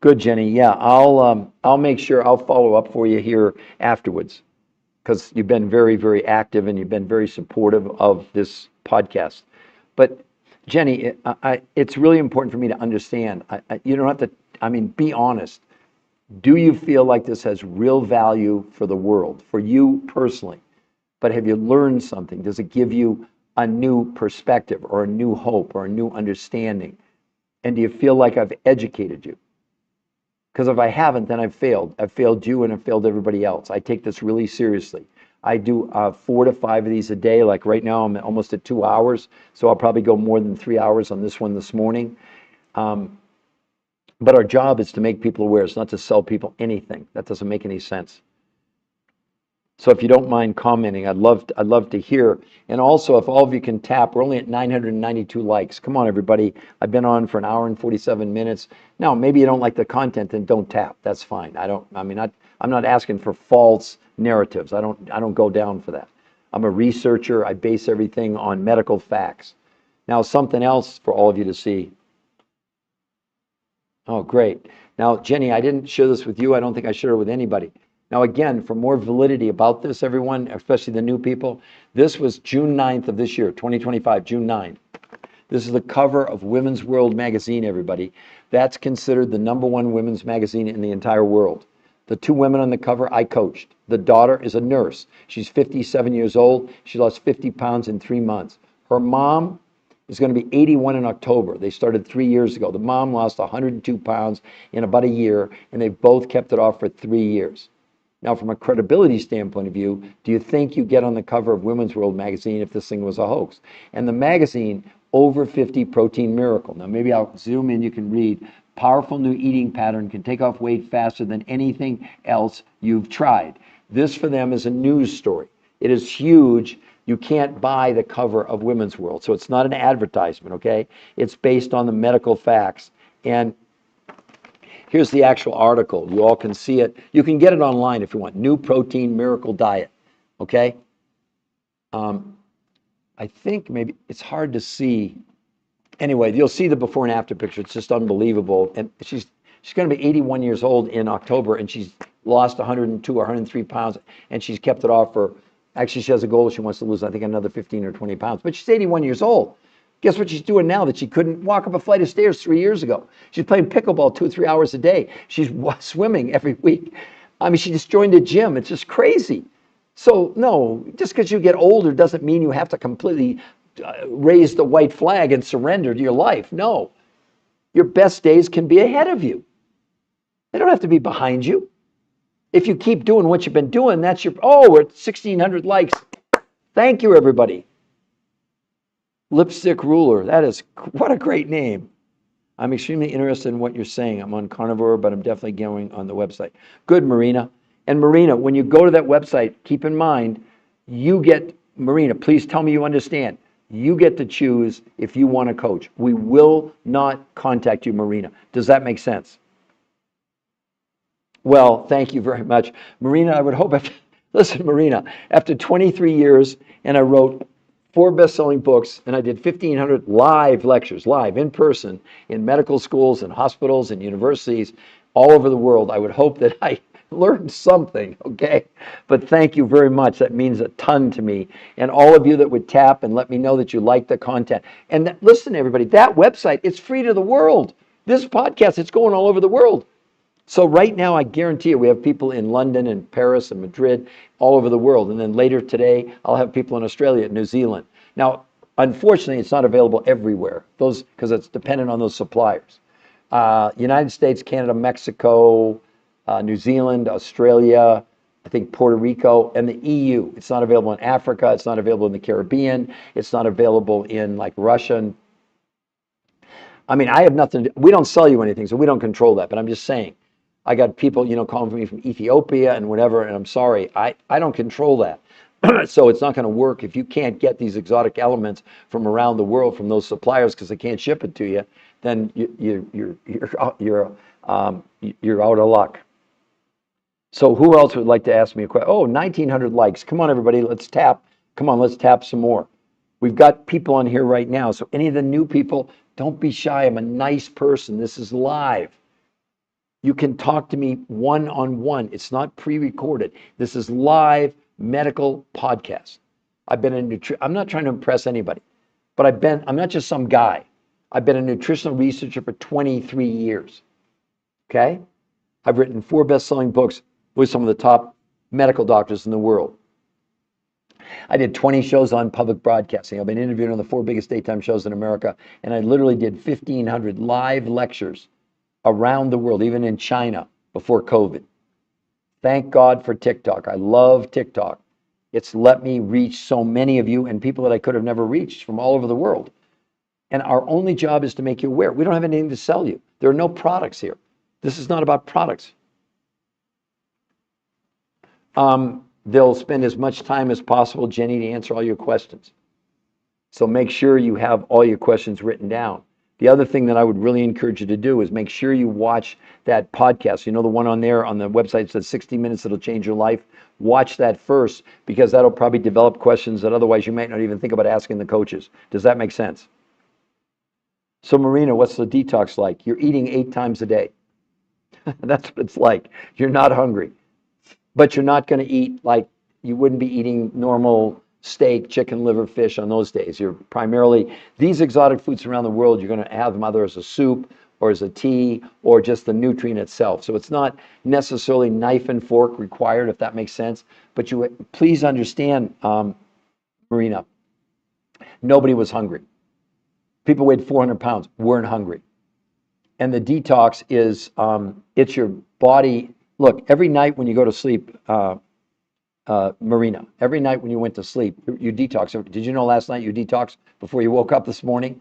Good, Jenny. Yeah, I'll make sure I'll follow up for you here afterwards, because you've been very, very active and you've been very supportive of this podcast. But Jenny, it's really important for me to understand. You don't have to, be honest. Do you feel like this has real value for the world, for you personally? But have you learned something? Does it give you a new perspective or a new hope or a new understanding? And do you feel like I've educated you? Because if I haven't, then I've failed. I've failed you and I've failed everybody else. I take this really seriously. I do 4 to 5 of these a day. Like right now, I'm almost at 2 hours. So I'll probably go more than 3 hours on this one this morning. But our job is to make people aware. It's not to sell people anything. That doesn't make any sense. So if you don't mind commenting, I'd love to hear. And also, if all of you can tap, we're only at 992 likes. Come on, everybody. I've been on for an hour and 47 minutes. Now, maybe you don't like the content, then don't tap. That's fine. I'm not asking for false narratives. I don't go down for that. I'm a researcher. I base everything on medical facts. Now, something else for all of you to see. Oh, great. Now, Jenny, I didn't share this with you. I don't think I shared it with anybody. Now, again, for more validity about this, everyone, especially the new people, this was June 9th of this year, 2025, June 9th. This is the cover of Women's World magazine, everybody. That's considered the #1 women's magazine in the entire world. The 2 women on the cover, I coached. The daughter is a nurse. She's 57 years old. She lost 50 pounds in 3 months. Her mom is going to be 81 in October. They started 3 years ago. The mom lost 102 pounds in about a year, and they've both kept it off for 3 years. Now, from a credibility standpoint of view, do you think you get on the cover of Women's World magazine if this thing was a hoax? And the magazine, over 50 protein miracle. Now, maybe I'll zoom in, you can read. Powerful new eating pattern can take off weight faster than anything else you've tried. This for them is a news story. It is huge. You can't buy the cover of Women's World. So it's not an advertisement, okay? It's based on the medical facts. And here's the actual article. You all can see it. You can get it online if you want. New Protein Miracle Diet, okay? I think maybe it's hard to see. Anyway, you'll see the before and after picture. It's just unbelievable. And she's going to be 81 years old in October, and she's lost 102 or 103 pounds, and she's kept it off for, actually, she has a goal. She wants to lose, I think, another 15 or 20 pounds. But she's 81 years old. Guess what she's doing now that she couldn't walk up a flight of stairs 3 years ago? She's playing pickleball 2 or 3 hours a day. She's swimming every week. I mean, she just joined a gym. It's just crazy. So, no, just because you get older doesn't mean you have to completely raise the white flag and surrender to your life. No. Your best days can be ahead of you. They don't have to be behind you. If you keep doing what you've been doing, that's your, oh, we're at 1,600 likes. Thank you, everybody. Lipstick Ruler, that is, what a great name. I'm extremely interested in what you're saying. I'm on carnivore, but I'm definitely going on the website. Good, Marina. And Marina, when you go to that website, keep in mind, you get, Marina, please tell me you understand. You get to choose if you want to coach. We will not contact you, Marina. Does that make sense? Well, thank you very much. Marina, I would hope, listen, Marina, after 23 years, and I wrote 4 best-selling books, and I did 1,500 live lectures, live, in person, in medical schools and hospitals and universities all over the world. I would hope that I learned something, okay? But thank you very much. That means a ton to me. And all of you that would tap and let me know that you like the content. And listen, everybody, that website, it's free to the world. This podcast, it's going all over the world. So right now, I guarantee you, we have people in London and Paris and Madrid, all over the world. And then later today, I'll have people in Australia and New Zealand. Now, unfortunately, it's not available everywhere, those because it's dependent on those suppliers. United States, Canada, Mexico, New Zealand, Australia, I think Puerto Rico, and the EU. It's not available in Africa. It's not available in the Caribbean. It's not available in like Russia. I mean, I have nothing to, we don't sell you anything, so we don't control that. But I'm just saying, I got people, calling me from Ethiopia and whatever, and I'm sorry, I don't control that. So it's not going to work if you can't get these exotic elements from around the world from those suppliers because they can't ship it to you. Then you're out of luck. So who else would like to ask me a question? Oh, 1,900 likes. Come on, everybody, let's tap. Come on, let's tap some more. We've got people on here right now. So any of the new people, don't be shy. I'm a nice person. This is live. You can talk to me one-on-one. It's not pre-recorded. This is live medical podcast. I've been I'm not trying to impress anybody, but I'm not just some guy. I've been a nutritional researcher for 23 years. Okay? I've written 4 best-selling books with some of the top medical doctors in the world. I did 20 shows on public broadcasting. I've been interviewed on the 4 biggest daytime shows in America, and I literally did 1,500 live lectures around the world, even in China before COVID. Thank God for TikTok. I love TikTok. It's let me reach so many of you and people that I could have never reached from all over the world. And our only job is to make you aware. We don't have anything to sell you. There are no products here. This is not about products. They'll spend as much time as possible, Jenny, to answer all your questions. So make sure you have all your questions written down. The other thing that I would really encourage you to do is make sure you watch that podcast. The one on there on the website says 60 minutes that'll change your life. Watch that first because that'll probably develop questions that otherwise you might not even think about asking the coaches. Does that make sense? So Marina, what's the detox like? You're eating 8 times a day. That's what it's like. You're not hungry, but you're not going to eat like you wouldn't be eating normal steak, chicken, liver, fish on those days. You're primarily, these exotic foods around the world, you're going to have them either as a soup or as a tea or just the nutrient itself. So it's not necessarily knife and fork required, if that makes sense. But you please understand, Marina, nobody was hungry. People weighed 400 pounds, weren't hungry. And the detox is, it's your body. Look, every night when you go to sleep, Marina, every night when you went to sleep, you detox. Did you know last night you detoxed before you woke up this morning?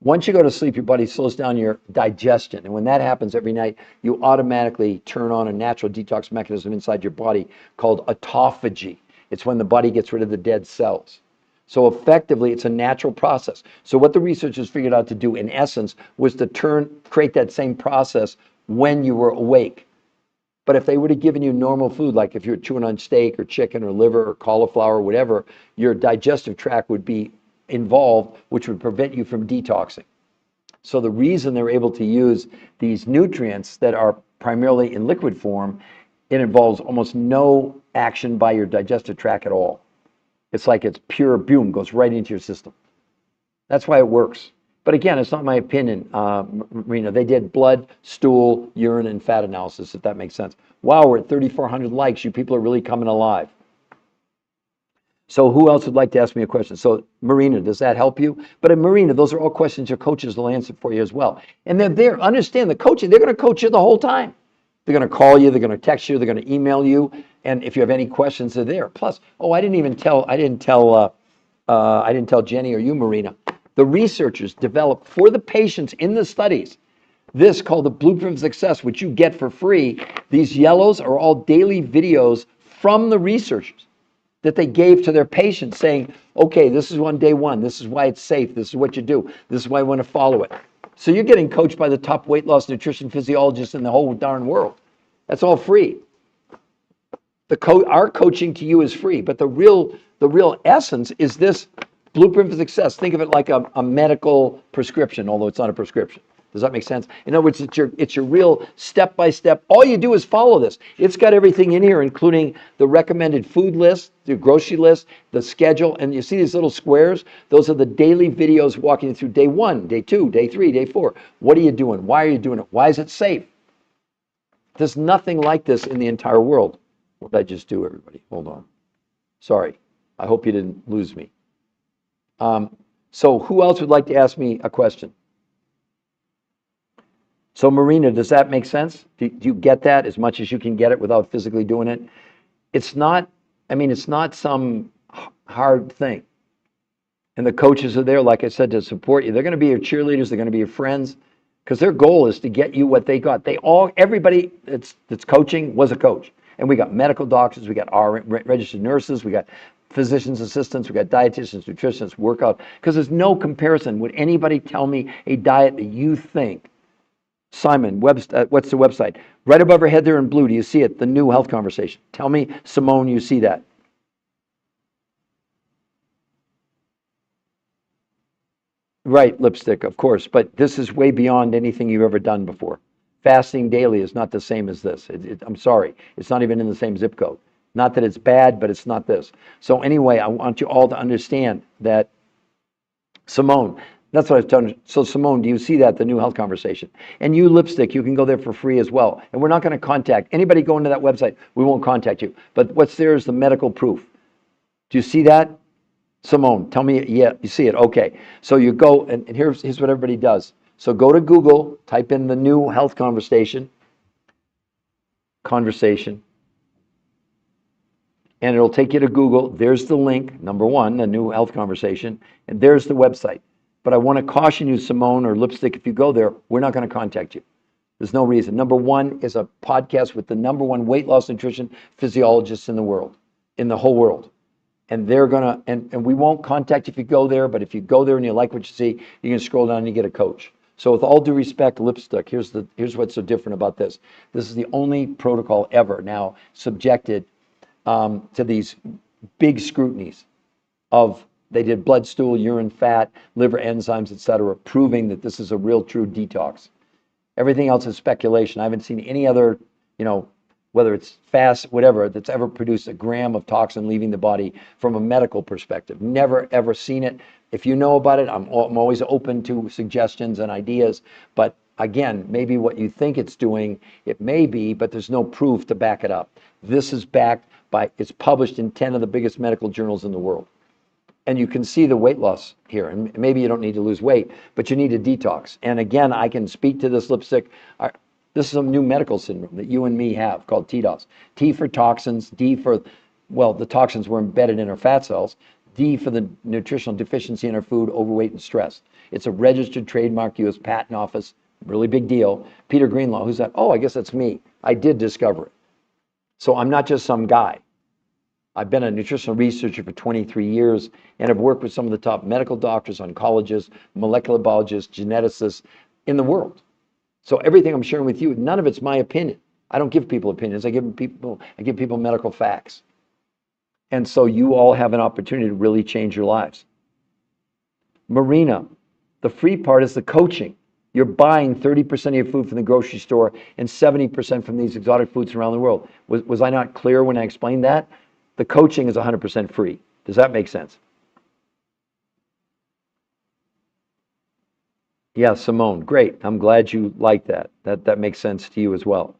Once you go to sleep, your body slows down your digestion. And when that happens every night, you automatically turn on a natural detox mechanism inside your body called autophagy. It's when the body gets rid of the dead cells. So effectively, it's a natural process. So what the researchers figured out to do in essence was to create that same process when you were awake. But if they would have given you normal food, like if you're chewing on steak or chicken or liver or cauliflower or whatever, your digestive tract would be involved which would prevent you from detoxing. So the reason they're able to use these nutrients that are primarily in liquid form, it involves almost no action by your digestive tract at all. It's like it's pure boom, goes right into your system. That's why it works. But again, it's not my opinion, Marina. They did blood, stool, urine, and fat analysis, if that makes sense. Wow, we're at 3,400 likes. You people are really coming alive. So who else would like to ask me a question? So Marina, does that help you? But Marina, those are all questions your coaches will answer for you as well. And they're there, understand the coaching, they're going to coach you the whole time. They're going to call you, they're going to text you, they're going to email you. And if you have any questions, they're there. Plus, I didn't tell Jenny or you, Marina. The researchers developed for the patients in the studies this called the Blueprint of Success, which you get for free. These yellows are all daily videos from the researchers that they gave to their patients saying, okay, this is on day one. This is why it's safe. This is what you do. This is why I want to follow it. So you're getting coached by the top weight loss nutrition physiologists in the whole darn world. That's all free. Our coaching to you is free, but the real essence is this Blueprint for Success. Think of it like a medical prescription, although it's not a prescription. Does that make sense? In other words, it's your real step-by-step. All you do is follow this. It's got everything in here, including the recommended food list, the grocery list, the schedule, and you see these little squares? Those are the daily videos walking you through day 1, day 2, day 3, day 4. What are you doing? Why are you doing it? Why is it safe? There's nothing like this in the entire world. What did I just do, everybody? Hold on. Sorry. I hope you didn't lose me. So who else would like to ask me a question? So Marina, does that make sense? Do you get that as much as you can get it without physically doing it? It's not some hard thing. And the coaches are there, like I said, to support you. They're going to be your cheerleaders. They're going to be your friends because their goal is to get you what they got. Everybody that's coaching was a coach. And we got medical doctors, we got registered nurses, we got physician's assistants, we got dietitians, nutritionists, workout. Because there's no comparison. Would anybody tell me a diet that you think? Simon, what's the website? Right above her head there in blue, do you see it? The New Health Conversation. Tell me, Simone, you see that. Right, lipstick, of course. But this is way beyond anything you've ever done before. Fasting daily is not the same as this. I'm sorry. It's not even in the same zip code. Not that it's bad, but it's not this. So anyway, I want you all to understand that, Simone, that's what I was telling you. So Simone, do you see that, the New Health Conversation? And you, Lipstick, you can go there for free as well. And we're not going to contact anybody going to that website. We won't contact you. But what's there is the medical proof. Do you see that? Simone, tell me, yeah, you see it. Okay. So you go, and here's what everybody does. So go to Google, type in the New Health Conversation, and it'll take you to Google. There's the link, number one, the New Health Conversation, and there's the website. But I want to caution you, Simone or Lipstick, if you go there, we're not going to contact you. There's no reason. Number one is a podcast with the number one weight loss nutrition physiologists in the world, in the whole world. And they're going to, and we won't contact you if you go there, but if you go there and you like what you see, you can scroll down and you get a coach. So with all due respect, Lipstick, here's what's so different about this. This is the only protocol ever now subjected to these big scrutinies of, they did blood, stool, urine, fat, liver enzymes, etc., proving that this is a real true detox. Everything else is speculation. I haven't seen any other, whether it's fast, whatever, that's ever produced a gram of toxin leaving the body from a medical perspective. Never, ever seen it. If you know about it, I'm always open to suggestions and ideas. But again, maybe what you think it's doing, it may be, but there's no proof to back it up. This is backed by, it's published in 10 of the biggest medical journals in the world. And you can see the weight loss here. And maybe you don't need to lose weight, but you need a detox. And again, I can speak to this, Lipstick. This is a new medical syndrome that you and me have called TDOS. T for toxins, D for, the toxins were embedded in our fat cells. D for the nutritional deficiency in our food, overweight, and stress. It's a registered trademark, U.S. Patent Office, really big deal. Peter Greenlaw, who's that? Oh, I guess that's me. I did discover it. So I'm not just some guy. I've been a nutritional researcher for 23 years, and I've worked with some of the top medical doctors, oncologists, molecular biologists, geneticists in the world. So everything I'm sharing with you, none of it's my opinion. I don't give people opinions. I give people medical facts. And so you all have an opportunity to really change your lives. Marina, the free part is the coaching. You're buying 30% of your food from the grocery store and 70% from these exotic foods around the world. Was I not clear when I explained that? The coaching is 100% free. Does that make sense? Yeah, Simone, great. I'm glad you like that. That makes sense to you as well.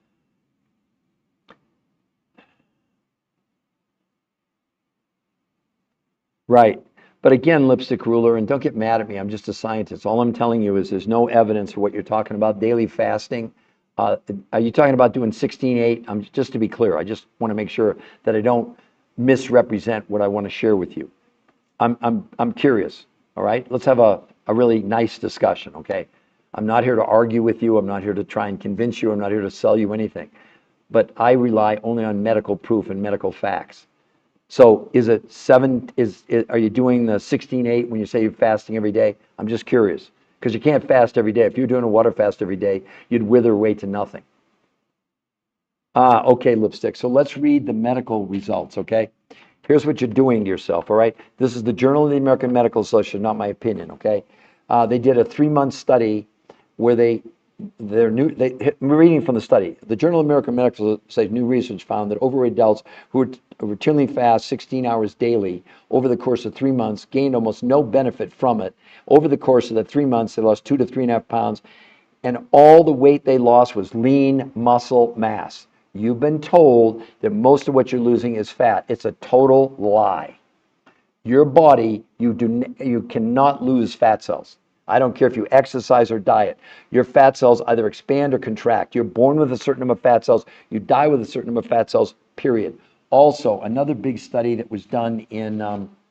Right. But again, lipstick ruler, and don't get mad at me, I'm just a scientist. All I'm telling you is there's no evidence for what you're talking about, daily fasting. Uh, are you talking about doing 16/8? Just to be clear, I just want to make sure that I don't misrepresent what I want to share with you. I'm curious, all right? Let's have a really nice discussion, okay? I'm not here to argue with you. I'm not here to try and convince you. I'm not here to sell you anything. But I rely only on medical proof and medical facts. So is it are you doing the 16/8 when you say you're fasting every day? I'm just curious because you can't fast every day. If you're doing a water fast every day, you'd wither away to nothing. Ah, okay, lipstick. So let's read the medical results, okay? Here's what you're doing to yourself, all right? This is the Journal of the American Medical Association, not my opinion, okay? They did a 3-month study where I'm reading from the study. The Journal of American Medical Association new research found that overweight adults who routinely fast 16 hours daily over the course of 3 months gained almost no benefit from it. Over the course of the 3 months, they lost 2 to 3.5 pounds, and all the weight they lost was lean muscle mass. You've been told that most of what you're losing is fat. It's a total lie. Your body, you cannot lose fat cells. I don't care if you exercise or diet. Your fat cells either expand or contract. You're born with a certain number of fat cells. You die with a certain number of fat cells, period. Also, another big study that was done in,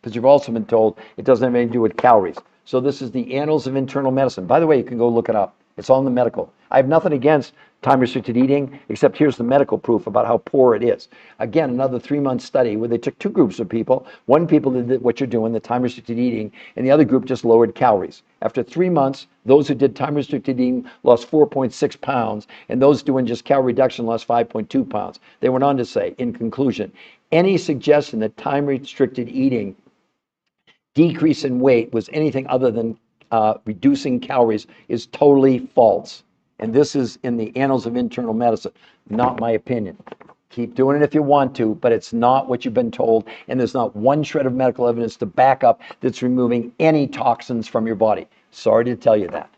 because you've also been told it doesn't have anything to do with calories. So this is the Annals of Internal Medicine. By the way, you can go look it up. It's all in the medical. I have nothing against time-restricted eating, except here's the medical proof about how poor it is. Again, another 3-month study where they took 2 groups of people. One people did what you're doing, the time-restricted eating, and the other group just lowered calories. After 3 months, those who did time-restricted eating lost 4.6 pounds, and those doing just calorie reduction lost 5.2 pounds. They went on to say, in conclusion, any suggestion that time-restricted eating decrease in weight was anything other than reducing calories is totally false. And this is in the Annals of Internal Medicine, not my opinion. Keep doing it if you want to, but it's not what you've been told, and there's not one shred of medical evidence to back up that's removing any toxins from your body. Sorry to tell you that.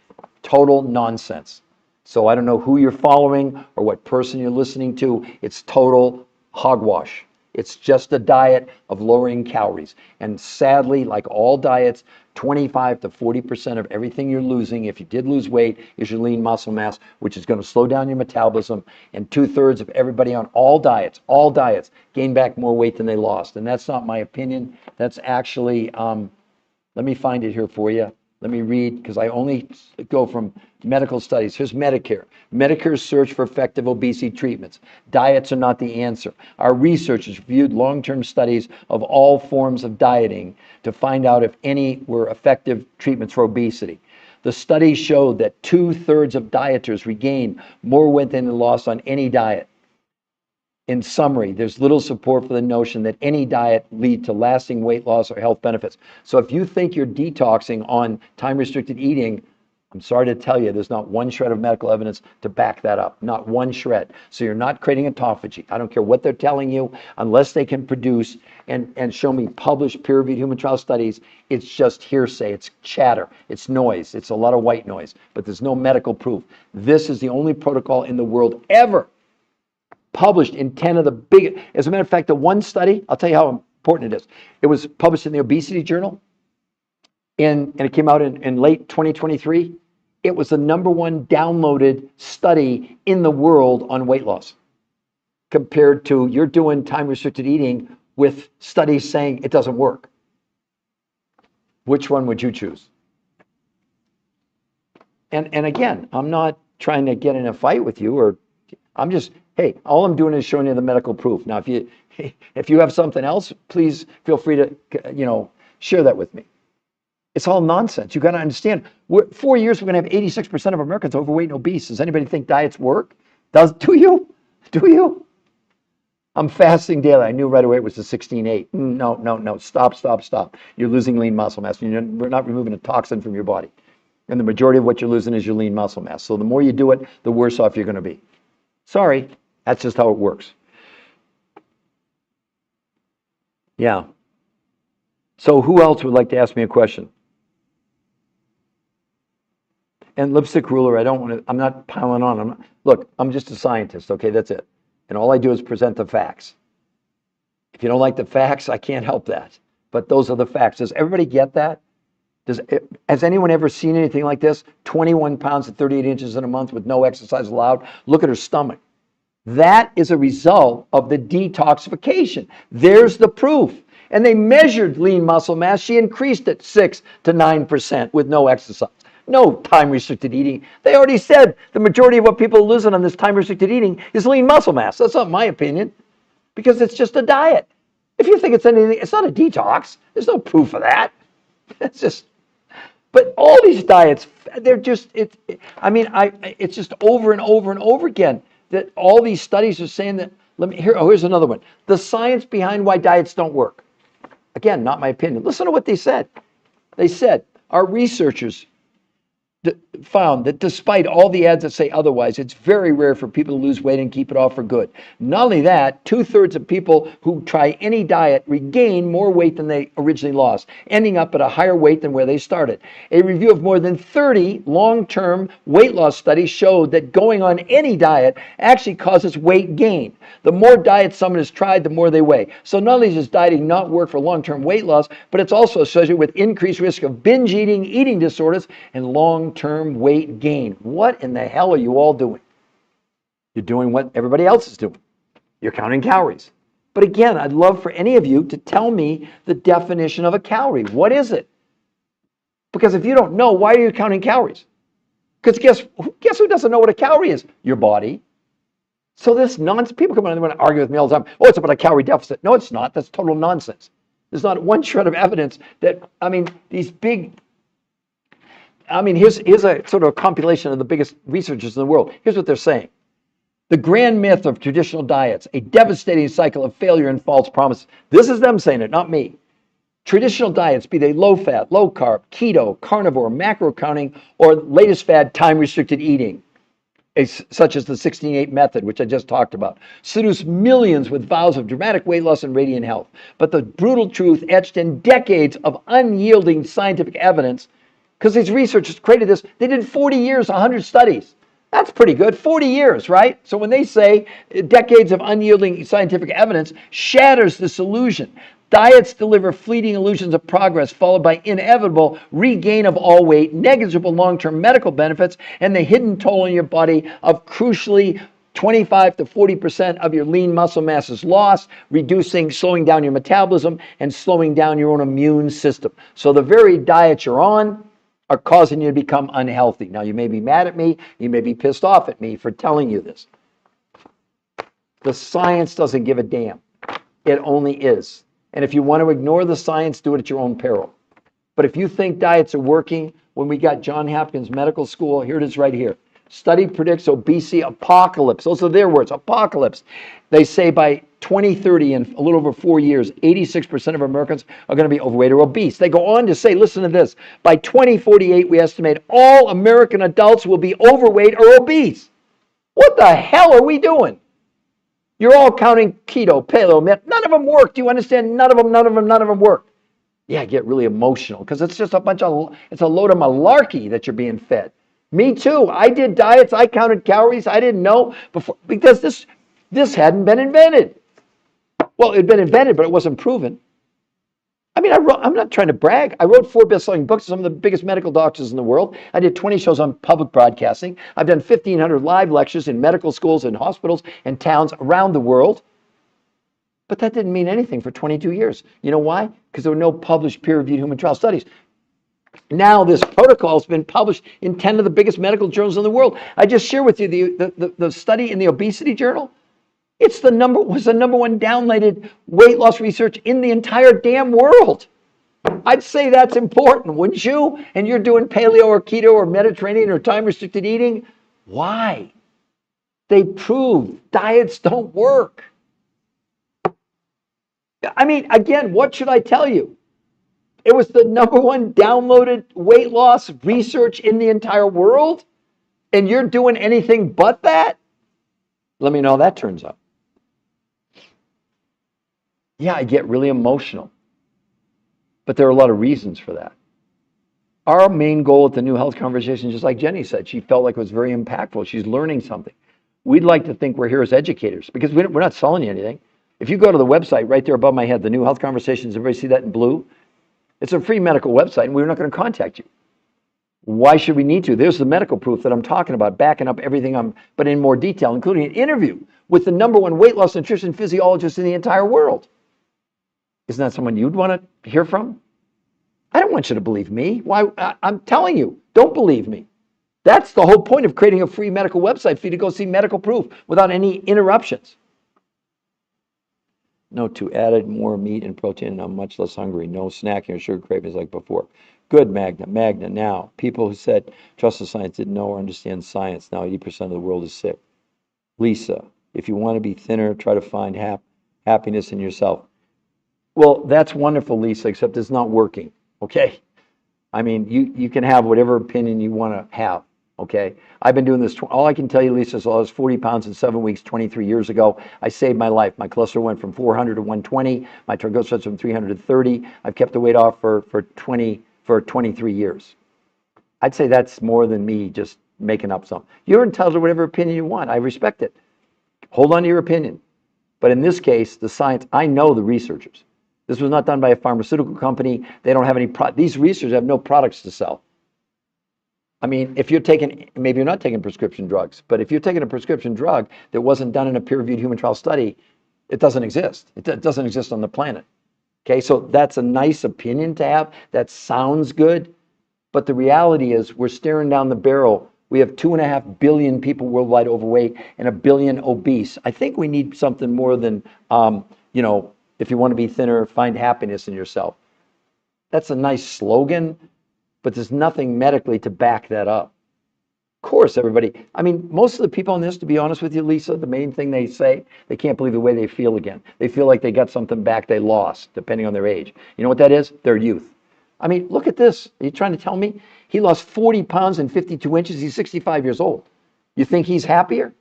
Total nonsense. So I don't know who you're following or what person you're listening to. It's total hogwash. It's just a diet of lowering calories. And sadly, like all diets, 25 to 40% of everything you're losing, if you did lose weight, is your lean muscle mass, which is going to slow down your metabolism. And 2/3 of everybody on all diets, gain back more weight than they lost. And that's not my opinion. That's actually, let me find it here for you. Let me read, because I only go from medical studies. Here's Medicare. Medicare's search for effective obesity treatments. Diets are not the answer. Our researchers reviewed long-term studies of all forms of dieting to find out if any were effective treatments for obesity. The studies showed that 2/3 of dieters regained more weight than they lost on any diet. In summary, there's little support for the notion that any diet lead to lasting weight loss or health benefits. So if you think you're detoxing on time-restricted eating, I'm sorry to tell you, there's not one shred of medical evidence to back that up, not one shred. So you're not creating autophagy. I don't care what they're telling you, unless they can produce and show me published peer-reviewed human trial studies, it's just hearsay, it's chatter, it's noise, it's a lot of white noise, but there's no medical proof. This is the only protocol in the world ever published in 10 of the big, as a matter of fact, the one study, I'll tell you how important it is. It was published in the Obesity Journal, and it came out in late 2023. It was the #1 downloaded study in the world on weight loss, compared to you're doing time-restricted eating with studies saying it doesn't work. Which one would you choose? And again, I'm not trying to get in a fight with you, or I'm just, hey, all I'm doing is showing you the medical proof. Now, if you have something else, please feel free to, share that with me. It's all nonsense. You got to understand. 4 years, we're going to have 86% of Americans overweight and obese. Does anybody think diets work? Do you? Do you? I'm fasting daily. I knew right away it was the 16-8. No, no, no. Stop, stop, stop. You're losing lean muscle mass. We're not removing a toxin from your body. And the majority of what you're losing is your lean muscle mass. So the more you do it, the worse off you're going to be. Sorry, that's just how it works. Yeah. So who else would like to ask me a question? And lipstick ruler, I'm not piling on. Look, I'm just a scientist, okay? That's it. And all I do is present the facts. If you don't like the facts, I can't help that. But those are the facts. Does everybody get that? Has anyone ever seen anything like this? 21 pounds and 38 inches in a month with no exercise allowed? Look at her stomach. That is a result of the detoxification. There's the proof. And they measured lean muscle mass. She increased it 6 to 9% with no exercise. No time-restricted eating. They already said the majority of what people are losing on this time-restricted eating is lean muscle mass. That's not my opinion, because it's just a diet. If you think it's anything, it's not a detox. There's no proof of that. It's just, but all these diets, they're just, it's just over and over and over again that all these studies are saying that, here's another one. The science behind why diets don't work. Again, not my opinion. Listen to what they said. They said, our researchers found that despite all the ads that say otherwise, it's very rare for people to lose weight and keep it off for good. Not only that, 2/3 of people who try any diet regain more weight than they originally lost, ending up at a higher weight than where they started. A review of more than 30 long-term weight loss studies showed that going on any diet actually causes weight gain. The more diets someone has tried, the more they weigh. So not only does dieting not work for long-term weight loss, but it's also associated with increased risk of binge eating, eating disorders, and long-term weight gain. What in the hell are you all doing? You're doing what everybody else is doing. You're counting calories. But again, I'd love for any of you to tell me the definition of a calorie. What is it? Because if you don't know, why are you counting calories? Because guess who doesn't know what a calorie is? Your body. So this nonsense, people come on and they want to argue with me all the time. Oh, it's about a calorie deficit. No, it's not. That's total nonsense. There's not one shred of evidence that, these big, here's a sort of a compilation of the biggest researchers in the world. Here's what they're saying. The grand myth of traditional diets, a devastating cycle of failure and false promises. This is them saying it, not me. Traditional diets, be they low fat, low carb, keto, carnivore, macro counting, or latest fad, time-restricted eating, such as the 16-8 method, which I just talked about, seduce millions with vows of dramatic weight loss and radiant health. But the brutal truth, etched in decades of unyielding scientific evidence, because these researchers created this, they did 40 years, 100 studies. That's pretty good, 40 years, right? So when they say decades of unyielding scientific evidence shatters this illusion, diets deliver fleeting illusions of progress followed by inevitable regain of all weight, negligible long-term medical benefits, and the hidden toll on your body of crucially 25 to 40% of your lean muscle mass is lost, slowing down your metabolism and slowing down your own immune system. So the very diet you're on are causing you to become unhealthy. Now, you may be mad at me, you may be pissed off at me for telling you this. The science doesn't give a damn. It only is. And if you want to ignore the science, do it at your own peril. But if you think diets are working, when we got Johns Hopkins Medical School, here it is right here. Study predicts obesity apocalypse. Those are their words, apocalypse. They say by 2030, in a little over 4 years, 86% of Americans are going to be overweight or obese. They go on to say, listen to this, by 2048, we estimate all American adults will be overweight or obese. What the hell are we doing? You're all counting keto, paleo, none of them work. Do you understand? None of them work. Yeah, I get really emotional because it's just it's a load of malarkey that you're being fed. Me too. I did diets. I counted calories. I didn't know before because this hadn't been invented. Well, it had been invented, but it wasn't proven. I'm not trying to brag. I wrote 4 best-selling books to some of the biggest medical doctors in the world. I did 20 shows on public broadcasting. I've done 1,500 live lectures in medical schools and hospitals and towns around the world. But that didn't mean anything for 22 years. You know why? Because there were no published peer-reviewed human trial studies. Now this protocol has been published in 10 of the biggest medical journals in the world. I just shared with you the study in the obesity journal. Was the number 1 downloaded weight loss research in the entire damn world. I'd say that's important, wouldn't you? And you're doing paleo or keto or Mediterranean or time-restricted eating. Why? They prove diets don't work. I mean, again, what should I tell you? It was the #1 downloaded weight loss research in the entire world, and you're doing anything but that? Let me know how that turns out. Yeah, I get really emotional, but there are a lot of reasons for that. Our main goal at the New Health Conversation, just like Jenny said, she felt like it was very impactful. She's learning something. We'd like to think we're here as educators because we're not selling you anything. If you go to the website right there above my head, the New Health Conversations, everybody see that in blue? It's a free medical website, and we're not going to contact you. Why should we need to? There's the medical proof that I'm talking about, backing up everything but in more detail, including an interview with the #1 weight loss nutrition physiologist in the entire world. Isn't that someone you'd want to hear from? I don't want you to believe me. Why? I'm telling you, don't believe me. That's the whole point of creating a free medical website for you to go see medical proof without any interruptions. Note 2, added more meat and protein and I'm much less hungry. No snacking or sugar cravings like before. Good, Magna. Magna, now, people who said trust the science didn't know or understand science. Now 80% of the world is sick. Lisa, if you want to be thinner, try to find happiness in yourself. Well, that's wonderful, Lisa, except it's not working, okay? I mean, you can have whatever opinion you want to have, okay? I've been doing this, all I can tell you, Lisa, is I was 40 pounds in 7 weeks, 23 years ago. I saved my life. My cholesterol went from 400 to 120, my triglycerides from 300 to 30. I've kept the weight off for 23 years. I'd say that's more than me just making up something. You're entitled to whatever opinion you want. I respect it. Hold on to your opinion. But in this case, the science, I know the researchers. This was not done by a pharmaceutical company. They don't have any, these researchers have no products to sell. I mean, if you're taking, maybe you're not taking prescription drugs, but if you're taking a prescription drug that wasn't done in a peer-reviewed human trial study, it doesn't exist. It doesn't exist on the planet. Okay, so that's a nice opinion to have. That sounds good. But the reality is we're staring down the barrel. We have 2.5 billion people worldwide overweight and 1 billion obese. I think we need something more than, if you want to be thinner, find happiness in yourself. That's a nice slogan, but there's nothing medically to back that up. Of course, everybody, I mean, most of the people on this, to be honest with you, Lisa, the main thing they say, they can't believe the way they feel again. They feel like they got something back they lost, depending on their age. You know what that is? Their youth. I mean, look at this. Are you trying to tell me? He lost 40 pounds and 52 inches. He's 65 years old. You think he's happier?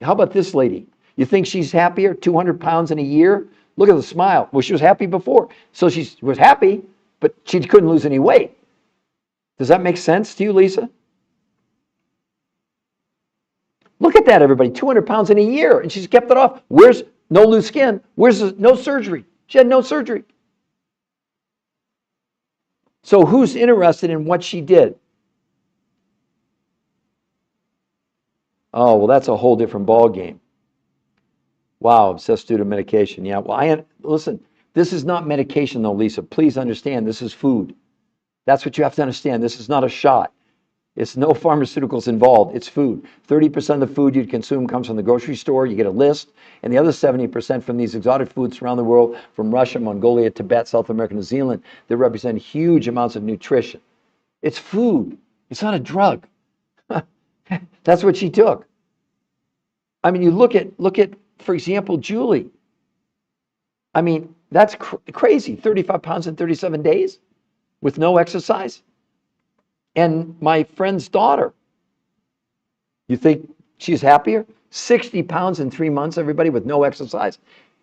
How about this lady? You think she's happier? 200 pounds in a year? Look at the smile. Well, she was happy before. So she was happy, but she couldn't lose any weight. Does that make sense to you, Lisa? Look at that, everybody. 200 pounds in a year, and she's kept it off. Where's no loose skin? Where's no surgery? She had no surgery. So who's interested in what she did? Oh, well, that's a whole different ball game. Wow, obsessed due to medication. Yeah, well, listen, this is not medication though, Lisa. Please understand, this is food. That's what you have to understand. This is not a shot. It's no pharmaceuticals involved. It's food. 30% of the food you'd consume comes from the grocery store. You get a list. And the other 70% from these exotic foods around the world, from Russia, Mongolia, Tibet, South America, New Zealand, that represent huge amounts of nutrition. It's food. It's not a drug. That's what she took. I mean, you look at, for example, Julie. I mean, that's crazy. 35 pounds in 37 days with no exercise. And my friend's daughter, you think she's happier? 60 pounds in 3 months, everybody, with no exercise.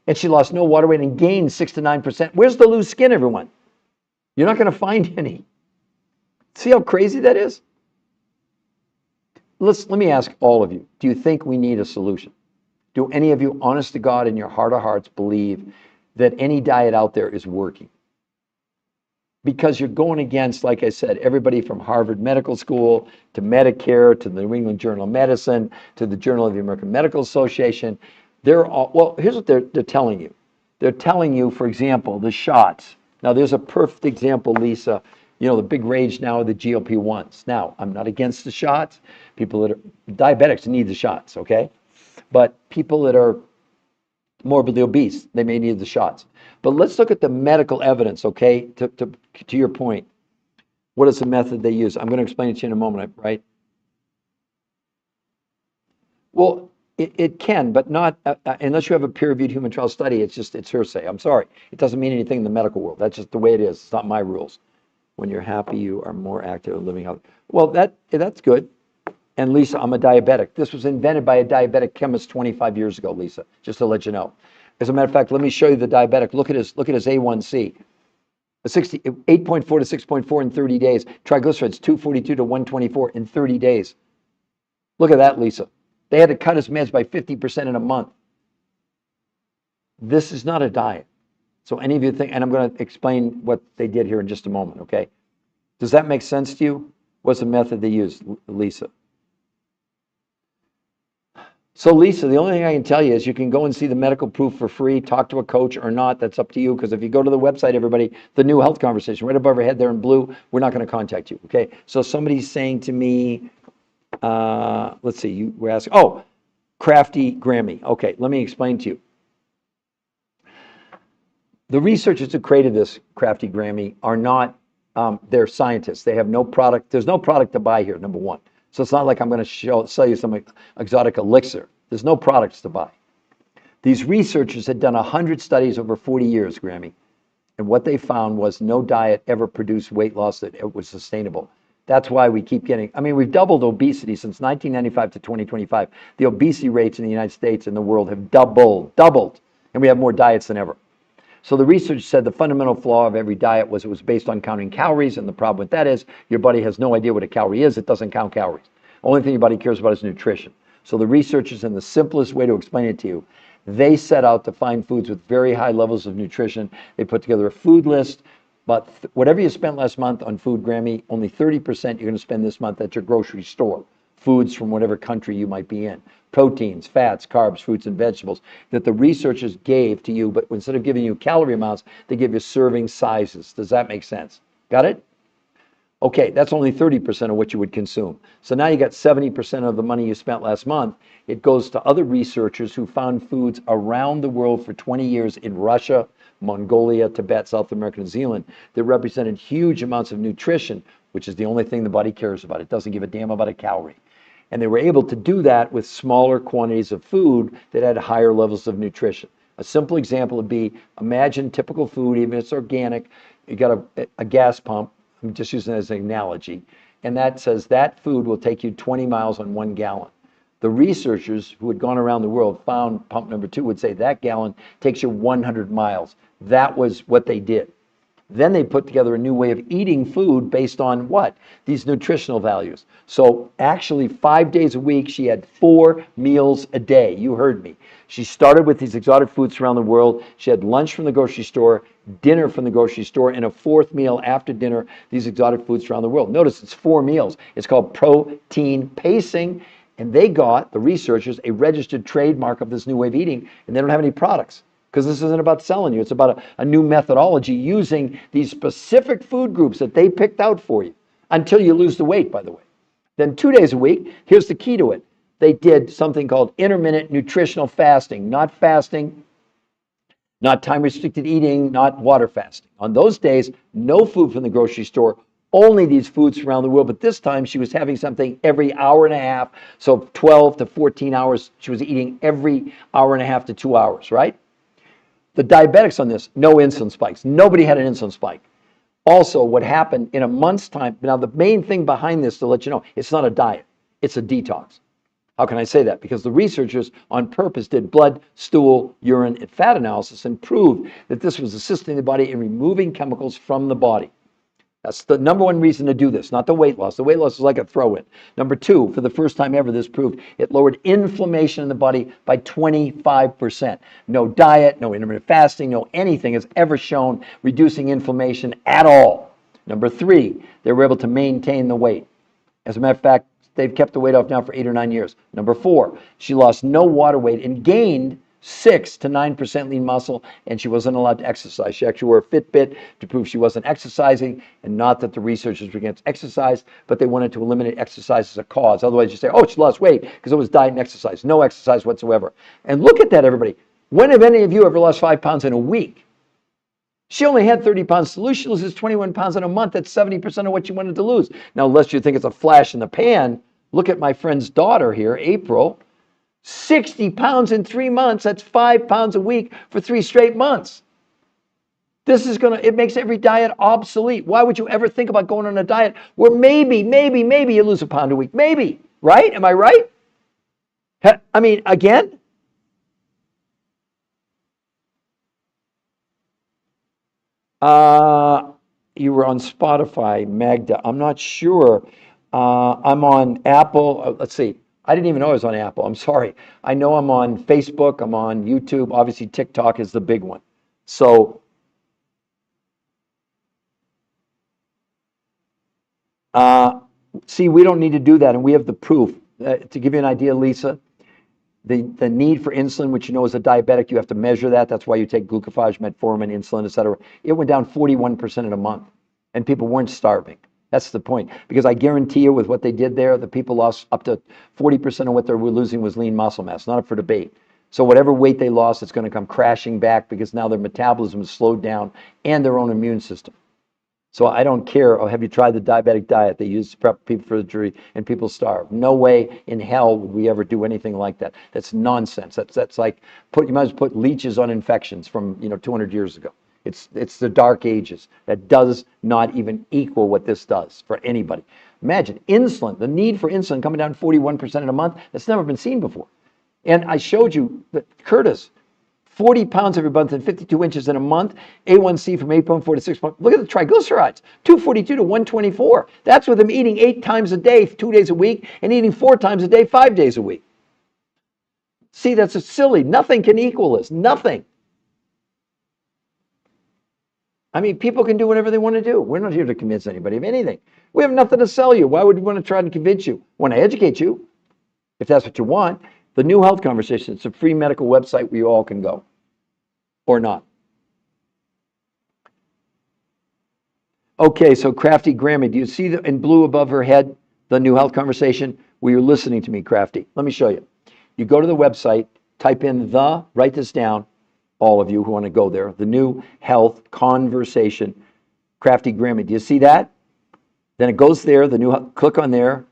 And she lost no water weight and gained 6 to 9%. Where's the loose skin, everyone? You're not going to find any. See how crazy that is? Let me ask all of you, do you think we need a solution? Do any of you, honest to God, in your heart of hearts, believe that any diet out there is working? Because you're going against, like I said, everybody from Harvard Medical School to Medicare to the New England Journal of Medicine to the Journal of the American Medical Association. Well, here's what they're telling you. They're telling you, for example, the shots. Now, there's a perfect example, Lisa. You know, the big rage now are the GLP-1s. Now, I'm not against the shots. People that are diabetics need the shots, okay? But people that are morbidly obese, they may need the shots. But let's look at the medical evidence, okay, to your point. What is the method they use? I'm going to explain it to you in a moment, right? Well, It can, but not unless you have a peer-reviewed human trial study. It's hearsay. I'm sorry. It doesn't mean anything in the medical world. That's just the way it is. It's not my rules. When you're happy, you are more active and living healthy. Well, that's good. And Lisa, I'm a diabetic. This was invented by a diabetic chemist 25 years ago, Lisa, just to let you know. As a matter of fact, let me show you the diabetic. Look at his A1C. 8.4 to 6.4 in 30 days. Triglycerides 242 to 124 in 30 days. Look at that, Lisa. They had to cut his meds by 50% in a month. This is not a diet. So any of you think, and I'm going to explain what they did here in just a moment, okay? Does that make sense to you? What's the method they used, Lisa? So Lisa, the only thing I can tell you is you can go and see the medical proof for free, talk to a coach or not, that's up to you, because if you go to the website, everybody, the New Health Conversation, right above our head there in blue, we're not going to contact you, okay? So somebody's saying to me, let's see, you were asking, oh, Crafty Grammy. Okay, let me explain to you. The researchers who created this Crafty Grammy are not, they're scientists. They have no product. There's no product to buy here, number one. So it's not like I'm going to sell you some exotic elixir. There's no products to buy. These researchers had done 100 studies over 40 years, Grammy. And what they found was no diet ever produced weight loss that it was sustainable. That's why we keep getting, I mean, we've doubled obesity since 1995 to 2025. The obesity rates in the United States and the world have doubled. And we have more diets than ever. So the research said the fundamental flaw of every diet was it was based on counting calories, and the problem with that is your body has no idea what a calorie is. It doesn't count calories. Only thing your body cares about is nutrition. So the researchers, in the simplest way to explain it to you, they set out to find foods with very high levels of nutrition. They put together a food list, but whatever you spent last month on food, Grammy, only 30% you're going to spend this month at your grocery store. Foods from whatever country you might be in. Proteins, fats, carbs, fruits, and vegetables that the researchers gave to you, but instead of giving you calorie amounts, they give you serving sizes. Does that make sense? Got it? Okay, that's only 30% of what you would consume. So now you got 70% of the money you spent last month. It goes to other researchers who found foods around the world for 20 years in Russia, Mongolia, Tibet, South America, New Zealand that represented huge amounts of nutrition, which is the only thing the body cares about. It doesn't give a damn about a calorie. And they were able to do that with smaller quantities of food that had higher levels of nutrition. A simple example would be, imagine typical food, even if it's organic, you got a gas pump, I'm just using it as an analogy, and that says that food will take you 20 miles on 1 gallon. The researchers who had gone around the world found pump number 2 would say that gallon takes you 100 miles. That was what they did. Then they put together a new way of eating food based on what? These nutritional values. So actually 5 days a week, she had 4 meals a day. You heard me. She started with these exotic foods around the world. She had lunch from the grocery store, dinner from the grocery store, and a 4th meal after dinner, these exotic foods around the world. Notice it's 4 meals. It's called protein pacing. And they got, the researchers, a registered trademark of this new way of eating, and they don't have any products. Because this isn't about selling you. It's about a new methodology using these specific food groups that they picked out for you until you lose the weight, by the way. Then 2 days a week, here's the key to it. They did something called intermittent nutritional fasting, not time-restricted eating, not water fasting. On those days, no food from the grocery store, only these foods from around the world. But this time she was having something every hour and a half. So 12 to 14 hours, she was eating every hour and a half to 2 hours, right? The diabetics on this, no insulin spikes. Nobody had an insulin spike. Also, what happened in a month's time, now the main thing behind this, to let you know, it's not a diet, it's a detox. How can I say that? Because the researchers on purpose did blood, stool, urine, and fat analysis and proved that this was assisting the body in removing chemicals from the body. That's the number one reason to do this, not the weight loss. The weight loss is like a throw-in. Number 2, for the first time ever, this proved it lowered inflammation in the body by 25%. No diet, no intermittent fasting, no anything has ever shown reducing inflammation at all. Number 3, they were able to maintain the weight. As a matter of fact, they've kept the weight off now for 8 or 9 years. Number 4, she lost no water weight and gained 6 to 9% lean muscle, and she wasn't allowed to exercise. She actually wore a Fitbit to prove she wasn't exercising, and not that the researchers were against exercise, but they wanted to eliminate exercise as a cause. Otherwise, you say, oh, she lost weight because it was diet and exercise. No exercise whatsoever. And look at that, everybody. When have any of you ever lost 5 pounds in a week? She only had 30 pounds to lose. She loses 21 pounds in a month. That's 70% of what you wanted to lose. Now, unless you think it's a flash in the pan, look at my friend's daughter here, April. 60 pounds in 3 months, that's 5 pounds a week for 3 straight months. It makes every diet obsolete. Why would you ever think about going on a diet where maybe you lose a pound a week? Maybe, right? Am I right? I mean, again, you were on Spotify, Magda. I'm not sure. I'm on Apple. Let's see. I didn't even know I was on Apple. I'm sorry. I know I'm on Facebook. I'm on YouTube. Obviously, TikTok is the big one. So, see, we don't need to do that, and we have the proof. To give you an idea, Lisa, the need for insulin, which you know as a diabetic, you have to measure that. That's why you take glucophage, metformin, insulin, et cetera. It went down 41% in a month, and people weren't starving. That's the point. Because I guarantee you, with what they did there, the people lost up to 40% of what they were losing was lean muscle mass. Not up for debate. So whatever weight they lost, it's going to come crashing back because now their metabolism is slowed down and their own immune system. So I don't care. Oh, have you tried the diabetic diet they use to prep people for the jury and people starve? No way in hell would we ever do anything like that. That's nonsense. That's like you might as well put leeches on infections from 200 years ago. It's the dark ages. That does not even equal what this does for anybody. Imagine insulin, the need for insulin coming down 41% in a month. That's never been seen before. And I showed you that Curtis, 40 pounds every month and 52 inches in a month, A1C from 8.4 to 6. Look at the triglycerides, 242 to 124. That's with him eating 8 times a day, 2 days a week, and eating 4 times a day, 5 days a week. See, that's silly. Nothing can equal this. Nothing. I mean, people can do whatever they want to do. We're not here to convince anybody of anything. We have nothing to sell you. Why would we want to try and convince you? We want to educate you, if that's what you want. The New Health Conversation, it's a free medical website where you all can go, or not. Okay, so Crafty Grammy, do you see in blue above her head, the New Health Conversation? Were you listening to me, Crafty? Let me show you. You go to the website, type in write this down, all of you who want to go there, the New Health Conversation, Crafty Grammy. Do you see that? Then it goes there, click on there.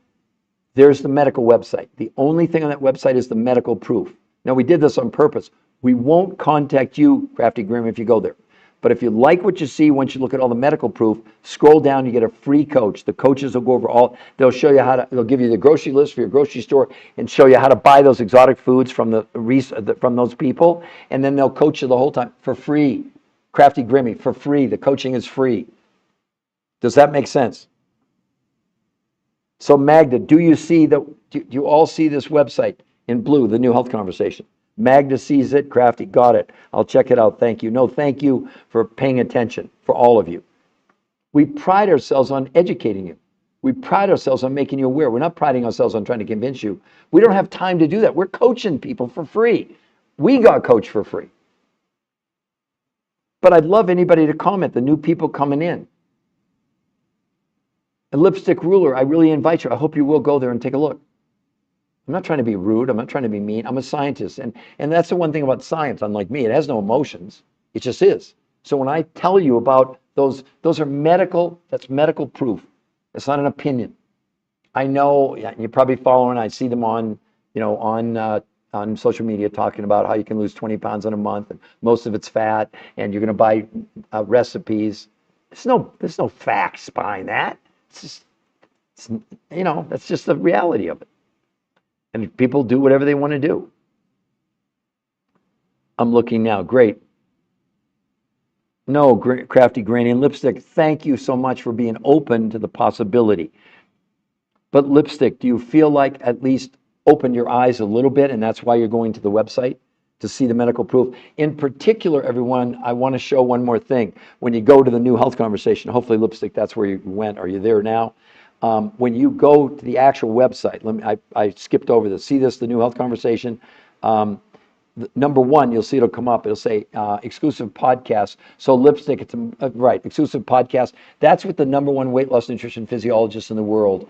There's the medical website. The only thing on that website is the medical proof. Now, we did this on purpose. We won't contact you, Crafty Grim, if you go there. But if you like what you see, once you look at all the medical proof, scroll down, you get a free coach. The coaches will go over they'll show you they'll give you the grocery list for your grocery store and show you how to buy those exotic foods from those people. And then they'll coach you the whole time for free. Crafty Grimmy, for free. The coaching is free. Does that make sense? So Magda, do you all see this website in blue, the New Health Conversation? Magda sees it, Crafty, got it. I'll check it out, thank you. No, thank you for paying attention, for all of you. We pride ourselves on educating you. We pride ourselves on making you aware. We're not priding ourselves on trying to convince you. We don't have time to do that. We're coaching people for free. We got coached for free. But I'd love anybody to comment, the new people coming in. A lipstick ruler, I really invite you. I hope you will go there and take a look. I'm not trying to be rude. I'm not trying to be mean. I'm a scientist. And that's the one thing about science, unlike me. It has no emotions. It just is. So when I tell you about those are medical, that's medical proof. It's not an opinion. I know you're probably following. I see them on social media talking about how you can lose 20 pounds in a month and most of it's fat and you're going to buy recipes. There's no facts behind that. That's just the reality of it. And people do whatever they want to do. I'm looking now. Great. No, Crafty Granny and Lipstick, thank you so much for being open to the possibility. But Lipstick, do you feel like at least open your eyes a little bit, and that's why you're going to the website to see the medical proof? In particular, everyone, I want to show one more thing. When you go to the New Health Conversation, hopefully, Lipstick, that's where you went. Are you there now? When you go to the actual website, I skipped over this. See this, the New Health Conversation? Number one, you'll see it'll come up. It'll say exclusive podcast. So Lipstick, it's right, exclusive podcast. That's with the number one weight loss nutrition physiologist in the world.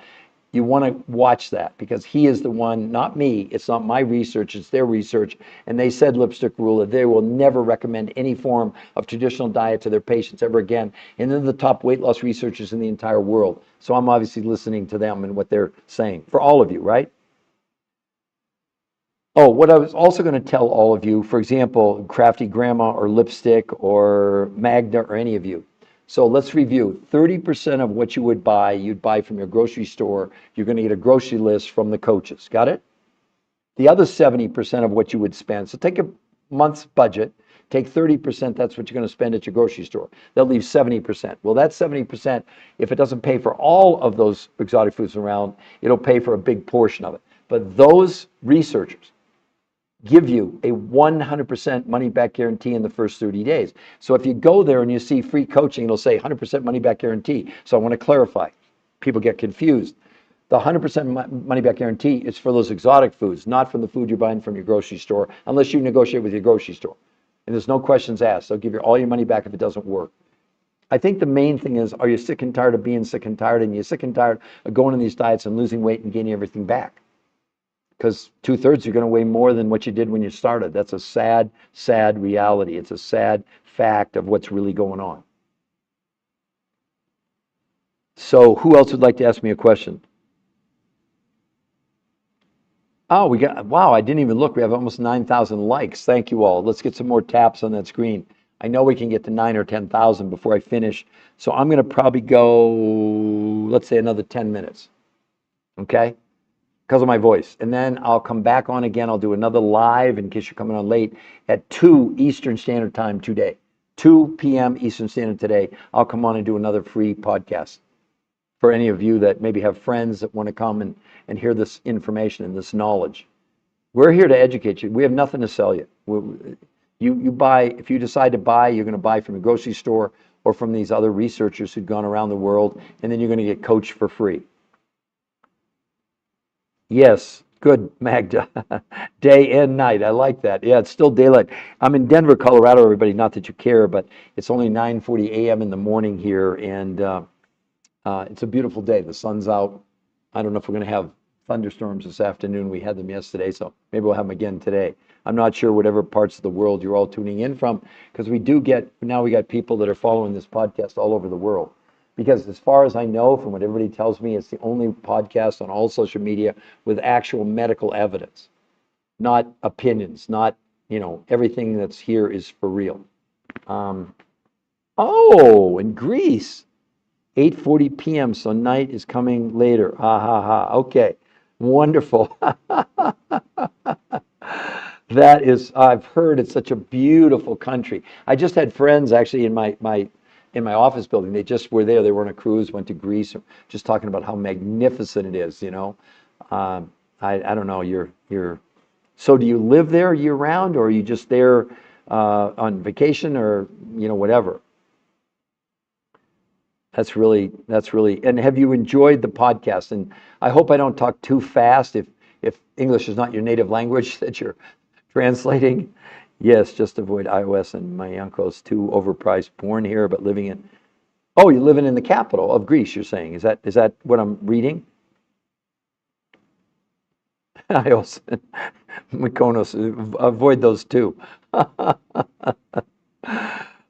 You want to watch that because he is the one, not me. It's not my research, it's their research. And they said, Lipstick Rule, that they will never recommend any form of traditional diet to their patients ever again. And they're the top weight loss researchers in the entire world. So I'm obviously listening to them and what they're saying for all of you, right? Oh, what I was also going to tell all of you, for example, Crafty Grandma or Lipstick or Magda or any of you. So let's review. 30% of what you would buy, you'd buy from your grocery store. You're going to get a grocery list from the coaches. Got it? The other 70% of what you would spend. So take a month's budget, take 30%, that's what you're going to spend at your grocery store. That leaves 70%. Well, that 70%, if it doesn't pay for all of those exotic foods around, it'll pay for a big portion of it. But those researchers give you a 100% money back guarantee in the first 30 days. So if you go there and you see free coaching, it'll say 100% money back guarantee. So I want to clarify. People get confused. The 100% money back guarantee is for those exotic foods, not from the food you're buying from your grocery store, unless you negotiate with your grocery store. And there's no questions asked. They'll give you all your money back if it doesn't work. I think the main thing is, are you sick and tired of being sick and tired? And you're sick and tired of going on these diets and losing weight and gaining everything back? Because 2/3 you're going to weigh more than what you did when you started. That's a sad, sad reality. It's a sad fact of what's really going on. So who else would like to ask me a question? Oh, wow, I didn't even look. We have almost 9,000 likes. Thank you all. Let's get some more taps on that screen. I know we can get to 9 or 10,000 before I finish. So I'm going to probably go, let's say another 10 minutes. Okay? Because of my voice. And then I'll come back on again. I'll do another live in case you're coming on late at 2 Eastern Standard Time today. 2 p.m. Eastern Standard today. I'll come on and do another free podcast for any of you that maybe have friends that want to come and hear this information and this knowledge. We're here to educate you. We have nothing to sell you. You buy, if you decide to buy, you're going to buy from a grocery store or from these other researchers who've gone around the world, and then you're going to get coached for free. Yes, good, Magda. Day and night. I like that. Yeah, it's still daylight. I'm in Denver, Colorado, everybody. Not that you care, but it's only 9:40 a.m. in the morning here, and it's a beautiful day. The sun's out. I don't know if we're going to have thunderstorms this afternoon. We had them yesterday, so maybe we'll have them again today. I'm not sure whatever parts of the world you're all tuning in from, because we got people that are following this podcast all over the world. Because as far as I know, from what everybody tells me, it's the only podcast on all social media with actual medical evidence, not opinions, not, everything that's here is for real. In Greece, 8:40 p.m., so night is coming later. Ha ha ha. Okay, wonderful. That is, I've heard it's such a beautiful country. I just had friends actually in my office building. They just were there. They were on a cruise, went to Greece, just talking about how magnificent it is, I don't know, so do you live there year round, or are you just there on vacation, or, whatever? That's really, and have you enjoyed the podcast? And I hope I don't talk too fast if English is not your native language that you're translating. Yes, just avoid iOS and my uncle's too overpriced, born here but living in. Oh, you're living in the capital of Greece, you're saying. Is that what I'm reading? I also, Mykonos, avoid those too.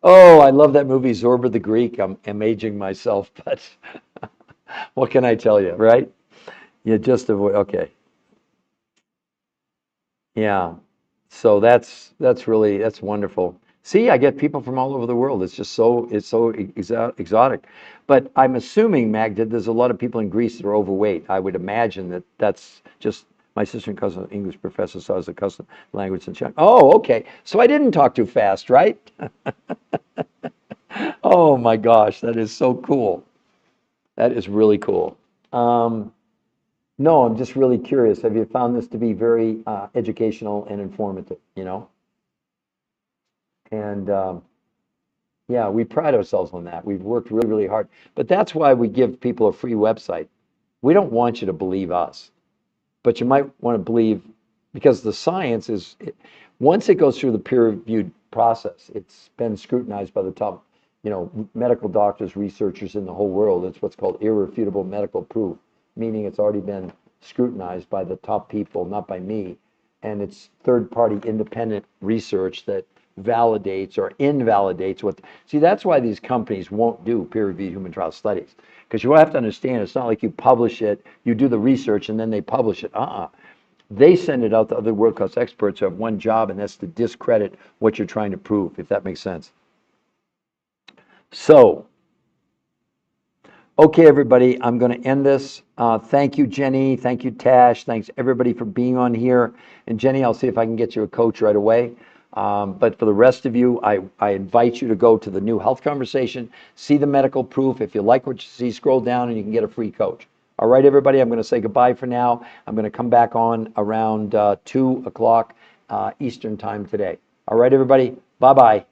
Oh, I love that movie, Zorba the Greek. I'm aging myself, but what can I tell you, right? You just avoid, okay. Yeah. So that's wonderful. See, I get people from all over the world. It's so exotic. But I'm assuming, Magda, there's a lot of people in Greece that are overweight. I would imagine that's just my sister and cousin, English professor, saw as a custom language in China. Oh, okay. So I didn't talk too fast, right? Oh my gosh, that is so cool. That is really cool. No, I'm just really curious. Have you found this to be very educational and informative, And yeah, we pride ourselves on that. We've worked really, really hard. But that's why we give people a free website. We don't want you to believe us, but you might want to believe, because the science is, once it goes through the peer-reviewed process, it's been scrutinized by the top, medical doctors, researchers in the whole world. It's what's called irrefutable medical proof, meaning it's already been scrutinized by the top people, not by me. And it's third-party independent research that validates or invalidates what. See, that's why these companies won't do peer-reviewed human trial studies. Because you have to understand, it's not like you publish it, you do the research, and then they publish it. They send it out to other world-class experts who have one job, and that's to discredit what you're trying to prove, if that makes sense. So, okay, everybody, I'm going to end this. Thank you, Jenny. Thank you, Tash. Thanks, everybody, for being on here. And Jenny, I'll see if I can get you a coach right away. But for the rest of you, I invite you to go to the New Health Conversation, see the medical proof. If you like what you see, scroll down and you can get a free coach. All right, everybody, I'm going to say goodbye for now. I'm going to come back on around 2 o'clock Eastern time today. All right, everybody, bye-bye.